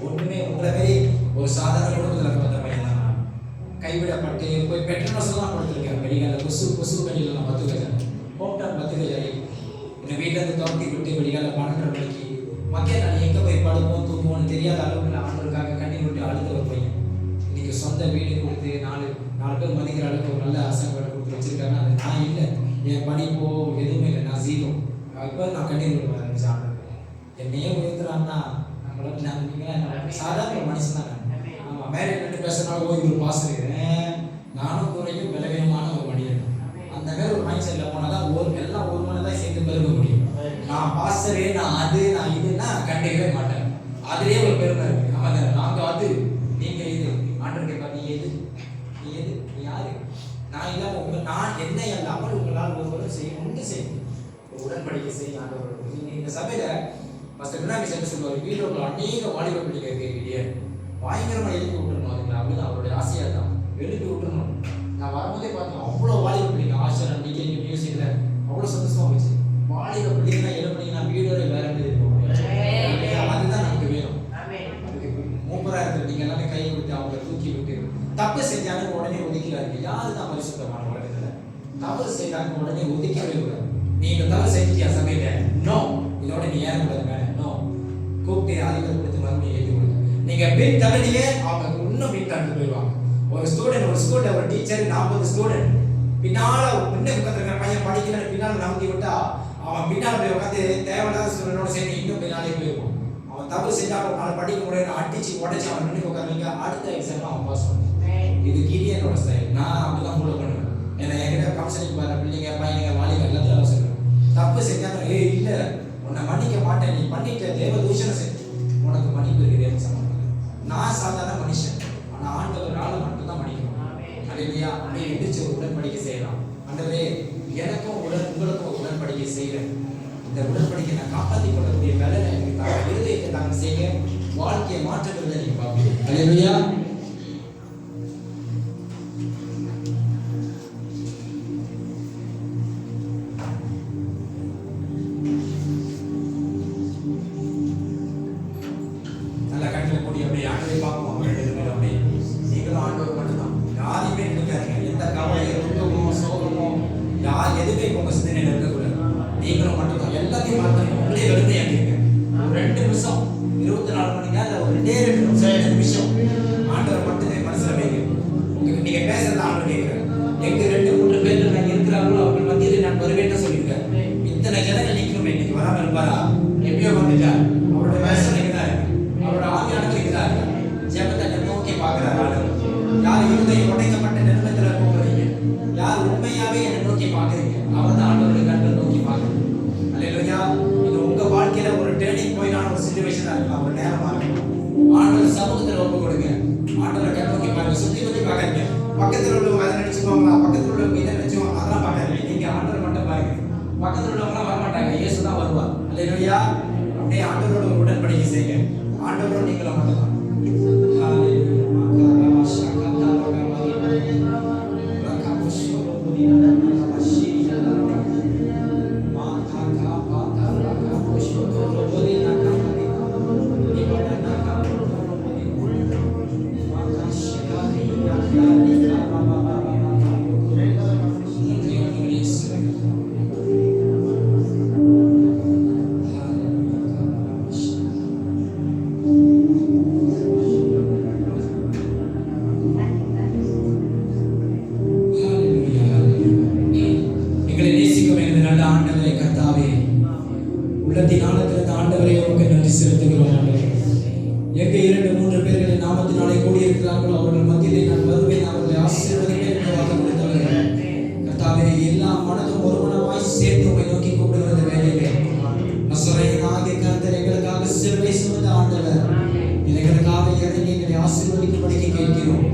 ஒண்ணுமே. உங்களை மாரி ஒரு சாதாரண குடும்பத்தில் வந்த பையன் தான் நான். கைவிடப்பட்டு போய் பெட்ரோல்ஸ்லாம் கொடுத்துருக்கேன். வெளிக்கால கொசு கடியில் நான் 10 கஜம் ஹோம்டான் 10 கஜம் என்னை வீட்டிலேருந்து துரத்தி விட்டு வெளிக்கால 12:30 மணிக்கு மக்கள் நான் எங்கே போய் படுப்போம் தூங்குவோன்னு தெரியாத அளவுக்கு ஆண்டவருக்காக கண்ணீர் விட்டு அழுத ஒரு பையன். இன்னைக்கு சொந்த வீடு கொடுத்து 4 பேர் மதிக்கிற அளவுக்கு ஒரு நல்ல அரசாங்க கொடுத்து வச்சிருக்காங்க. அது நான் இல்லை, என் படிப்போ எதுவுமே இல்லை, நான் ஜீரோ. இப்போ நான் கண்ணீர் விட்டு ஆரம்பிச்சேன். ஆண்டவர் என்னையே உயர்த்துறான்னா நம்மளால நான் சாதாரண ஒரு மனுஷன் தான். ஆமாம், மேலே நின்று பேசுறதுனால ஒரு பாசம் நானும் குறையும் விலகமான ஒரு மனிதன். அந்த மாதிரி ஒரு மைண்ட் செட்டில் போனால் தான் எல்லாம் ஒரு மணி தான் சேர்ந்து பெருக முடியும். நான் பாஸ்டரே, நான் அது, நான் இதுன்னா கண்டிக்கவே மாட்டேன். அதுலேயே ஒரு பெருமை இருக்கு. ஆமாம், நாங்கள் அது, நீங்கள் இது. ஆண்டவர் கேட்பா, நீ எது, நீ எது, நீ யாரு? நான் இல்லாமல் நான் என்னை அல்லாமல் உங்களால் ஒருவரும் செய்ய ஒன்று செய்யும். ஒரு உடன்படிக்கை செய்ய ஆண்டவர். நீங்கள் இந்த சபையில் ஃபஸ்ட்டு விநாயகர் சபை சொல்லுவார், வீட்டில் அநேக வாலிப பிள்ளைங்க கேட்கிறீங்க, பயங்கரமாக எழுப்பி விட்டுருணும். அதுங்களா அப்படின்னு அவருடைய ஆசையாக தான் எழுப்பி விட்டுருணும். நான் வரும்போதே பார்த்தேன், அவ்வளோ வாலிப பிள்ளைங்க ஆசிரியர் அன்றைக்கி மியூசிக்கில் அவ்வளோ சந்தோஷமாக போச்சு. வாலிப பிள்ளைங்களாம் எழுப்பினீங்கன்னா வீடோட வேற மாதிரி இருக்கும். அதுதான் நமக்கு வேணும். மூப்பராக இருக்கிற நீங்கள் எல்லாமே கை விட்டு அவங்கள தூக்கி விட்டு தப்பு செஞ்சாலும் உடனே ஒதுக்கிறாங்க. யாரு தான் பரிசுத்தமான உலகத்தில் தவறு செய்தாங்க உடனே ஒதுக்கவே கூடாது. நீங்க தவறு செஞ்சிட்டியா சமையல நோ, இதோட நீ ஏறக்கூடாது மேடம் நோ. கூப்பிட்டு அதிகம் கொடுத்து மறுபடியும் ஏற்றி கொடுங்க. நீங்க பின் தள்ளியே அவங்க இன்னும் பின் தள்ளி போயிடுவாங்க. ஒரு ஸ்கூல்ல ஒரு டீச்சர் 40 ஸ்டூடெண்ட் பின்னால முன்னே உட்காந்துருக்கிற பையன் படிக்கல பின்னால நம்பி விட்டா அவன் பின்னால போய் உட்காந்து தேவையில்லாத ஸ்டூடெண்டோட சேர்ந்து இன்னும் பின்னாலே போயிடுவான். அவன் தப்பு செஞ்சா அவனால படிக்க முடியாது, அடிச்சு உடச்சி அவன் நின்று உட்காருவீங்க, அடுத்த எக்ஸாம் அவன் பாஸ் பண்ணுவான். இது கிரியனோட ஸ்டைல். நான் அப்படிதான் ஃபாலோ பண்ணுவேன். ஏன்னா என்கிட்ட கவுன்சிலிங் வர பிள்ளைங்க பையனுங்க வாலிப எல்லாத்தையும் சொல்லுவேன். தப்பு செஞ்சாங்க இல்லை உன்னை மன்னிக்க மாட்டேன், நீ பண்ணிட்ட தேவ தூஷணம் செஞ்சு உனக்கு மன்னிப்பு இருக்கிறேன்னு சொன்னாங்க. நான் சாதாரண மனுஷன், ஆனால் ஆண்டவரால் மட்டும்தான் மன்னிக்கணும். அல்லேலூயா. அப்படியே எந்திரிச்சு ஒரு உடன்படிக்கை செய்யலாம். ஆண்டவரே எனக்கும் உங்களுக்கும் உடன்படிக்கை செய்கிறேன், இந்த உடன்படிக்கை நான் காப்பாற்றிக் கொள்ளக்கூடிய வேலை எனக்கு தாங்க, இருதயத்தை தாங்க செய்ய, வாழ்க்கையை மாற்றுகிறத நீங்க பார்ப்பீங்க. அல்லேலூயா. நல்லா கண்ணில் கூடிய அப்படியே ஆண்டவரை பார்ப்போம். அவங்க 2 பேரும் அப்படியே நீங்களும் ஆண்டவர் மட்டும்தான், யாரையுமே நினைக்காதீங்க. எந்த கவலையோ துக்கமோ சோகமோ யார் எதுவுமே உங்க சிந்தனையில் இருக்கக்கூடாது. நீங்களும் மட்டும்தான் எல்லாத்தையும் மறந்துடுங்க. உங்களே வெறுமையாக்கிருங்க. 2 நிமிஷம் 24 மணி நேரம் ஒரு 2 நிமிஷம் ஆண்டவர் மட்டுமே மனசுல வைங்க. உங்களுக்கு நீங்க பேசுறது ஆண்டவர் கேட்கிறேன். எங்க 2-3 பேர் நான் இருக்கிறாங்களோ அவங்க மத்தியில் நான் வருவேன்னு சொல்லியிருக்கேன். இத்தனை ஜனங்கள் நிற்கணும், இன்னைக்கு வராம இருப்பாரா? எப்பயோ வந்துட்டா அவரோட பேசுறதுக்கு தான் இருக்கு, அவரோட ஆவியானவருக்கு தான் இருக்கு. ஜெபத்தை நோக்கி பார்க்கிறார் ஆண்டவர். யார் இருதயம் உடைக்கப்பட்ட நிலைமையில போகிறீங்க, யார் உண்மையாவே என்னை நோக்கி பார்க்குறீங்க, அவர் தான் ஆண்டவருடைய கண்கள் நோக்கி பார்க்குறீங்க. அல்லேலூயா. இது உங்க வாழ்க்கையில ஒரு டேர்னிங் பாயிண்டான ஒரு சிச்சுவேஷனா இருக்கலாம், ஒரு நேரமா இருக்கலாம். ஆண்டவர் சமூகத்தில் ஒப்பு கொடுங்க. ஆண்டவரை கண் நோக்கி பாருங்க. சுத்தி பார்க்காதீங்க. பக்கத்தில் உள்ளவங்க அதை நினைச்சுக்கோங்களா, பக்கத்தில் உள்ளவங்க இதை நினைச்சுக்கோங்க, அதெல்லாம் பார்க்காதீங்க. நீங்க ஆண்டவர் மட்டும் பாருங்க. பக்கத்தில் உள்ளவங்களாம் வரமாட்டாங்க, இயேசு தான் வருவார். அல்லேலூயா. அப்படியே ஆண்டவரோட ஒரு உடன்படிக்கை செய்யுங்க. ஆண்டவரோட நீங்களும் மட்டும்தான். உள்ளத்தின் ஆழத்திலிருந்து ஆண்டவரை உமக்கு நன்றி செலுத்துகிறோம். எங்க 2-3 பேர்களை நாமத்தினாலே கூடியிருக்கிறார்களோ அவர்கள் மத்தியிலே நான் வருவேன், அவர்களை ஆசீர்வதிப்பேன் என்று வாக்கு கொடுத்தவர்கள் கர்த்தாவே, எல்லா மனதும் ஒரு மனமாய் சேர்த்து உம்மை நோக்கி கூப்பிடுகிறது வேலையிலே நசரேயனாகிய கர்த்தர் எங்களுக்காக சிலுவை சுமந்த ஆண்டவர், எங்களுக்காக இறங்கி எங்களை ஆசீர்வதிக்கும்படிக்கு கேட்கிறோம்.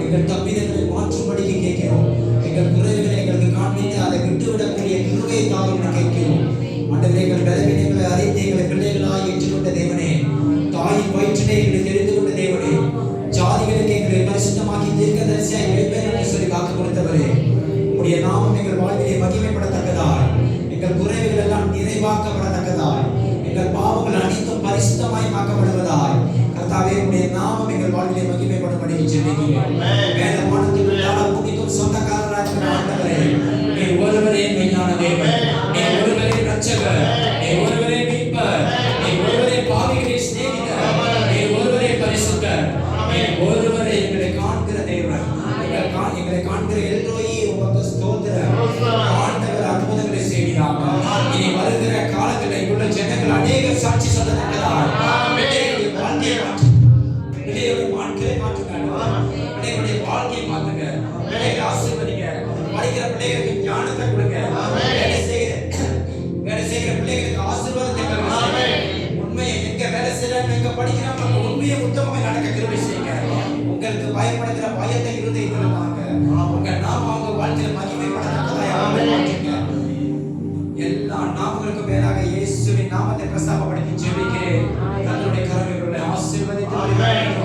எங்கள் தப்பிதங்களை மாற்றும்படிக்கு கேட்கிறோம். எங்கள் குறைவுகளை எங்களுக்கு காண்பித்து அதை விட்டுவிடக்கூடிய கிருபையை தாரும்னு கேட்கிறோம். ஆண்டவரே, எங்கள் பலவீனங்களை அறிந்து எங்களை பிள்ளைகளாய் ஏற்றுக்கொண்ட தேவனே, தாயின் வயிற்றிலே எங்களை தெரிந்து கொண்ட தேவனே, ஜாதிகளுக்கு எங்களை பரிசுத்தமாக்கி தீர்க்கதரிசியாய் எழுப்பேன் என்று சொல்லி காத்து கொடுத்தவரே, உடைய நாமம் எங்கள் வாழ்விலே மகிமைப்படத்தக்கதாய், எங்கள் குறைவுகள் எல்லாம் நிறைவாக்கப்படத்தக்கதாய், எங்கள் பாவங்கள் அனைத்தும் பரிசுத்தமாய் மாக்கப்படுவதாய் கர்த்தாவே, உடைய நாமம் எங்கள் வாழ்விலே மகிமைப்படும்படி ஜெபிக்கிறேன். வேத வானத்திற்குள்ளாக பூமிக்கும் சொந்தக்காரராய் இருக்கிற ஆண்டவரே, நீ ஒருவரே மெய்யான தேவன், நீ ஒருவரே ரட்சகர், நீ ஒருவரே மீட்பர், நீ ஒருவரே பாவிகளின் சிநேகிதர், நீ ஒருவரே பரிசுத்தர், நீ ஒருவரே எங்களை காண்கிற தேவன், எங்களை காண்கிற எல்லோரி உமக்கு ஸ்தோத்திரம். ஆண்டவர் அற்புதங்களை செய்கிறார். இனி வருகிற காலங்களில் உள்ள ஜனங்கள் அநேக சாட்சி சொல்லத்தக்கதாய் வாழ்க்கையை மாற்றுங்க, பிள்ளைகளை ஆசீர்வதிங்க, படிக்கிற பிள்ளைகளுக்கு ஞானத்தை கொடுங்க, வேலை செய்கிற பிள்ளைகளுக்கு ஆசீர்வாதத்தை கொடுங்க. உண்மையை எங்க வேலை செய்யறாங்க, எங்க படிக்கிறாங்க, உண்மையை உத்தமமாக நடக்க கிருபை செய்யுங்க. உங்களுக்கு பயப்படுகிற பயத்தை இருதயத்தில் தாங்க. உங்க நாம அவங்க வாழ்க்கையில மகிமைப்படத்தக்கதாய் மாற்றுங்க. எல்லா நாமங்களுக்கும் மேலாக இயேசுவின் நாமத்தை பிரஸ்தாபப்படுத்தி ஜெபிக்கிறேன். தன்னுடைய கரங்களை ஆசீர்வதித்து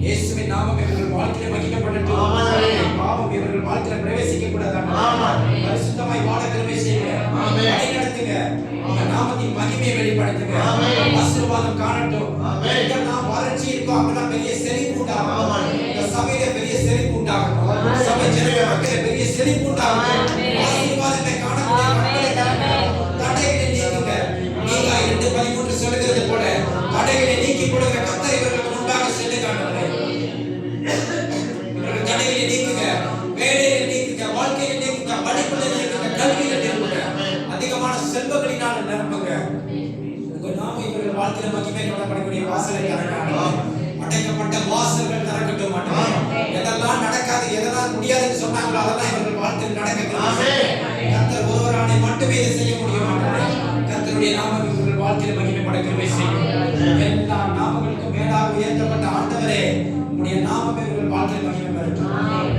இயேசுவின் நாமம் இவர்கள் வாழ்க்கையில மகிமைப்படட்டும். பாவம் இவர்கள் வாழ்க்கையில பிரவேசிக்க கூடாது. பரிசுத்தமாய் வாழ கிருபை செய்யுங்க, வழிநடத்துங்க, உங்க நாமத்தின் மகிமையை வெளிப்படுத்துங்க. ஆசீர்வாதம் காணட்டும். எங்கெல்லாம் வறட்சி இருக்கோ அங்கெல்லாம் பெரிய செழிப்பு உண்டாகும். இந்த சபையில பெரிய செழிப்பு உண்டாகும். சபை ஜனங்கள் மக்கள் பெரிய செழிப்பு உண்டாகும். ஆசீர்வாதத்தை காணக்கூடிய தடைகளை நீக்குங்க. நீங்க 2:13 சொல்லுகிறது போல தடைகளை நீக்கி கொடுக்கிற கர்த்தர் இவர்களுக்கு முன்பாக இவர்கள் தடைகளை நீக்குங்க, வேலையை நீக்குங்க, வாழ்க்கையை நீக்குங்க, படிப்புல நீக்குங்க, கல்வியில நீக்குங்க, அதிகமான செல்வங்களினால் நிரப்புங்க. உங்க நாம இவர்கள் வாழ்க்கையில மகிமை கொள்ளப்படக்கூடிய வாசலை திறக்கட்டும். அடைக்கப்பட்ட வாசல்கள் திறக்கட்டும். எதெல்லாம் நடக்காது, எதெல்லாம் முடியாதுன்னு சொன்னாங்களோ அதெல்லாம் இவர்கள் வாழ்க்கையில் நடக்கட்டும். கர்த்தர் ஒருவராலே மட்டுமே இதை செய்ய முடியும். கர்த்தருடைய நாமம் இவர்கள் வாழ்க்கையில மகிமைப்பட கிருபை செய்யும். எல்லா நாமங்களுக்கும் மேலாக உயர்த்தப்பட்ட ஆண்டவரே, உம்முடைய நாமம் இவர்கள் வாழ்க்கையில மகிமை பெறட்டும்.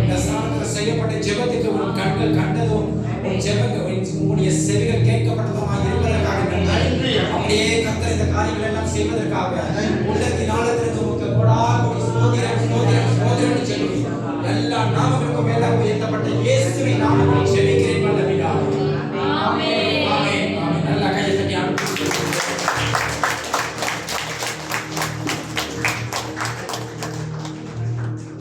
இந்த ஸ்நானத்தில் செய்யப்பட்ட ஜெபத்துக்கு உன் கண்கள் கண்டதும், உன் ஜெபங்கள் உங்களுடைய செவிகள் கேட்கப்பட்டதுமாக இருப்பதற்காக நன்றி. அப்படியே கர்த்தர் இந்த காரியங்கள் எல்லாம் செய்வதற்காக உள்ளத்தின் ஆழத்திற்கு உமக்கு கொடாகொடி ஸ்தோத்திரம் ஸ்தோத்திரம் ஸ்தோத்திரம் சொல்லி எல்லா நாமங்களுக்கும் மேலாக உயர்த்தப்பட்ட இயேசுவின் நாமத்தில்